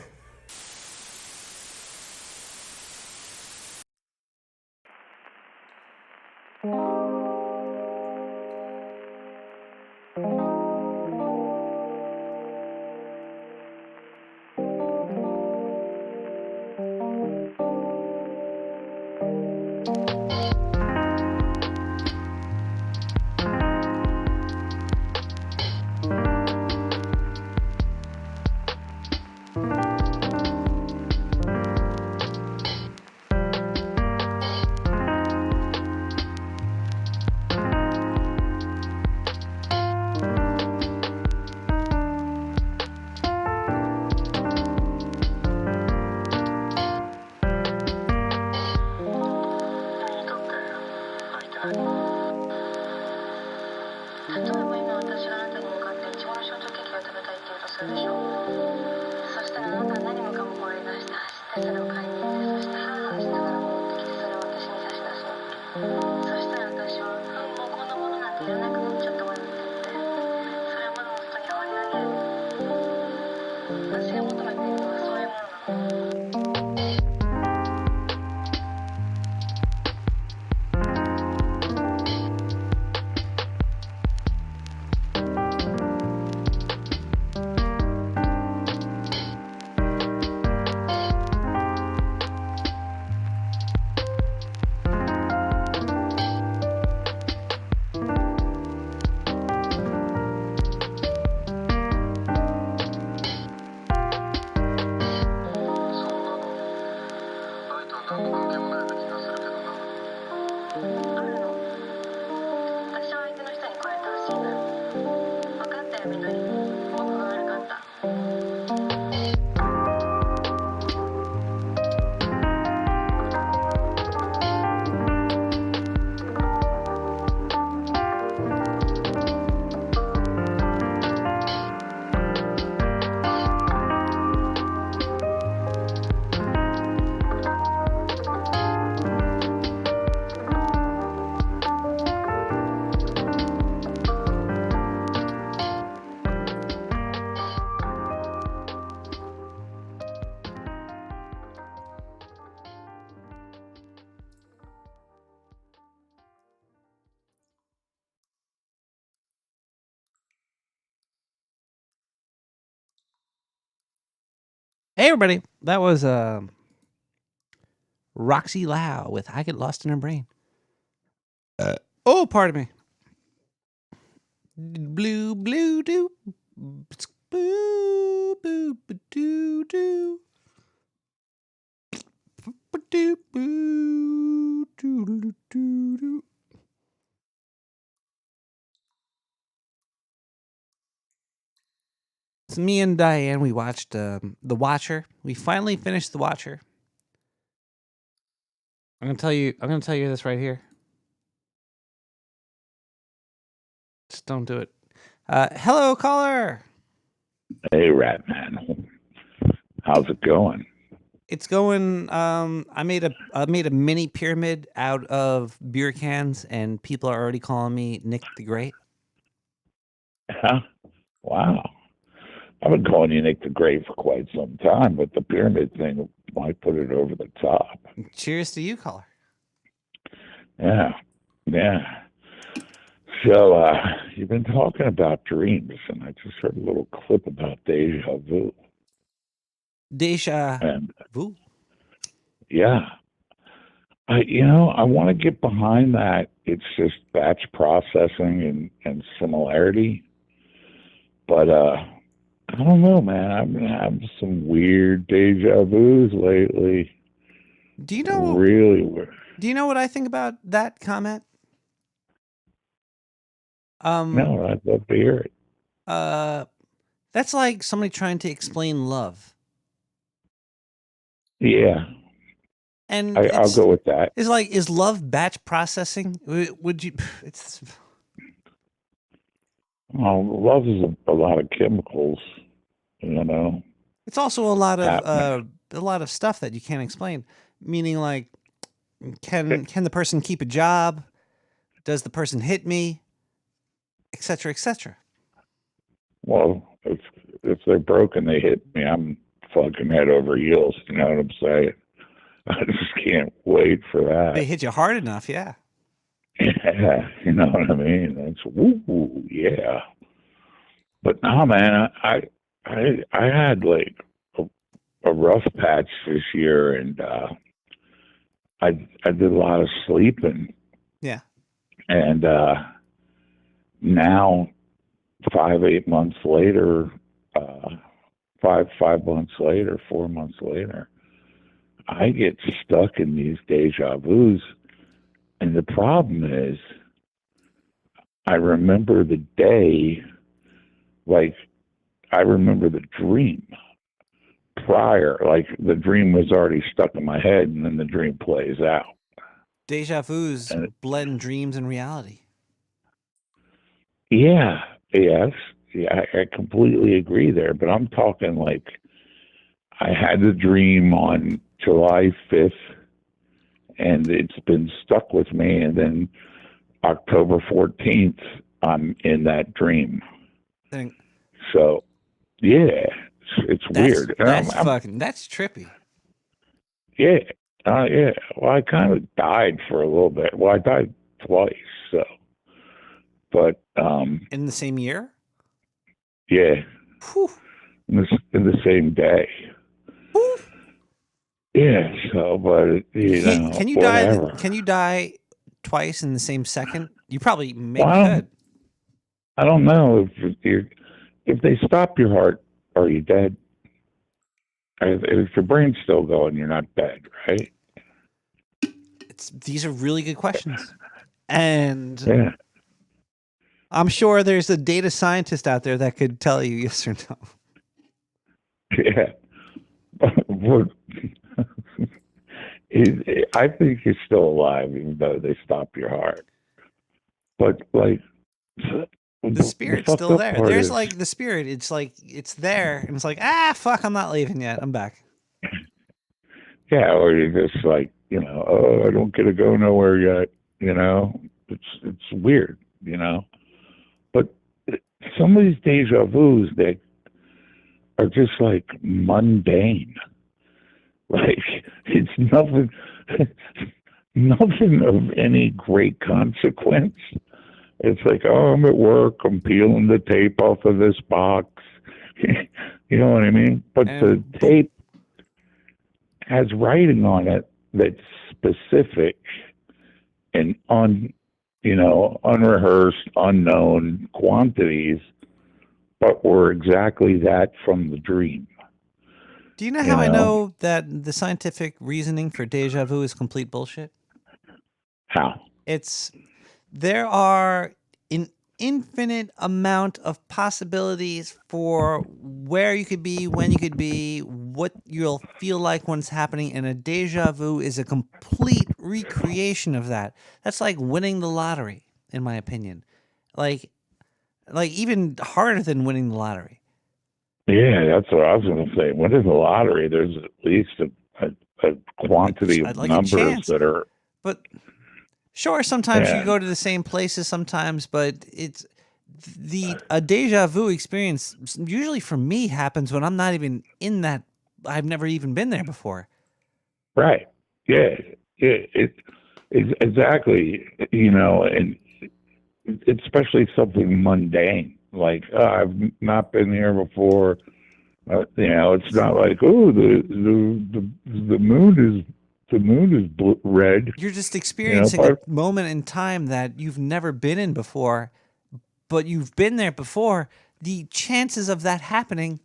Hey, everybody. That was Roxy Lau with I Get Lost in Her Brain. Oh, pardon me. Blue, blue, doo. Boo, boo, ba, doo, doo. Ba, doo, boo, doo, doo, doo, doo. It's me and Diane. We watched The Watcher. We finally finished The Watcher. I'm gonna tell you this right here. Just don't do it. Hello, caller. Hey, Ratman. How's it going? It's going. I made a mini pyramid out of beer cans, and people are already calling me Nick the Great. Huh? Wow. I've been calling you Nick the Great for quite some time, but the pyramid thing might put it over the top. Cheers to you, caller. Yeah. So, you've been talking about dreams, and I just heard a little clip about deja vu. Deja vu? Yeah. I want to get behind that it's just batch processing and similarity. But I don't know, man. I've been having some weird deja vus lately. Do you know? Really weird. Do you know what I think about that comment? No, I'd love to hear it. That's like somebody trying to explain love. Yeah. And I'll go with that. It's like, is love batch processing? Would you? It's. Well, love is a lot of chemicals, you know. It's also a lot of stuff that you can't explain. Meaning, like, can the person keep a job? Does the person hit me? Etc. Etc. Well, if they're broken, they hit me. I'm fucking head over heels. You know what I'm saying? I just can't wait for that. They hit you hard enough, yeah. Yeah, you know what I mean. That's woo, yeah. But no, man, I had like a rough patch this year, and I did a lot of sleeping. Yeah. And now, 5 months later, 5 months later, 4 months later, I get stuck in these deja vus. And the problem is, I remember the day, like, I remember the dream prior, like the dream was already stuck in my head, and then the dream plays out. Deja vus blend dreams and reality. Yeah, yes, yeah, I completely agree there. But I'm talking like I had the dream on July 5th, and it's been stuck with me. And then October 14th, I'm in that dream. So, yeah, it's weird. That's that's trippy. Yeah, yeah. Well, I kind of died for a little bit. Well, I died twice, so. But in the same year? Yeah. In the same day. Whew. Yeah. So, but can you whatever. die? Can you die twice in the same second? You probably maybe Well, could. I don't know if they stop your heart, are you dead? If your brain's still going, you're not dead, right? These are really good questions, and yeah. I'm sure there's a data scientist out there that could tell you yes or no. Yeah. I think you're still alive, even though they stop your heart. But like, the spirit's still there. There's like the spirit. It's like it's there, and it's like fuck, I'm not leaving yet. I'm back. Yeah, or you're just like, oh, I don't get to go nowhere yet. It's weird, But some of these deja vus, they are just like mundane. Like it's nothing of any great consequence. It's like, oh, I'm at work, I'm peeling the tape off of this box. You know what I mean? But the tape has writing on it that's specific and unrehearsed, unknown quantities, but were exactly that from the dream. Do you know how I know that the scientific reasoning for deja vu is complete bullshit? How? There are an infinite amount of possibilities for where you could be, when you could be, what you'll feel like when it's happening, and a deja vu is a complete recreation of that. That's like winning the lottery, in my opinion. Like even harder than winning the lottery. Yeah, that's what I was going to say. Winning the lottery, there's at least a quantity of numbers that are. But sure, sometimes you go to the same places sometimes, but it's a deja vu experience usually for me happens when I'm not even in that. I've never even been there before. Right. Yeah. Exactly. And especially something mundane. Like, I've not been here before. It's not like, oh, the moon is The moon is red. You're just experiencing but a moment in time that you've never been in before, but you've been there before. The chances of that happening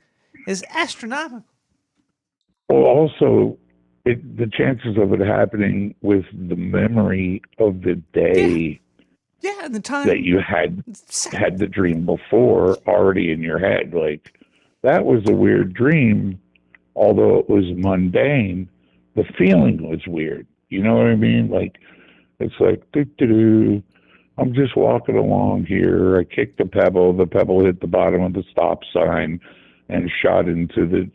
is astronomical. well, also, the chances of it happening with the memory of the day Yeah, and the time that you had the dream before already in your head. Like, that was a weird dream, although it was mundane. The feeling was weird. You know what I mean? Like, it's like, doo-doo-doo. I'm just walking along here. I kicked a pebble. The pebble hit the bottom of the stop sign and shot into the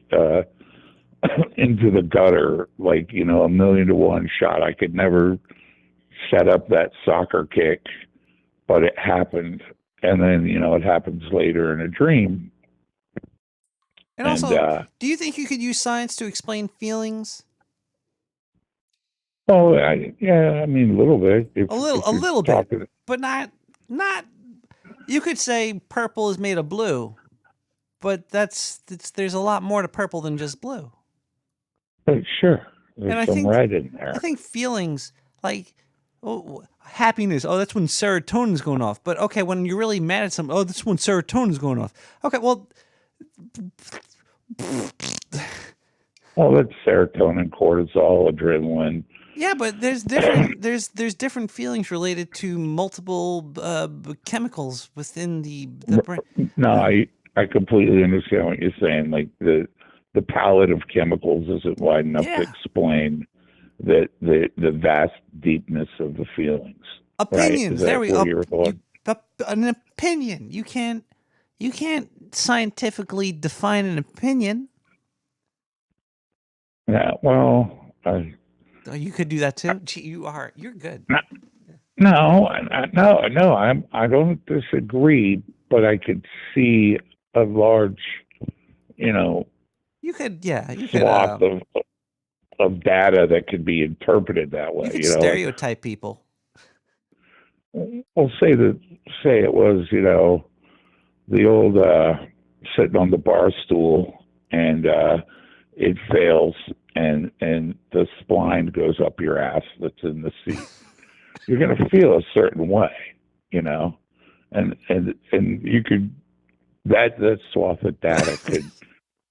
into the gutter. Like, a 1,000,000 to 1 shot. I could never set up that soccer kick, but it happened. And then, it happens later in a dream. And also, do you think you could use science to explain feelings? Oh, I mean, a little bit. A little bit, but not. You could say purple is made of blue, but there's a lot more to purple than just blue. Sure, there's And I some think red in there. I think feelings like happiness. Oh, that's when serotonin's going off. But okay, when you're really mad at something, oh, that's when serotonin's going off. Okay, well. Well, that's serotonin, cortisol, adrenaline. Yeah, but there's different there's different feelings related to multiple chemicals within the brain. No, I completely understand what you're saying. Like the palette of chemicals isn't wide enough to explain the vast deepness of the feelings. Opinions. Right? There we go. An An opinion. You can't scientifically define an opinion. Yeah. Well, you could do that too. Gee, you're good. No. I don't disagree, but I could see a large, You could swath of data that could be interpreted that way. You could stereotype people. Well, say it was, the old sitting on the bar stool and it fails and the spline goes up your ass that's in the seat. You're going to feel a certain way, and you could that swath of data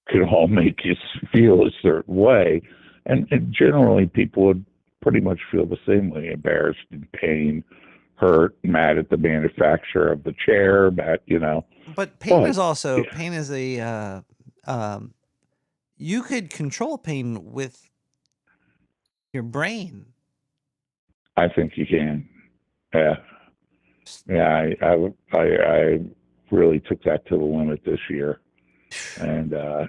could all make you feel a certain way, and generally people would pretty much feel the same way: embarrassed, in pain, hurt, mad at the manufacturer of the chair, But pain is also pain is a you could control pain with your brain. I think you can. Yeah. I really took that to the limit this year, and I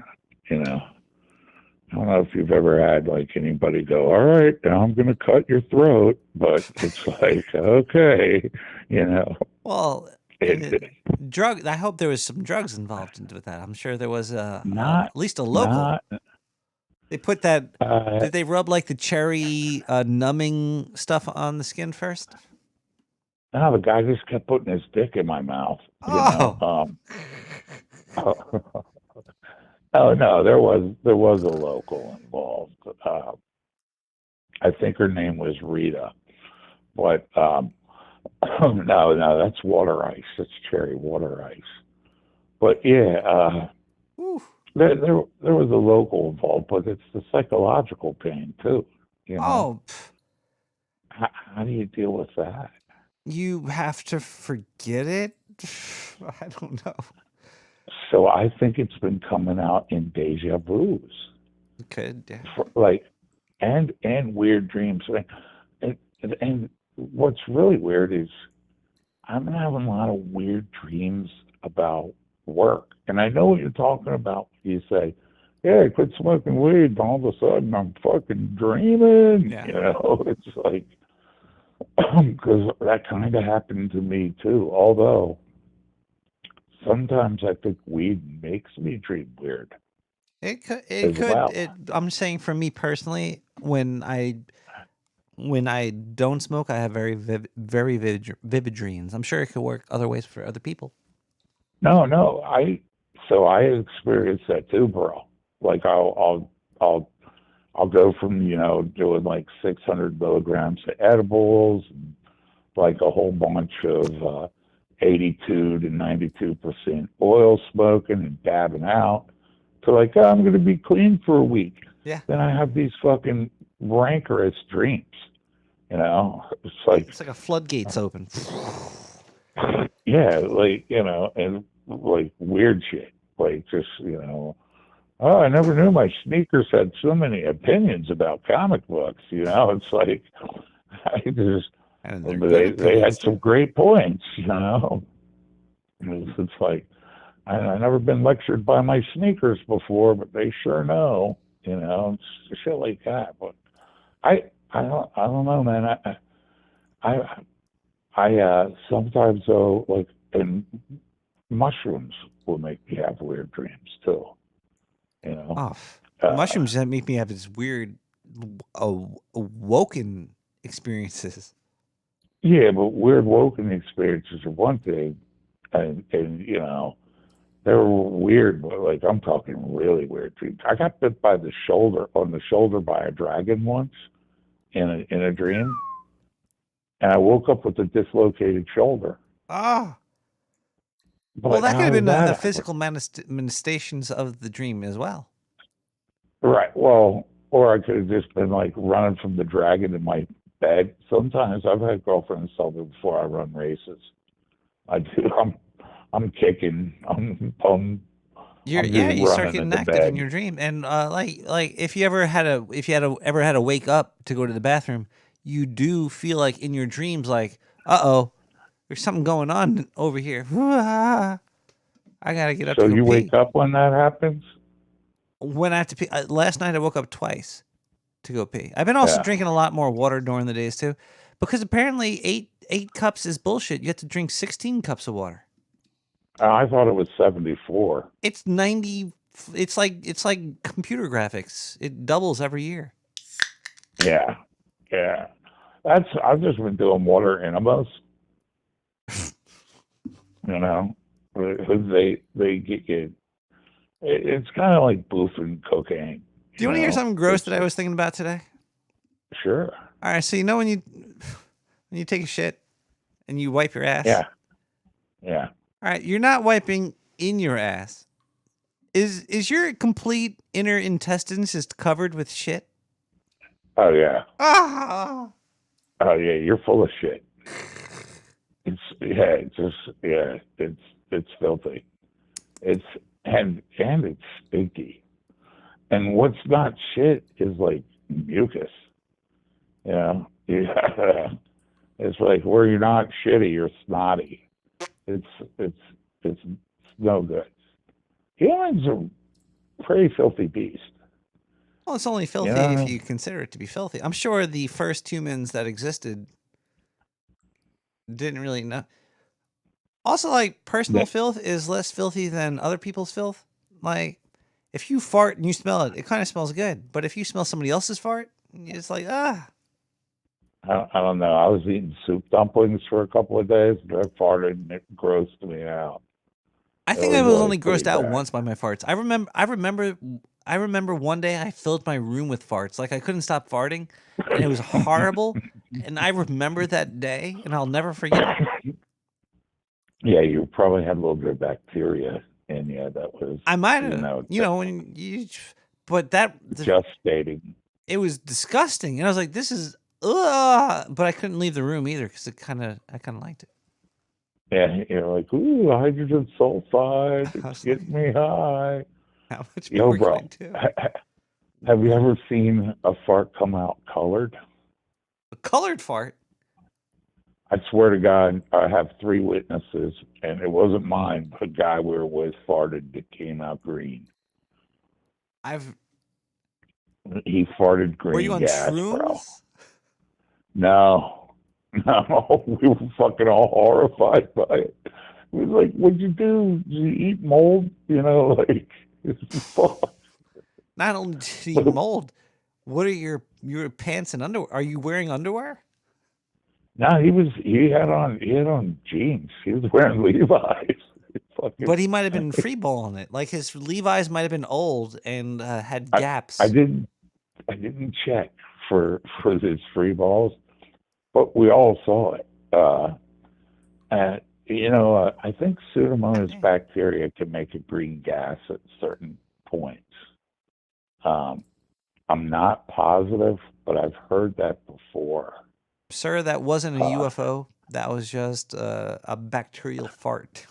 don't know if you've ever had like anybody go, all right, now I'm going to cut your throat, but it's like, okay, Well, drug. I hope there was some drugs involved with that. I'm sure there was at least a local. They put that. Did they rub like the cherry numbing stuff on the skin first? No, the guy just kept putting his dick in my mouth. Oh no, there was a local involved. I think her name was Rita, but no, that's water ice. That's cherry water ice. But yeah, there was a local involved, but it's the psychological pain too. Oh, how do you deal with that? You have to forget it. I don't know. So I think it's been coming out in deja vus. Could and weird dreams. And what's really weird is I'm having a lot of weird dreams about work. And I know what you're talking about. You say, yeah, I quit smoking weed, and all of a sudden I'm fucking dreaming. Yeah. It's like, because that kind of happened to me too. Although sometimes I think weed makes me dream weird. It could. Well. I'm saying for me personally, when I don't smoke, I have very vivid dreams. I'm sure it could work other ways for other people. No. I experienced that too, bro. Like I'll I'll go from, doing like 600 milligrams of edibles, and like a whole bunch of 82 to 92% oil smoking and dabbing out, to like, I'm going to be clean for a week. Yeah. Then I have these fucking rancorous dreams. It's like a floodgates open. Yeah, and like weird shit. Like just, oh, I never knew my sneakers had so many opinions about comic books. It's like, they had some great points. It's like, I never been lectured by my sneakers before, but they sure know. It's shit like that. But I don't know, man. I sometimes though, like, and mushrooms will make me have weird dreams too. Mushrooms that make me have this weird, woken experiences. Yeah, but weird woken experiences are one thing, and they were weird, but like I'm talking really weird dreams. I got bit by the shoulder by a dragon once in a dream, and I woke up with a dislocated shoulder. Ah. But Well, that how could have did been that the happen? physical manifestations of the dream as well. Right. Well, or I could have just been like running from the dragon in my bed. Sometimes I've had girlfriends tell me before I run races. I do. I'm kicking. I'm You just start running getting in the active in bed. your dream, and like if you ever had to wake up to go to the bathroom, you do feel like in your dreams like, there's something going on over here. I gotta get up So to go you pee. wake up when that happens? When I have to pee, last night I woke up twice to go pee. I've been also Yeah. drinking a lot more water during the days too, because apparently eight cups is bullshit. You have to drink 16 cups of water. I thought it was 74. It's 90. It's like computer graphics. It doubles every year. Yeah. Yeah. I've just been doing water enemas. They get you. It's kind of like boofing cocaine. Do you want to hear something gross that I was thinking about today? Sure. All right, so when you take a shit and you wipe your ass. Yeah. Yeah. All right, you're not wiping in your ass. Is your complete inner intestines just covered with shit? Oh yeah. Ah. Oh yeah. You're full of shit. It's filthy. And it's stinky. And what's not shit is like mucus. Yeah. It's like where you're not shitty, you're snotty. It's no good. Humans are pretty filthy beast. Well, it's only filthy if you consider it to be filthy. I'm sure the first humans that existed didn't really know. Also, like, personal filth is less filthy than other people's filth. Like, if you fart and you smell it, it kind of smells good. But if you smell somebody else's fart, it's like, I don't know. I was eating soup dumplings for a couple of days, but I farted and it grossed me out. I think I was only grossed out once by my farts. I remember one day I filled my room with farts. Like I couldn't stop farting, and it was horrible. And I remember that day, and I'll never forget it. Yeah, you probably had a little bit of bacteria in you. That was I might have, when you, but that just stating. It was disgusting, and I was like, "This is ugh," but I couldn't leave the room either because I kind of liked it. Yeah, you're like, ooh, hydrogen sulfide, it's getting me high. How much Yo, more bro, can I do? have you ever seen a fart come out colored? A colored fart? I swear to God, I have 3 witnesses, and it wasn't mine, but a guy we were with farted that came out green. He farted green Were you on gas, shrooms? bro. No, we were fucking all horrified by it. We was like, what'd you do? Did you eat mold? Like, fuck. Not only did he mold, what are your pants and underwear? Are you wearing underwear? No, he had on jeans. He was wearing Levi's. But he might have been freeballing it. Like his Levi's might have been old and had gaps. I didn't check for these free balls, but we all saw it. And I think Pseudomonas bacteria can make a green gas at certain points. I'm not positive, but I've heard that before. Sir, that wasn't a UFO. That was just a bacterial fart.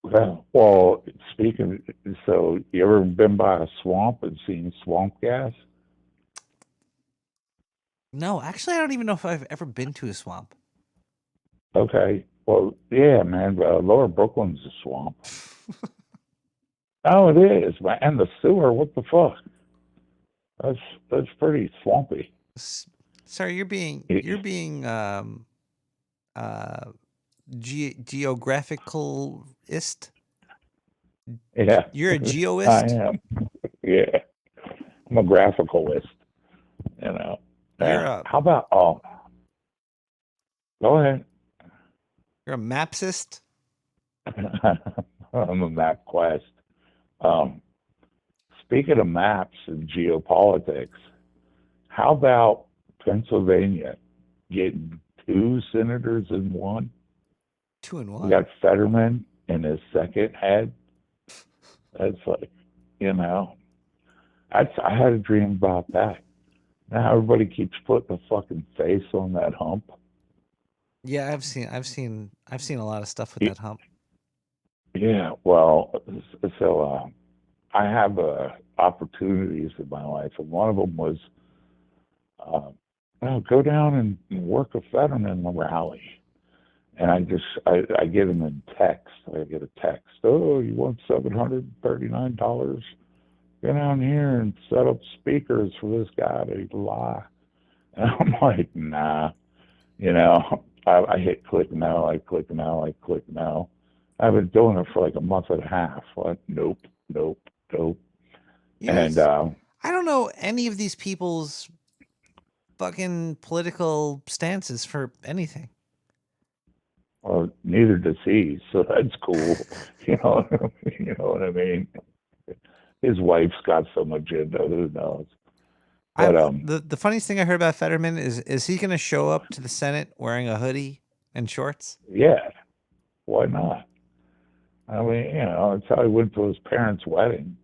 Well, speaking, so you ever been by a swamp and seen swamp gas? No, actually, I don't even know if I've ever been to a swamp. Okay. Well, yeah, man. Lower Brooklyn's a swamp. Oh, it is, man. And the sewer, what the fuck? That's pretty swampy. Sir, you're being geographicalist. Yeah. You're a geoist? I am. Yeah. I'm a graphicalist. You're how about go ahead. You're a mapsist? I'm a map quest. Speaking of maps and geopolitics, how about Pennsylvania getting 2 senators in one? 2 in 1. You got Fetterman in his second head. That's like, I had a dream about that. Now everybody keeps putting a fucking face on that hump. Yeah, I've seen a lot of stuff with that hump. Yeah, well, so I have opportunities in my life, and one of them was go down and work a Fetterman rally. And I get them in text. I get a text. Oh, you want $739? Go down here and set up speakers for this guy to lie. And I'm like, nah. I hit click no, I click no, I click no. I've been doing it for like a month and a half. Like, nope. And I don't know any of these people's fucking political stances for anything. Well, neither does he, so that's cool. You know what I mean? His wife's got some agenda. Who knows? But the funniest thing I heard about Fetterman is he going to show up to the Senate wearing a hoodie and shorts? Yeah, why not? I mean, that's how he went to his parents' wedding.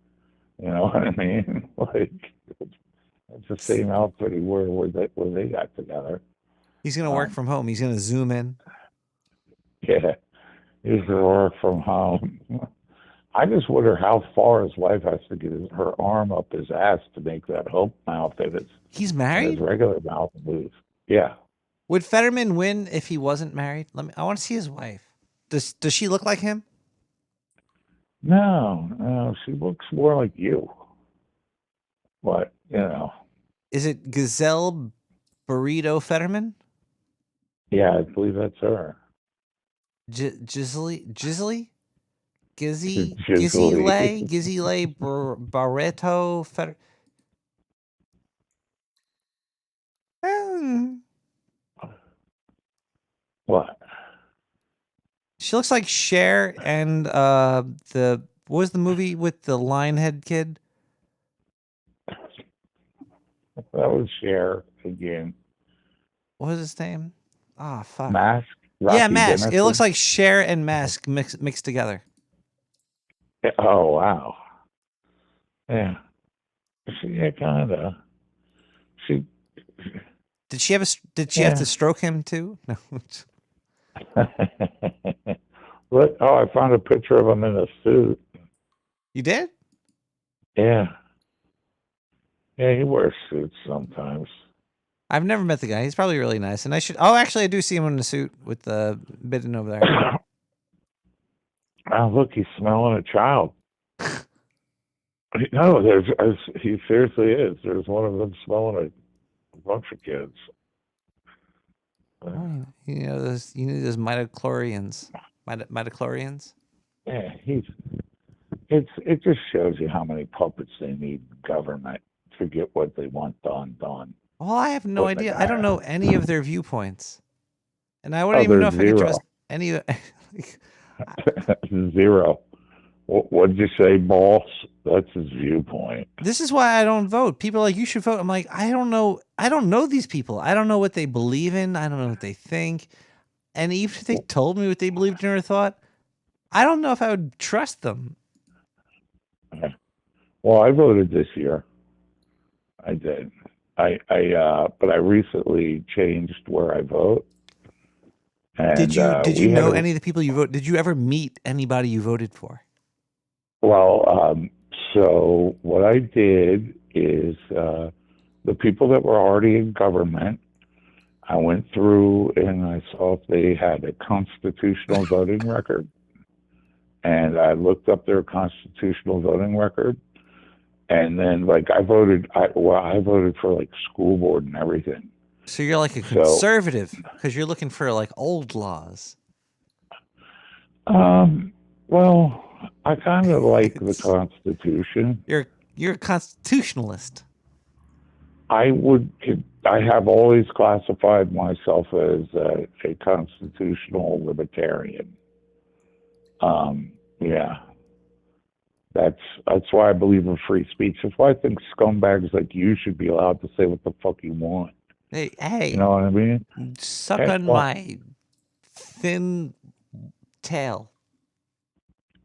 You know what I mean? Like, it's the same outfit he wore where they got together. He's going to work from home. He's going to zoom in. Yeah, he's going to work from home. I just wonder how far his wife has to get her arm up his ass to make that hope mouth that he's married. His regular mouth moves. Yeah. Would Fetterman win if he wasn't married? I want to see his wife. Does she look like him? No, she looks more like you. But is it Gazelle Burrito Fetterman? Yeah, I believe that's her. Gizzy Barreto Fetter. What? She looks like Cher and what was the movie with the Lionhead kid? That was Cher again. What was his name? Ah, fuck. Mask. Rocky yeah, Mask. Denison. It looks like Cher and Mask mixed together. Oh wow. Yeah. Yeah, kinda. Did she have have to stroke him too? No. What? Oh, I found a picture of him in a suit. You did? Yeah. Yeah, he wears suits sometimes. I've never met the guy. He's probably really nice. And I should... Oh, actually, I do see him in a suit with the bitten over there. Oh, look, he's smelling a child. No, he seriously is. There's one of them smelling a bunch of kids. Those midichlorians. Midichlorians? Yeah, it just shows you how many puppets they need in government to get what they want done. Well, I have no idea. I don't know any of their viewpoints. And I wouldn't even know if I could trust any of Zero. What did you say, boss? That's his viewpoint. This is why I don't vote. People are like, you should vote. I'm like, I don't know. I don't know these people. I don't know what they believe in. I don't know what they think. And even if they told me what they believed in or thought, I don't know if I would trust them. Well, I voted this year. I did. But I recently changed where I vote. And, Did you know any of the people you vote? Did you ever meet anybody you voted for? Well, so what I did is the people that were already in government, I went through and I saw if they had a constitutional voting record. And I looked up their constitutional voting record. And then, like, I voted for, like, school board and everything. So you're like a conservative because you're looking for, like, old laws. Well, I kind of like the Constitution. You're a constitutionalist. I have always classified myself as a constitutional libertarian. Yeah. That's why I believe in free speech. That's why I think scumbags like you should be allowed to say what the fuck you want. Hey. You know what I mean? Suck on my thin tail.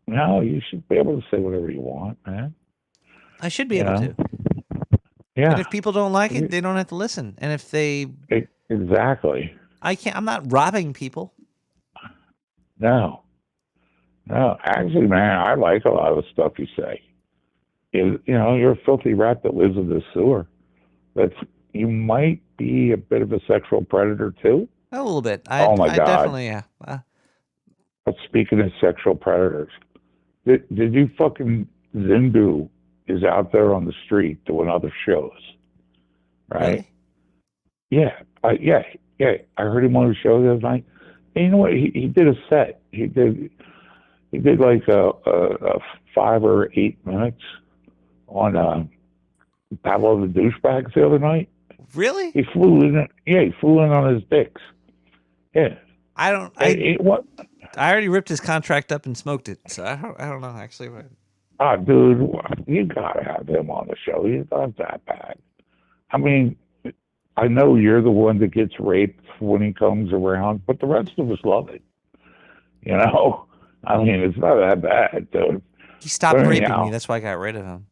No, you should be able to say whatever you want, man. I should be able to. Yeah. And if people don't like it, they don't have to listen. And if they... Exactly. I'm not robbing people. No, actually, man, I like a lot of the stuff you say. You know, you're a filthy rat that lives in the sewer. You might be a bit of a sexual predator too. A little bit. Oh my God! Definitely, yeah. But speaking of sexual predators, did you fucking Zindu is out there on the street doing other shows, right? Really? Yeah. I heard him on the show the other night. And you know what? He did a set. He did like a 5 or 8 minutes on Battle of the Douchebags the other night. Really? He flew in. Yeah, he flew in on his dicks. Yeah. I already ripped his contract up and smoked it, so I don't know actually. Dude, you gotta have him on the show. He's not that bad. I mean, I know you're the one that gets raped when he comes around, but the rest of us love it. You know? I mean, it's not that bad, dude. He stopped raping me. That's why I got rid of him.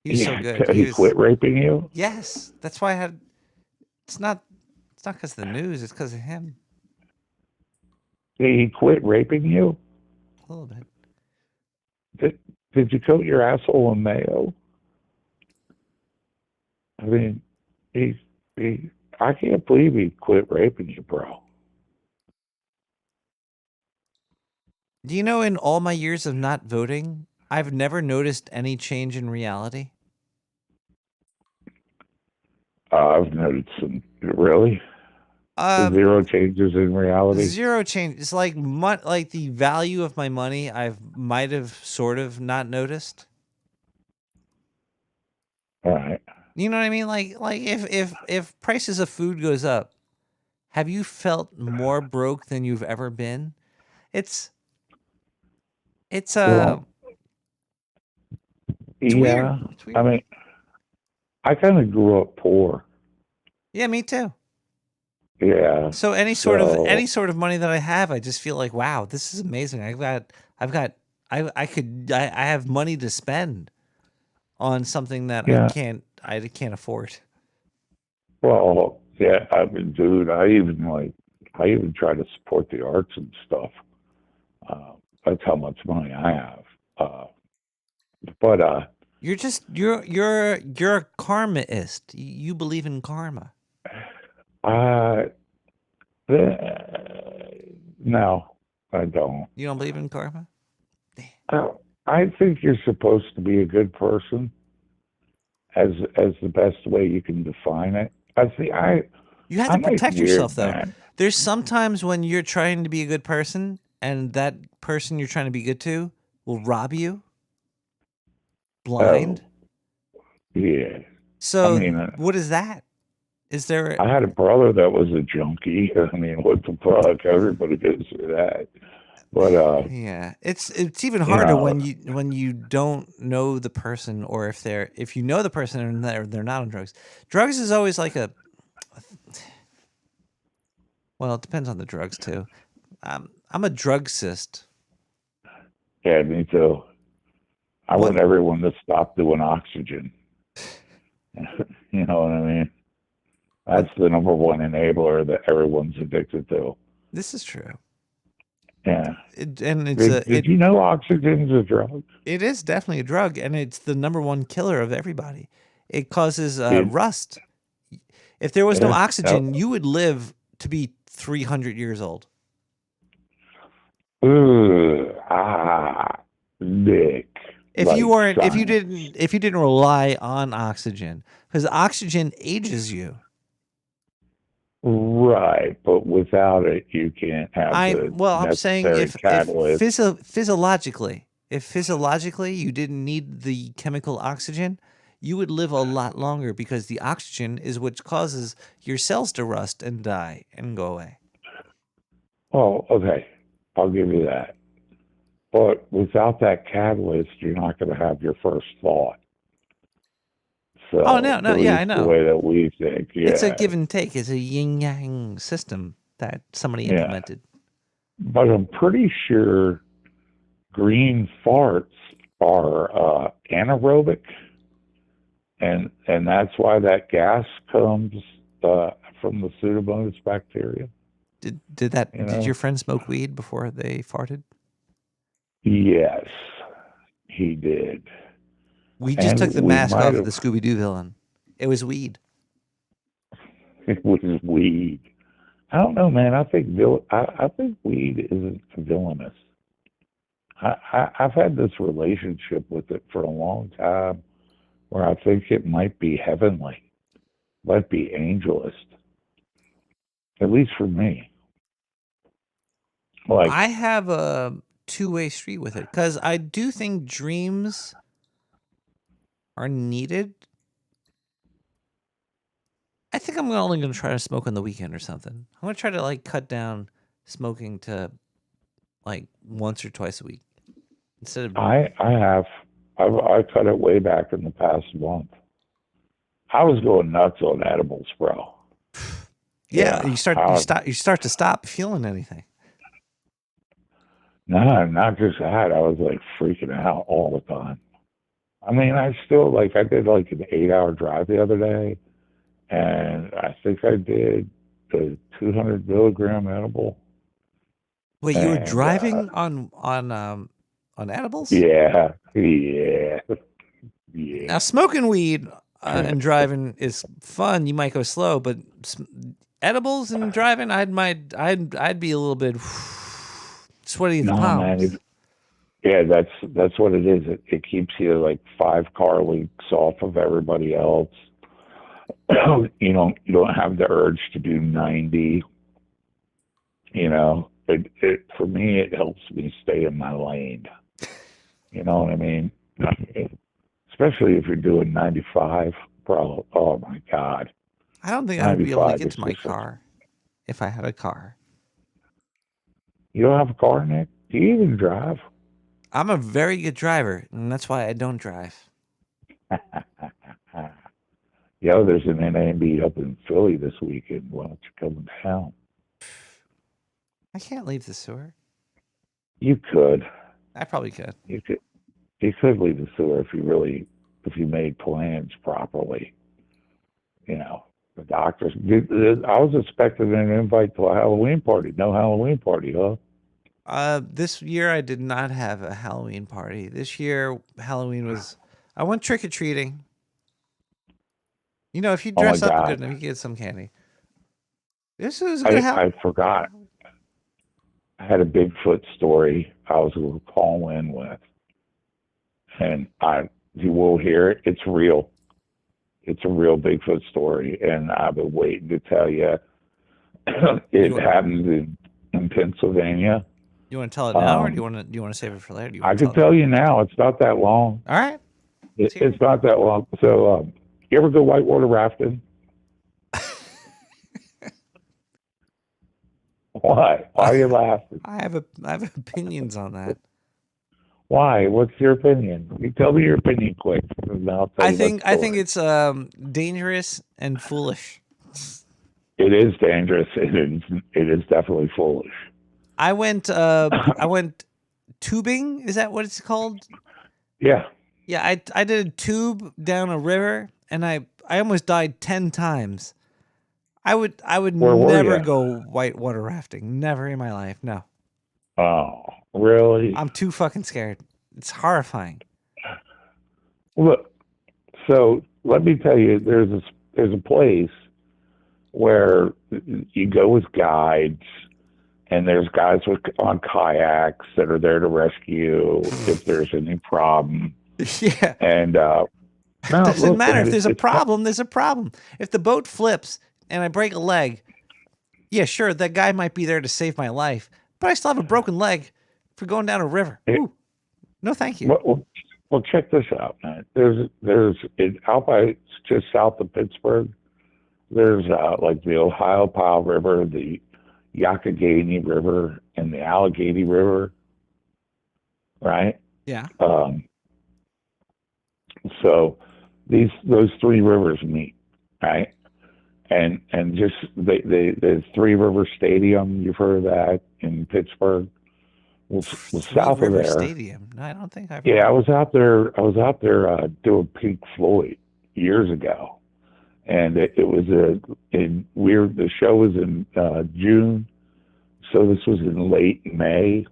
He's so good. He quit raping you? Yes. That's why I had... It's not because of the news. It's because of him. He quit raping you? A little bit. Did you coat your asshole in mayo? I mean, I can't believe he quit raping you, bro. Do you know, in all my years of not voting, I've never noticed any change in reality? I've noticed some. Really? Zero changes in reality? Zero change. It's like the value of my money I might have sort of not noticed. All right. You know what I mean? Like if prices of food goes up, have you felt more broke than you've ever been? It's Well, it's yeah. weird. It's weird. I mean, I kind of grew up poor. Yeah, me too. Yeah. So any sort of money that I have, I just feel like, wow, this is amazing. I have money to spend on something that Yeah. I can't afford. Well, yeah. I mean, dude, I even try to support the arts and stuff. That's how much money I have. But You're a karmaist. You believe in karma. No, I don't. You don't believe in karma? I think you're supposed to be a good person, as the best way you can define it. You have to protect yourself, though. Man. There's sometimes when you're trying to be a good person, and that person you're trying to be good to will rob you blind. Yeah. So I mean, what is that? Is there? I had a brother that was a junkie. I mean, what the fuck? Everybody goes through that. But yeah, it's even harder know, when you don't know the person, or if you know the person and they're not on drugs. Drugs is always like well, it depends on the drugs too. I'm a drugsist. yeah, me too. I want everyone to stop doing oxygen. You know what I mean? That's the number one enabler that everyone's addicted to. This is true. Yeah. Did you know oxygen's a drug? It is definitely a drug, and it's the number one killer of everybody. It causes rust. If there was no oxygen, you would live to be 300 years old. Nick. If you didn't rely on oxygen, because oxygen ages you. Right, but without it, you can't have I'm saying if physiologically you didn't need the chemical oxygen, you would live a lot longer, because the oxygen is what causes your cells to rust and die and go away. Oh, okay. I'll give you that. But without that catalyst, you're not going to have your first thought. So, oh, no, yeah, I know. The way that we think, yeah. It's a give and take. It's a yin-yang system that somebody implemented. But I'm pretty sure green farts are anaerobic, and that's why that gas comes from the Pseudomonas bacteria. Did your friend smoke weed before they farted? Yes, he did. We just took the mask off of the Scooby-Doo villain. It was weed. It was weed. I don't know, man. I think weed isn't villainous. I've had this relationship with it for a long time, where I think it might be heavenly, might be angelist. At least for me. Like, I have a two-way street with it, because I do think dreams are needed. I think I'm only going to try to smoke on the weekend or something. I'm going to try to cut down smoking to once or twice a week instead of. I cut it way back in the past month. I was going nuts on edibles, bro. Yeah, you start to stop feeling anything. No, not just that. I was freaking out all the time. I mean, I still I did an 8-hour drive the other day, and I think I did the 200 milligram edible. Wait, you were driving on edibles? Yeah. Now, smoking weed and driving is fun. You might go slow, but edibles and driving, I'd be a little bit sweaty in the palms. Man, yeah, that's what it is. It keeps you 5 car lengths off of everybody else. You don't have the urge to do 90. It for me, it helps me stay in my lane. You know what I mean? Especially if you're doing 95, bro. Oh my God. I don't think I would be able to get to my car if I had a car. You don't have a car, Nick? Do you even drive? I'm a very good driver, and that's why I don't drive. Yo, there's an NAB up in Philly this weekend. Why don't you come down? I can't leave the sewer. You could. I probably could. You could leave the sewer if you made plans properly. The doctors. I was expecting an invite to a Halloween party. No Halloween party, huh? This year I did not have a Halloween party. This year Halloween was. I went trick or treating. If you dress up good enough, you get some candy. This was a good I forgot. I had a Bigfoot story I was going to call in with, and you will hear it. It's real. It's a real Bigfoot story, and I've been waiting to tell you. It happened in Pennsylvania. You want to tell it now, or do you want to save it for later? I can tell you now. It's not that long. All right. It's not that long. So, you ever go whitewater rafting? Why? Why are you laughing? I have opinions on that. Why? What's your opinion? You tell me your opinion quick, and I'll tell you the I think story. it's dangerous and foolish. It is dangerous. It is definitely foolish. I went tubing. Is that what it's called? Yeah. Yeah, I did a tube down a river, and I almost died 10 times. I would Where were never ya? go whitewater rafting. Never in my life. No. Oh, really? I'm too fucking scared. It's horrifying. Look, so let me tell you, there's a place where you go with guides, and there's guys on kayaks that are there to rescue if there's any problem. Yeah. And Doesn't matter. If there's a it's problem, there's a problem. If the boat flips and I break a leg, yeah, sure, that guy might be there to save my life, but I still have a broken leg for going down a river. Ooh. No, thank you. Well, check this out, man. There's out by just south of Pittsburgh. There's like the Ohio Powell River, the Yakagani River, and the Allegheny River, right? Yeah. So those three rivers meet, right? And just the Three River Stadium, you've heard of that in Pittsburgh. Well, south River of there. Stadium. No, I don't think I've. Yeah, I was out there doing Pink Floyd years ago, and it was the show was in June, so this was in late May.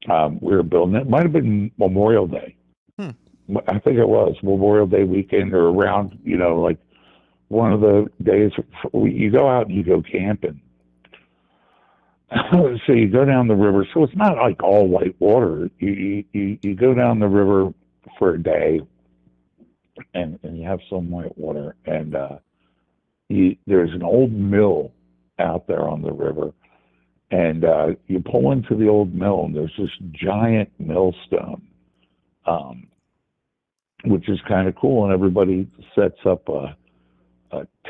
We were building it. Might have been Memorial Day. I think it was Memorial Day weekend or around, like one of the days. You go out and you go camping. So you go down the river. So it's not like all white water. You go down the river for a day, and you have some white water. And there's an old mill out there on the river, and you pull into the old mill, and there's this giant millstone, which is kind of cool. And everybody sets up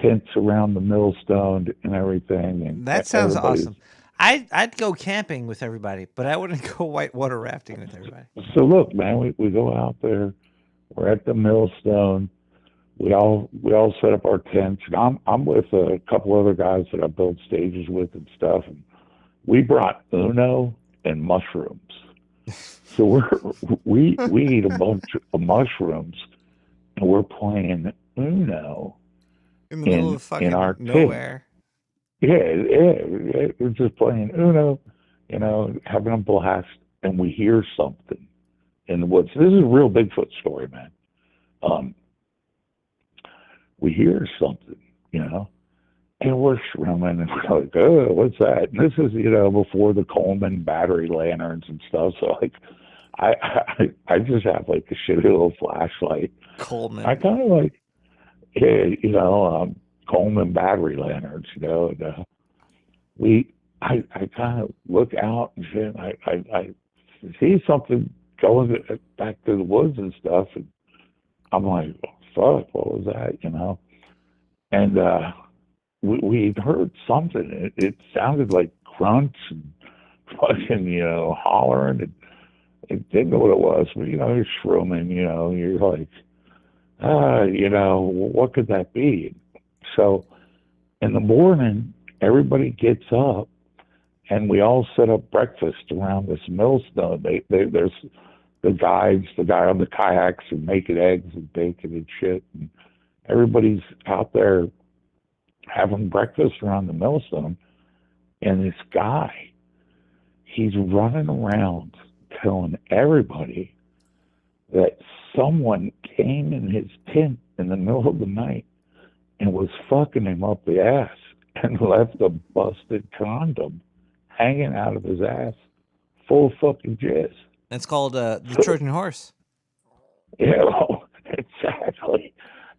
tents around the millstone and everything. And That sounds awesome. I'd go camping with everybody, but I wouldn't go whitewater rafting with everybody. So look, man, we go out there. We're at the millstone. We all set up our tents. And I'm with a couple other guys that I build stages with and stuff. And we brought Uno and mushrooms. So we eat a bunch of mushrooms, and we're playing Uno in the middle of fucking our nowhere. Tent. Yeah, we're just playing Uno, having a blast, and we hear something in the woods. This is a real Bigfoot story, man. We hear something, and we're shrimming, and we're like, oh, what's that? And this is, before the Coleman battery lanterns and stuff. So, like, I just have, like, a shitty little flashlight. Coleman. I kind of like, Coleman battery lanterns, and I kind of look out and shit. I see something going back to the woods and stuff, and I'm like, oh, fuck, what was that, And we heard something. It sounded like grunts and fucking, hollering. And it didn't know what it was, but you're shrooming. You're like, what could that be? So in the morning, everybody gets up, and we all set up breakfast around this millstone. There's the guides, the guy on the kayaks, and making eggs and bacon and shit. And everybody's out there having breakfast around the millstone. And this guy, he's running around telling everybody that someone came in his tent in the middle of the night and was fucking him up the ass and left a busted condom hanging out of his ass full of fucking jizz. That's called the Trojan horse. Yeah, well, exactly.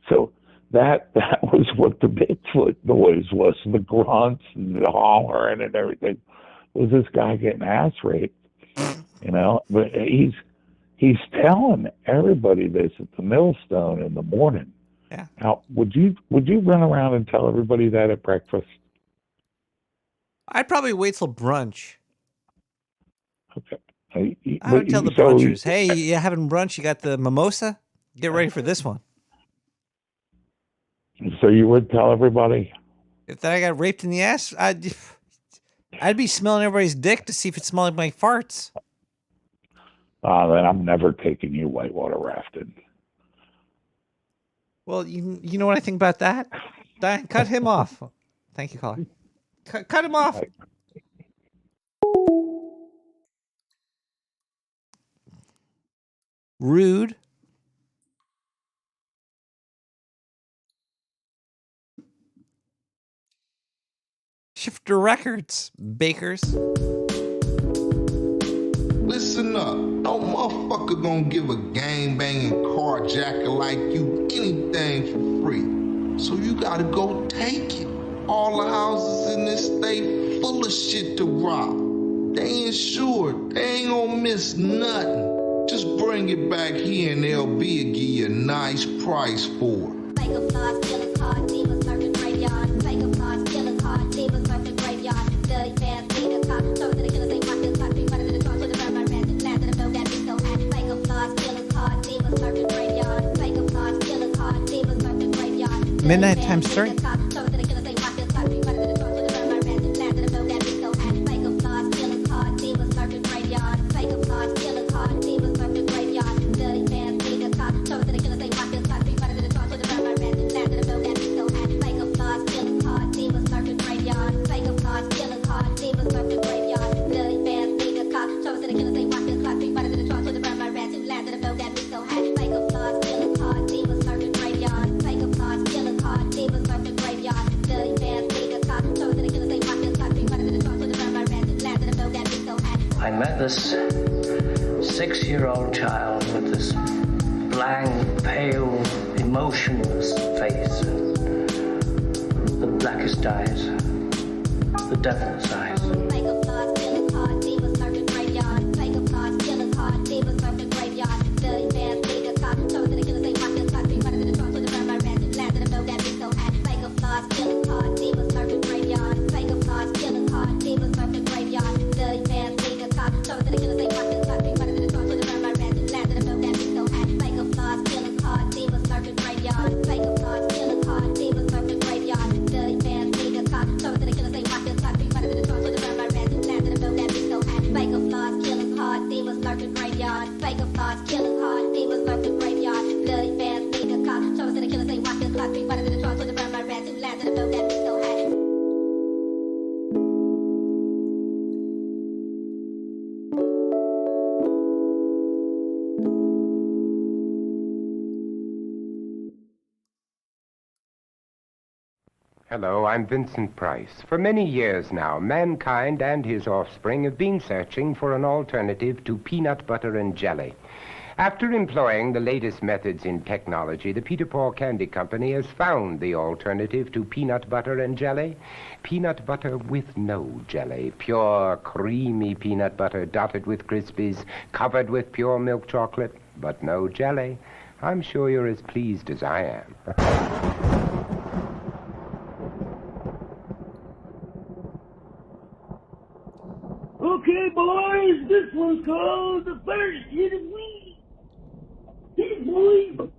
So that was what the Bigfoot noise was, the grunts and the hollering and everything, was this guy getting ass raped, But he's telling everybody this at the millstone in the morning. Yeah. Now, would you run around and tell everybody that at breakfast? I'd probably wait till brunch. Okay. I would tell the brunchers, hey, you having brunch? You got the mimosa? Get ready for this one. So you would tell everybody? If I got raped in the ass, I'd be smelling everybody's dick to see if it smelled like my farts. Then I'm never taking you whitewater rafting. Well, you know what I think about that? Diane, cut him off. Thank you, caller. Cut him off. Rude. Shifter Records, Bakers. Listen up. No motherfucker gonna give a gang-banging carjacker like you anything for free. So you gotta go take it. All the houses in this state full of shit to rob. They insured. They ain't gonna miss nothing. Just bring it back here and LB will give you a nice price for it. Midnight Times 3. I met this 6-year-old child with this blank, pale, emotionless face, and the blackest eyes, the devil's eyes. Hello, I'm Vincent Price. For many years now, mankind and his offspring have been searching for an alternative to peanut butter and jelly. After employing the latest methods in technology, the Peter Paul Candy Company has found the alternative to peanut butter and jelly. Peanut butter with no jelly. Pure, creamy peanut butter dotted with Crispies, covered with pure milk chocolate, but no jelly. I'm sure you're as pleased as I am. Okay, boys, this one's called the first hit of weed. Hit it, boys.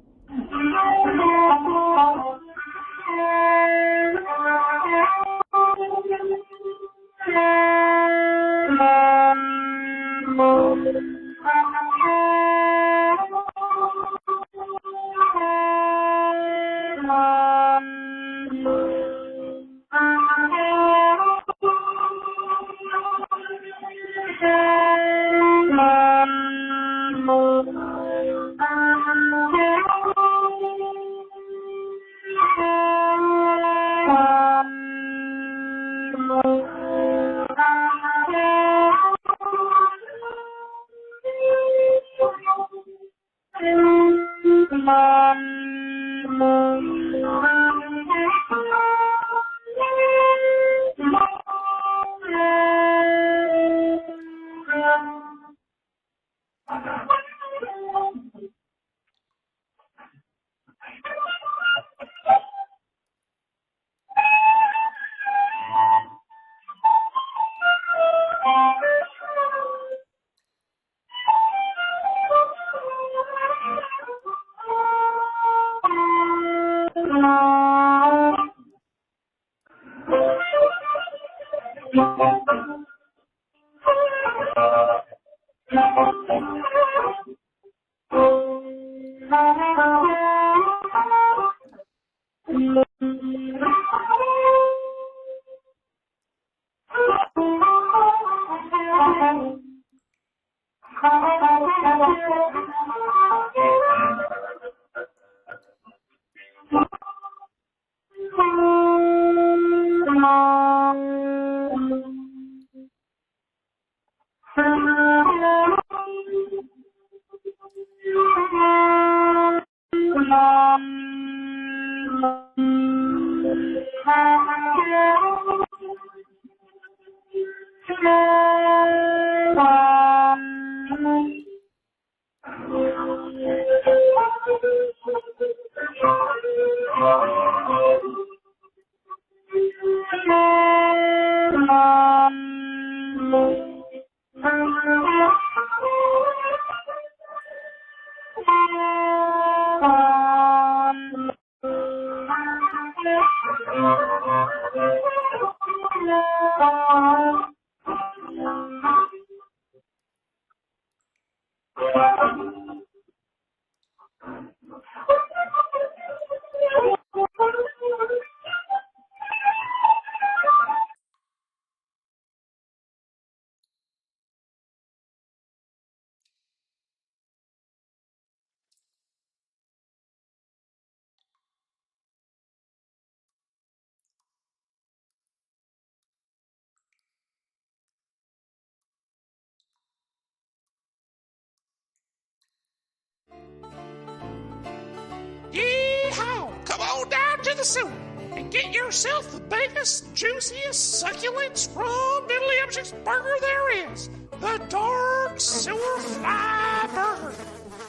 Yeehaw! Come on down to the sewer and get yourself the biggest, juiciest, succulent, scrum diddly burger there is. The Dark Sewer Fly Burger.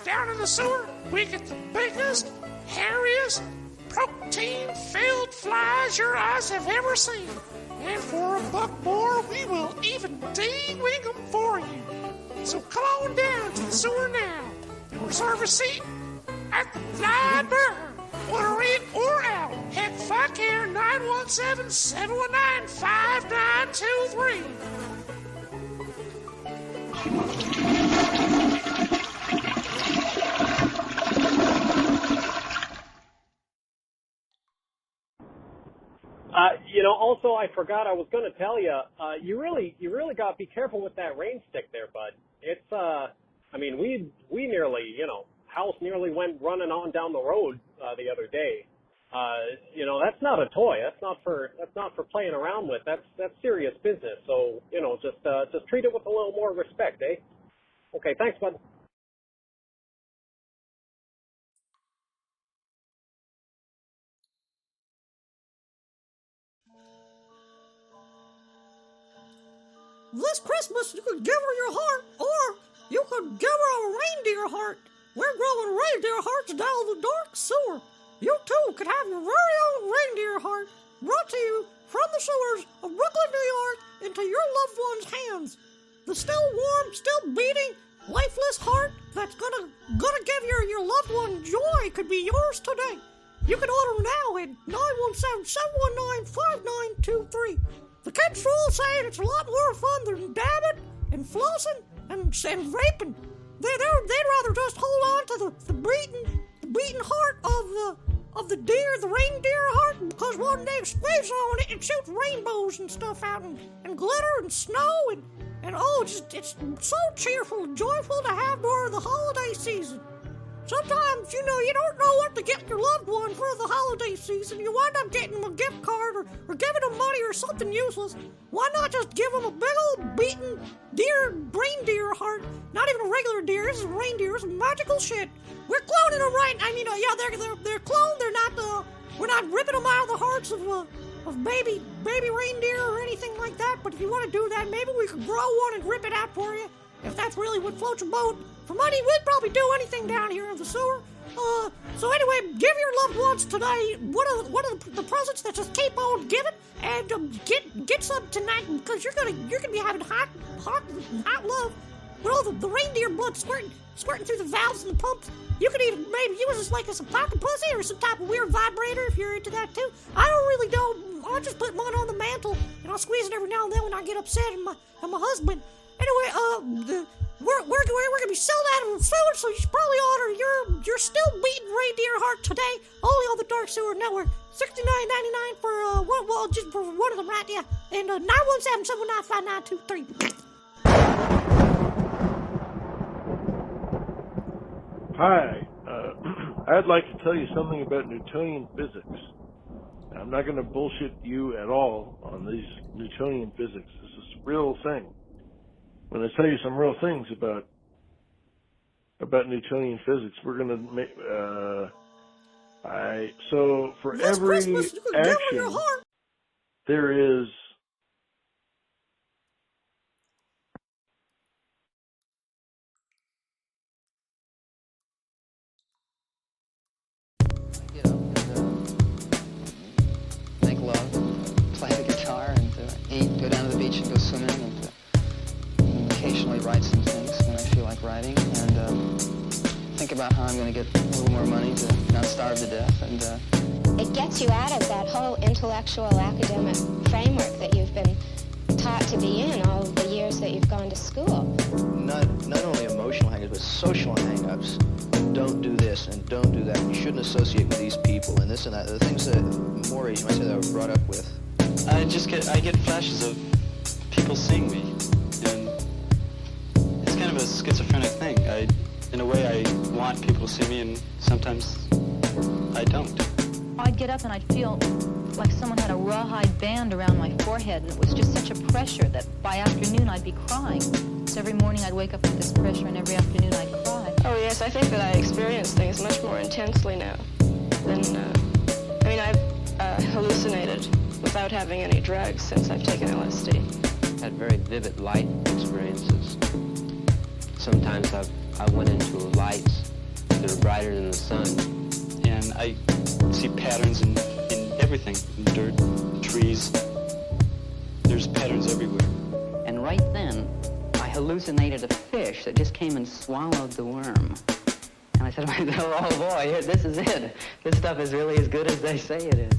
Down in the sewer, we get the biggest, hairiest, protein-filled flies your eyes have ever seen. And for $1 more, we will even ding-wing them for you. So come on down to the sewer now and reserve a seat at the Flying Burger. Order in or out. Heck, fuck here, 917-719-5923. Also, I forgot I was going to tell you, you really got to be careful with that rain stick there, bud. It's, we nearly, house nearly went running on down the road the other day. That's not a toy. That's not for playing around with. That's serious business. So, just treat it with a little more respect, eh? Okay, thanks, bud. This Christmas, you could give her your heart, or you could give her a reindeer heart. We're growing reindeer hearts down the dark sewer. You too could have your very own reindeer heart brought to you from the sewers of Brooklyn, New York, into your loved one's hands. The still warm, still beating, lifeless heart that's gonna give your loved one joy could be yours today. You can order now at 917-719-5923. The kids are all saying it's a lot more fun than dabbing and flossing and vaping. They'd rather just hold on to the beating heart of the deer, the reindeer heart, because one day squeeze on it and shoots rainbows and stuff out and glitter and snow and it's so cheerful and joyful to have during the holiday season. Sometimes, you don't know what to get your loved one for the holiday season. You wind up getting them a gift card or giving them money or something useless. Why not just give them a big old beaten reindeer heart? Not even a regular deer. This is a reindeer. It's magical shit. We're cloning them right. They're cloned. They're not. We're not ripping them out of the hearts of baby reindeer or anything like that. But if you want to do that, maybe we could grow one and rip it out for you. If that's really what floats your boat. For money, we'd probably do anything down here in the sewer. So anyway, give your loved ones today one of the presents that just keep on giving, and get some tonight because you're gonna be having hot love with all the reindeer blood squirting through the valves and the pumps. You could even maybe use this like as a pocket pussy or some type of weird vibrator if you're into that too. I don't really know. I'll just put mine on the mantle and I'll squeeze it every now and then when I get upset at my husband. Anyway, we're gonna be selling out of soon, so you should probably order your still beating reindeer heart today, only on the Dark Sewer Network. $69.99 for just for one of them, right? Yeah, and 917-795-923. Hi, I'd like to tell you something about Newtonian physics. I'm not going to bullshit you at all on these Newtonian physics. This is a real thing. I'm going to tell you some real things about Newtonian physics. We're going to make so for This every Christmas, you can give her your action heart. there is make love, play the guitar, and eat, go down to the beach and go swimming, and occasionally write some things when I feel like writing, and think about how I'm going to get a little more money to not starve to death, and it gets you out of that whole intellectual academic framework that you've been taught to be in all the years that you've gone to school. Not only emotional hang-ups, but social hang-ups. Don't do this and don't do that. You shouldn't associate with these people and this and that. The things that Maury, you might say, that I was brought up with. I get flashes of people seeing me, and it's kind of a schizophrenic thing. In a way, I want people to see me, and sometimes I don't. I'd get up and I'd feel like someone had a rawhide band around my forehead, and it was just such a pressure that by afternoon I'd be crying. So every morning I'd wake up with this pressure, and every afternoon I'd cry. Oh yes, I think that I experience things much more intensely now than, I've hallucinated without having any drugs since I've taken LSD. Had very vivid light experiences. Sometimes I went into lights that are brighter than the sun. And I see patterns in everything, in dirt, trees. There's patterns everywhere. And right then, I hallucinated a fish that just came and swallowed the worm. And I said to myself, oh boy, this is it. This stuff is really as good as they say it is.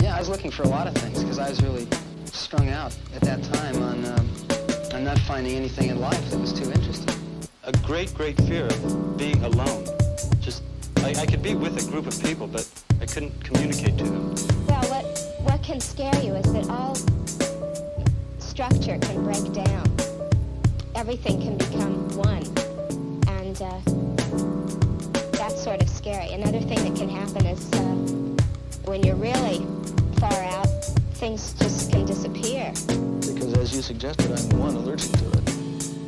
Yeah, I was looking for a lot of things because I was really strung out at that time on not finding anything in life that was too interesting. A great fear of being alone. Just, I could be with a group of people, but I couldn't communicate to them. Well, what can scare you is that all structure can break down. Everything can become one. And that's sort of scary. Another thing that can happen is when you're really far out, things just can disappear. Because as you suggested, I'm one, allergic to it.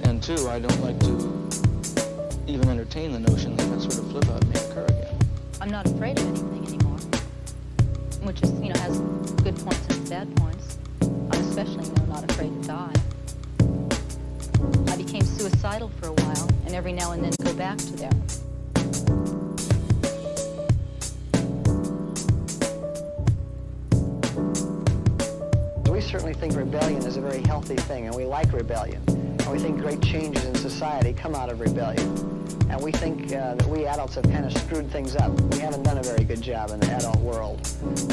And two, I don't like to even entertain the notion that that sort of flip out may occur again. I'm not afraid of anything anymore, which is, has good points and bad points. I'm especially, not afraid to die. I became suicidal for a while, and every now and then go back to there. We certainly think rebellion is a very healthy thing, and we like rebellion. And we think great changes in society come out of rebellion. And we think that we adults have kind of screwed things up. We haven't done a very good job in the adult world.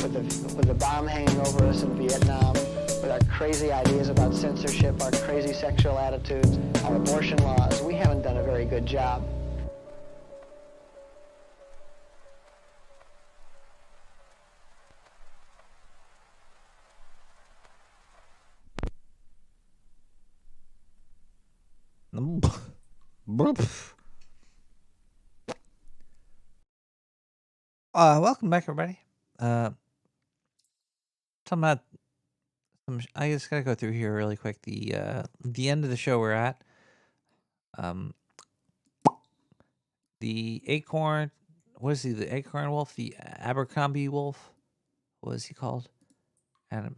With the bomb hanging over us in Vietnam, with our crazy ideas about censorship, our crazy sexual attitudes, our abortion laws, we haven't done a very good job. Welcome back, everybody. Talking about I just gotta go through here really quick. The end of the show we're at. The acorn. What is he? The acorn wolf. The Abercrombie wolf. What is he called? And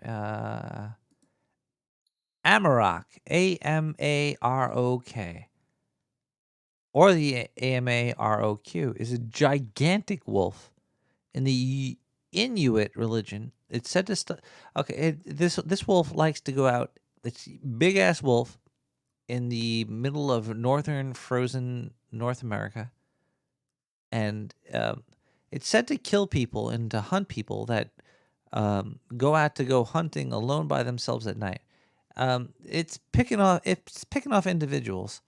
Amarok. Amarok. Or the Amarok is a gigantic wolf in the Inuit religion. It's said to this wolf likes to go out. It's big ass wolf. in the middle of northern frozen North America, and it's said to kill people and to hunt people that go out to go hunting alone by themselves at night. It's picking off individuals.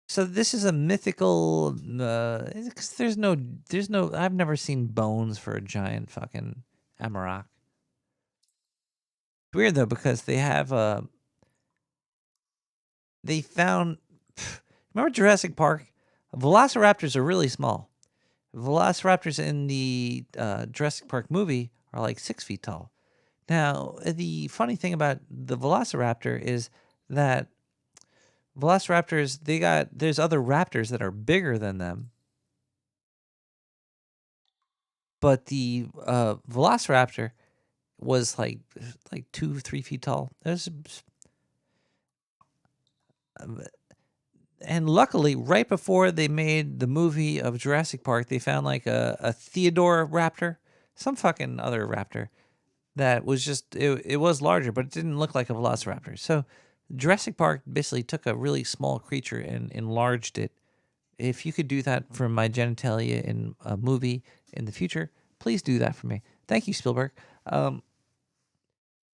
So this is a mythical. 'Cause there's no. I've never seen bones for a giant fucking Amarok. It's weird though because they have they found. Remember Jurassic Park? Velociraptors are really small. Velociraptors in the Jurassic Park movie are like 6 feet tall. Now, the funny thing about the Velociraptor is that Velociraptors, there's other raptors that are bigger than them. But the Velociraptor was like 2-3 feet tall. And luckily, right before they made the movie of Jurassic Park, they found like a Theodore raptor, some fucking other raptor that was just, it was larger, but it didn't look like a velociraptor. So Jurassic Park basically took a really small creature and enlarged it. If you could do that for my genitalia in a movie in the future, please do that for me. Thank you, Spielberg.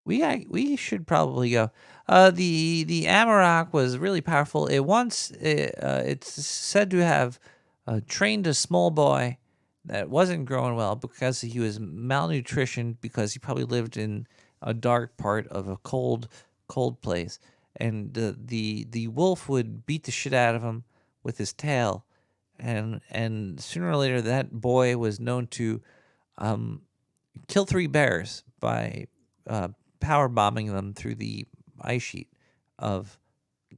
We should probably go. The Amarok was really powerful. It's said to have trained a small boy that wasn't growing well because he was malnutrition because he probably lived in a dark part of a cold place, and the wolf would beat the shit out of him with his tail, and sooner or later that boy was known to kill 3 bears by power bombing them through the ice sheet of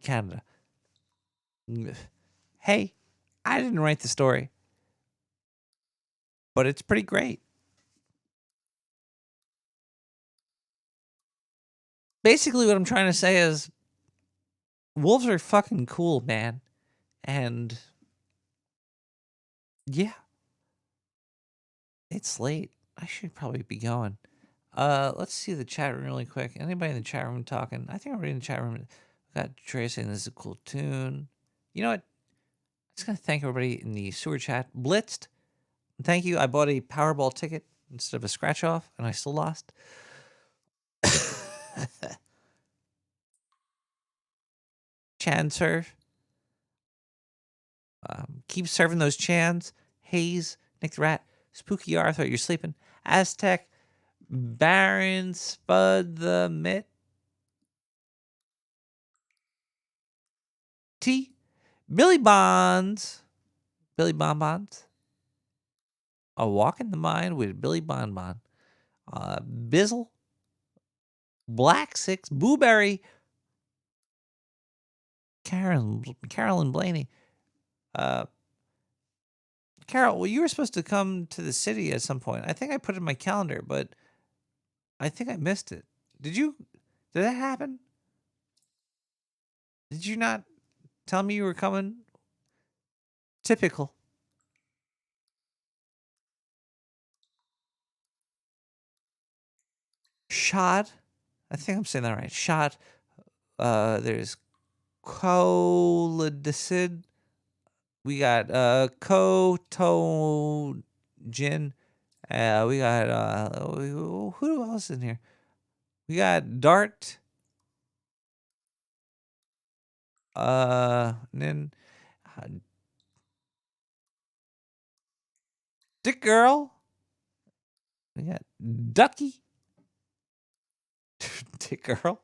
Canada. Hey, I didn't write the story, but it's pretty great. Basically, what I'm trying to say is wolves are fucking cool, man. And yeah, it's late. I should probably be going. Let's see the chat room really quick. Anybody in the chat room talking? I think I'm reading the chat room. Got Trey saying this is a cool tune. You know what? I'm just gonna thank everybody in the sewer chat. Blitzed, thank you. I bought a Powerball ticket instead of a scratch off, and I still lost. Chan serve. Keep serving those chans. Hayes, Nick the Rat, Spooky Arthur, you're sleeping. Aztec, Baron, Spud the Mitt, T, Billy Bonds, Billy Bonbons, A Walk in the Mind with Billy Bonbon, Bizzle, Black Six, Booberry, Carolyn Blaney. Carol, well, you were supposed to come to the city at some point. I think I put it in my calendar, but I think I missed it. Did you? Did that happen? Did you not tell me you were coming? Typical. Shot. I think I'm saying that right. Shot. There's Colidicid. We got Kotojin. We got who else in here? We got Dart. And then Dick Girl. We got Ducky. Dick Girl.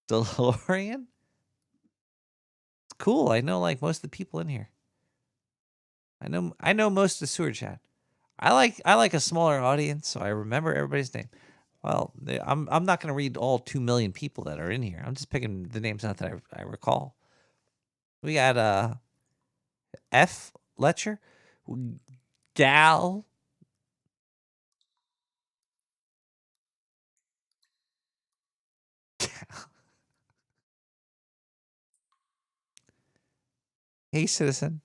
DeLorean. It's cool. I know like most of the people in here. I know most of the sewer chat. I like a smaller audience, so I remember everybody's name. Well, I'm not going to read all 2 million people that are in here. I'm just picking the names out that I recall. We got F Letcher, Gal, Hey Citizen,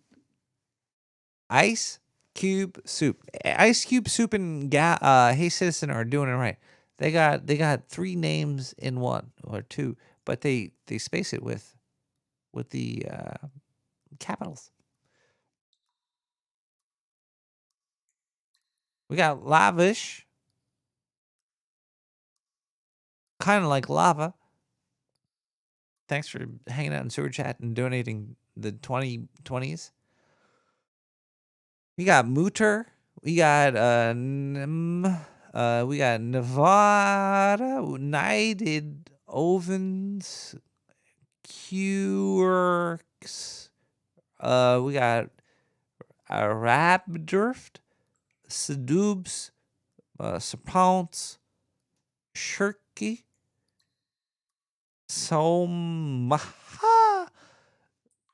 Ice Cube Soup. Ice Cube Soup and Hey Citizen are doing it right. They got 3 names in one or 2. but they space it with the capitals. We got lavish, kind of like lava. Thanks for hanging out in Sewer Chat and donating the 2020s. We got Mutter. We got Nevada, United Ovens, Curks. We got Rabdurft, Sedubs, Serpents, Shirky, Somaha,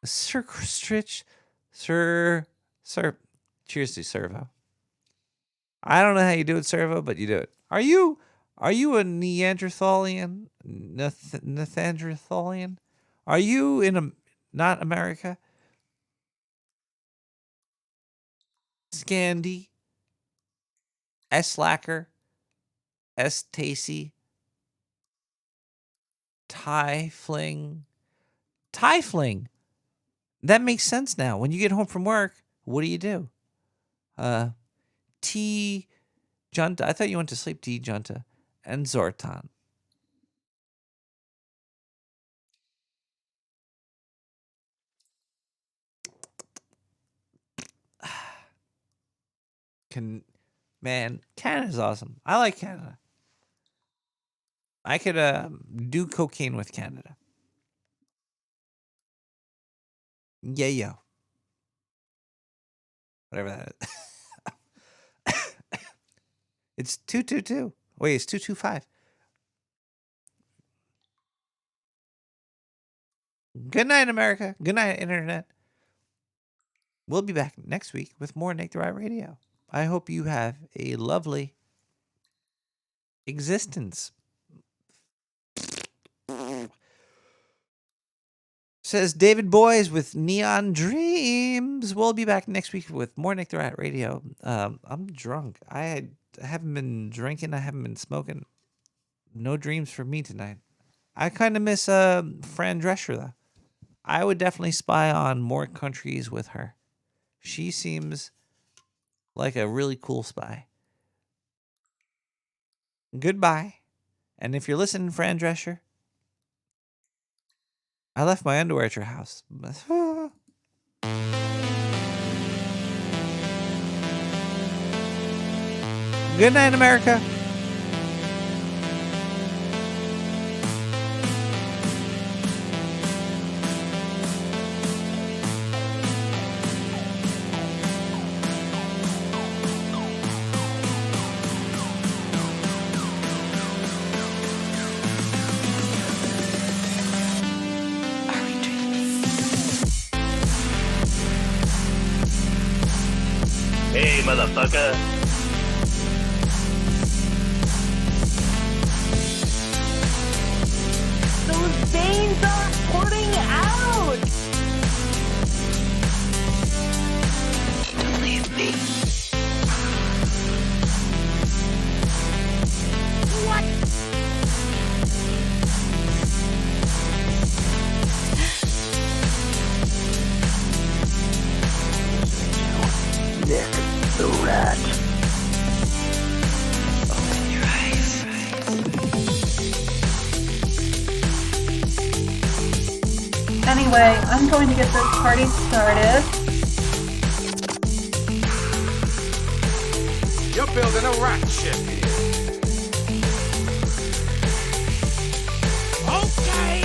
Sir Stritch, Sir. Cheers to Servo. I don't know how you do it, Servo, but you do it. Are you a Neanderthalian? Neanderthalian? Are you in not America? Scandi, S. Lacker, S. Tacey, Tyfling. That makes sense now. When you get home from work, what do? T. Junta. I thought you went to sleep, T. Junta. And Zortan. Canada's awesome. I like Canada. I could do cocaine with Canada. Yeah. Whatever that is. It's 222. Wait, it's 225. Good night, America. Good night, Internet. We'll be back next week with more Nick the Right Radio. I hope you have a lovely existence. Says David Boys with Neon Dreams. We'll be back next week with more Nick the Rat Radio. I'm drunk. I haven't been drinking. I haven't been smoking. No dreams for me tonight. I kind of miss Fran Drescher, though. I would definitely spy on more countries with her. She seems like a really cool spy. Goodbye. And if you're listening, Fran Drescher, I left my underwear at your house. Good night, America. Hey, motherfucker. Those veins are putting out! Believe me. What? Nick the Rat. Open your eyes. Anyway, I'm going to get this party started. You're building a rocket ship here. Okay.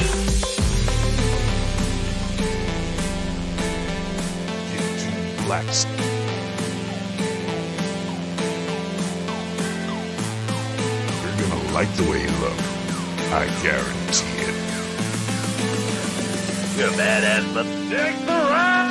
Blackstone. You're gonna like the way you look. I guarantee it. You're a badass, but Nick the Rat!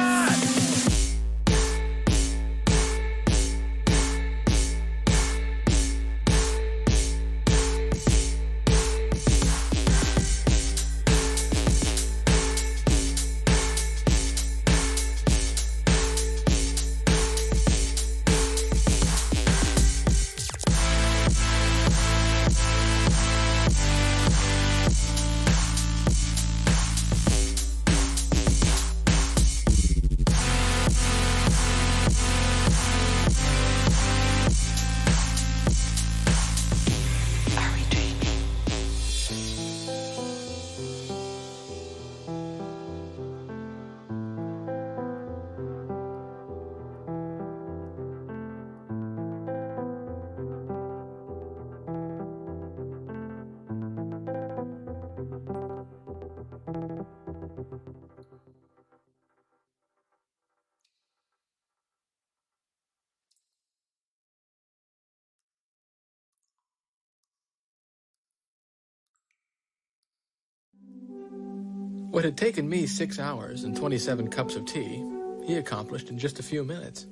What had taken me 6 hours and 27 cups of tea, he accomplished in just a few minutes.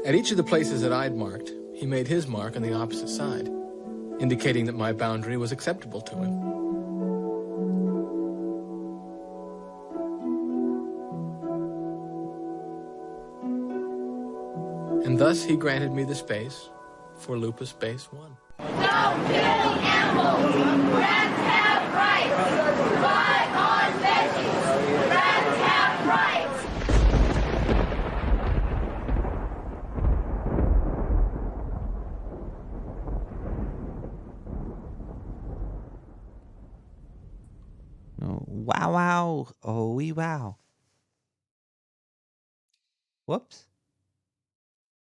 At each of the places that I'd marked, he made his mark on the opposite side, indicating that my boundary was acceptable to him. And thus he granted me the space for Lupus Base 1. Don't kill animals! Rats have rights! Survive on veggies! Rats have rights! Oh, wow, wow. Oh, wee wow. Whoops.